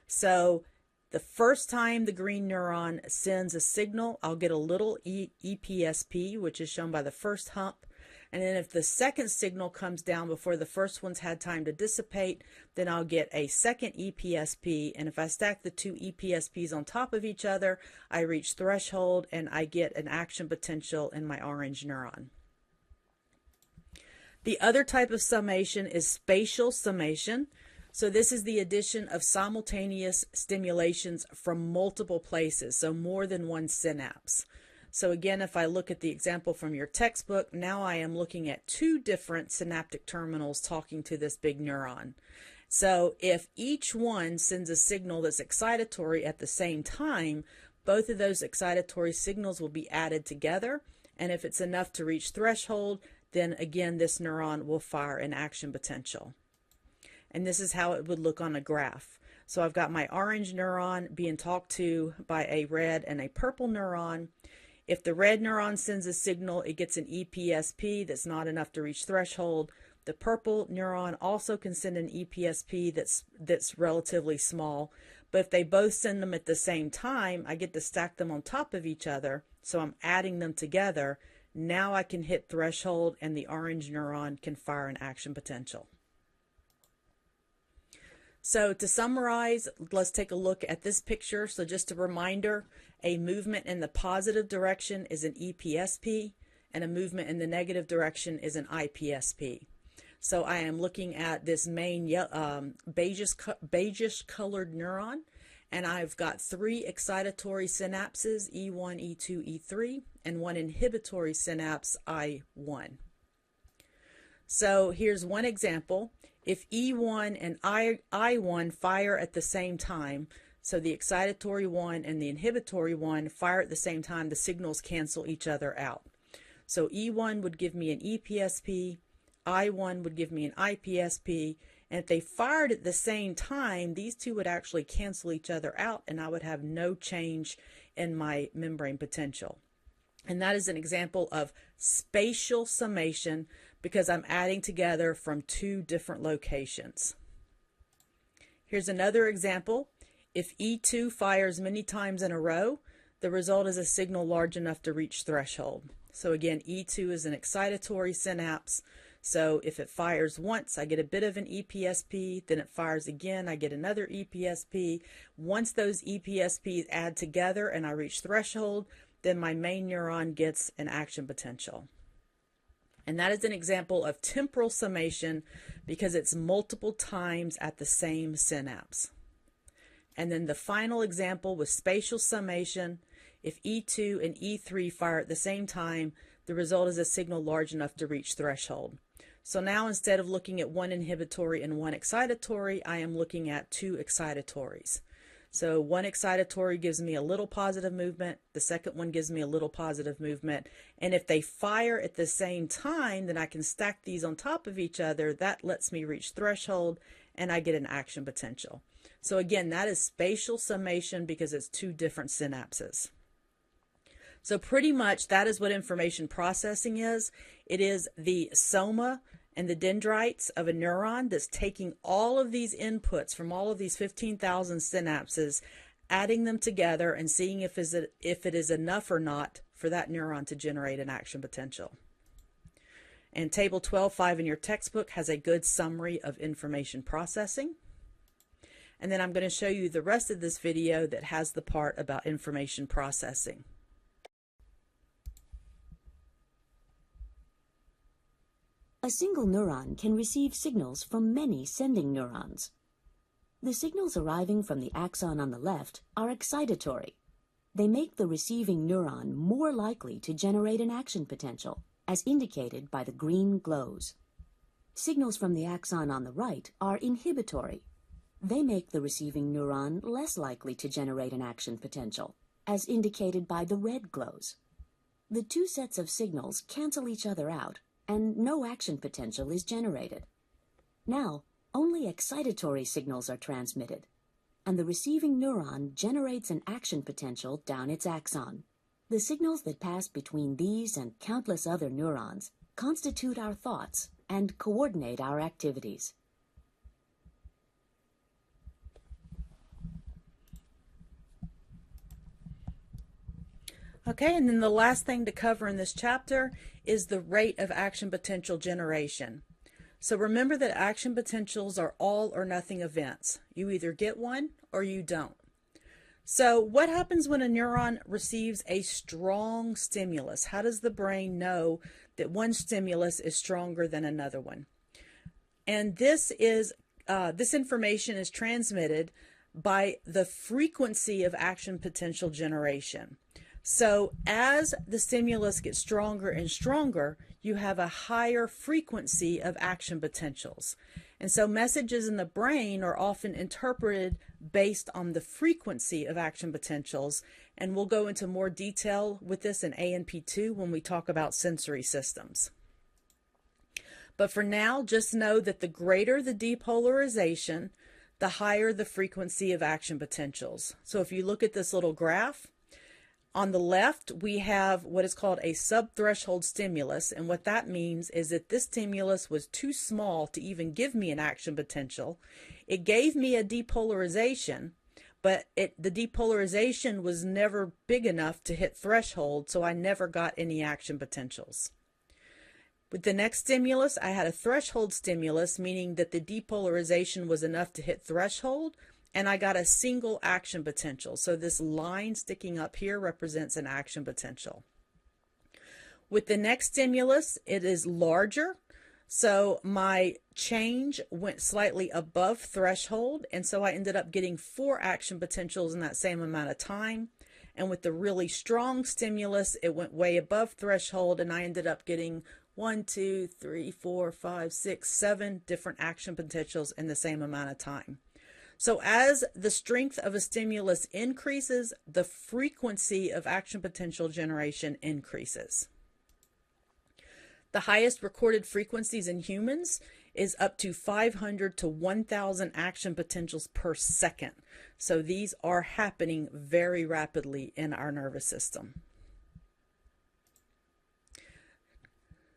So the first time the green neuron sends a signal, I'll get a little EPSP, which is shown by the first hump. And then if the second signal comes down before the first one's had time to dissipate, then I'll get a second EPSP. And if I stack the 2 EPSPs on top of each other, I reach threshold and I get an action potential in my orange neuron. The other type of summation is spatial summation. So this is the addition of simultaneous stimulations from multiple places, so more than one synapse. So again, if I look at the example from your textbook, now I am looking at 2 different synaptic terminals talking to this big neuron. So if each one sends a signal that's excitatory at the same time, both of those excitatory signals will be added together, and if it's enough to reach threshold, then again this neuron will fire an action potential. And this is how it would look on a graph. So I've got my orange neuron being talked to by a red and a purple neuron. If the red neuron sends a signal, it gets an EPSP that's not enough to reach threshold. The purple neuron also can send an EPSP that's relatively small, but if they both send them at the same time, I get to stack them on top of each other, so I'm adding them together. Now I can hit threshold and the orange neuron can fire an action potential. So to summarize, let's take a look at this picture. So just a reminder, a movement in the positive direction is an EPSP and a movement in the negative direction is an IPSP. So I am looking at this main beigeish colored neuron, and I've got 3 excitatory synapses, E1, E2, E3, and 1 inhibitory synapse, I1. So here's one example. If E1 and I1 fire at the same time, so the excitatory one and the inhibitory one fire at the same time, the signals cancel each other out. So E1 would give me an EPSP, I1 would give me an IPSP, and if they fired at the same time, these two would actually cancel each other out and I would have no change in my membrane potential. And that is an example of spatial summation because I'm adding together from 2 different locations. Here's another example. If E2 fires many times in a row, the result is a signal large enough to reach threshold. So again, E2 is an excitatory synapse. So if it fires once, I get a bit of an EPSP, then it fires again, I get another EPSP. Once those EPSPs add together and I reach threshold, then my main neuron gets an action potential. And that is an example of temporal summation because it's multiple times at the same synapse. And then the final example was spatial summation. If E2 and E3 fire at the same time, the result is a signal large enough to reach threshold. So now instead of looking at 1 inhibitory and 1 excitatory, I am looking at 2 excitatories. So 1 excitatory gives me a little positive movement, the second one gives me a little positive movement, and if they fire at the same time, then I can stack these on top of each other. That lets me reach threshold and I get an action potential. So again, that is spatial summation because it's 2 different synapses. So pretty much that is what information processing is. It is the soma and the dendrites of a neuron that's taking all of these inputs from all of these 15,000 synapses, adding them together and seeing if it is enough or not for that neuron to generate an action potential. And table 12.5 in your textbook has a good summary of information processing. And then I'm going to show you the rest of this video that has the part about information processing. A single neuron can receive signals from many sending neurons. The signals arriving from the axon on the left are excitatory. They make the receiving neuron more likely to generate an action potential, as indicated by the green glows. Signals from the axon on the right are inhibitory. They make the receiving neuron less likely to generate an action potential, as indicated by the red glows. The 2 sets of signals cancel each other out, and no action potential is generated. Now, only excitatory signals are transmitted, and the receiving neuron generates an action potential down its axon. The signals that pass between these and countless other neurons constitute our thoughts and coordinate our activities. Okay, and then the last thing to cover in this chapter is the rate of action potential generation. So remember that action potentials are all or nothing events. You either get one or you don't. So what happens when a neuron receives a strong stimulus? How does the brain know that one stimulus is stronger than another one? And this information is transmitted by the frequency of action potential generation. So as the stimulus gets stronger and stronger, you have a higher frequency of action potentials. And so messages in the brain are often interpreted based on the frequency of action potentials. And we'll go into more detail with this in ANP2 when we talk about sensory systems. But for now, just know that the greater the depolarization, the higher the frequency of action potentials. So if you look at this little graph, on the left, we have what is called a subthreshold stimulus, and what that means is that this stimulus was too small to even give me an action potential. It gave me a depolarization, but the depolarization was never big enough to hit threshold, so I never got any action potentials. With the next stimulus, I had a threshold stimulus, meaning that the depolarization was enough to hit threshold, and I got a single action potential. So this line sticking up here represents an action potential. With the next stimulus, it is larger. So my change went slightly above threshold, and so I ended up getting 4 action potentials in that same amount of time. And with the really strong stimulus, it went way above threshold, and I ended up getting 1, 2, 3, 4, 5, 6, 7 different action potentials in the same amount of time. So as the strength of a stimulus increases, the frequency of action potential generation increases. The highest recorded frequencies in humans is up to 500 to 1,000 action potentials per second. So these are happening very rapidly in our nervous system.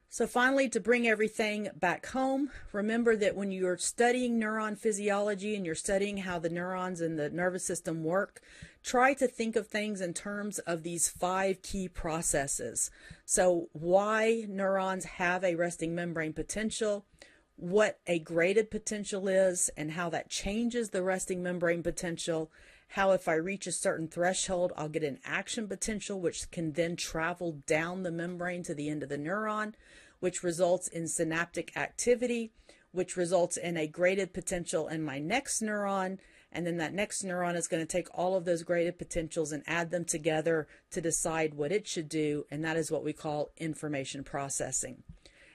So finally, to bring everything back home, remember that when you're studying neuron physiology and you're studying how the neurons in the nervous system work, try to think of things in terms of these 5 key processes. So why neurons have a resting membrane potential, what a graded potential is, and how that changes the resting membrane potential, how if I reach a certain threshold, I'll get an action potential, which can then travel down the membrane to the end of the neuron, which results in synaptic activity, which results in a graded potential in my next neuron, and then that next neuron is going to take all of those graded potentials and add them together to decide what it should do, and that is what we call information processing.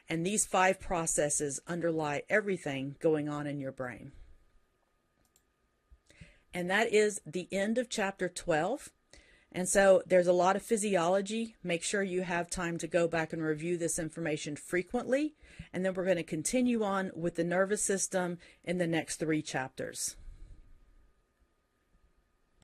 And these 5 processes underlie everything going on in your brain. And that is the end of chapter 12. And so there's a lot of physiology. Make sure you have time to go back and review this information frequently. And then we're going to continue on with the nervous system in the next 3 chapters.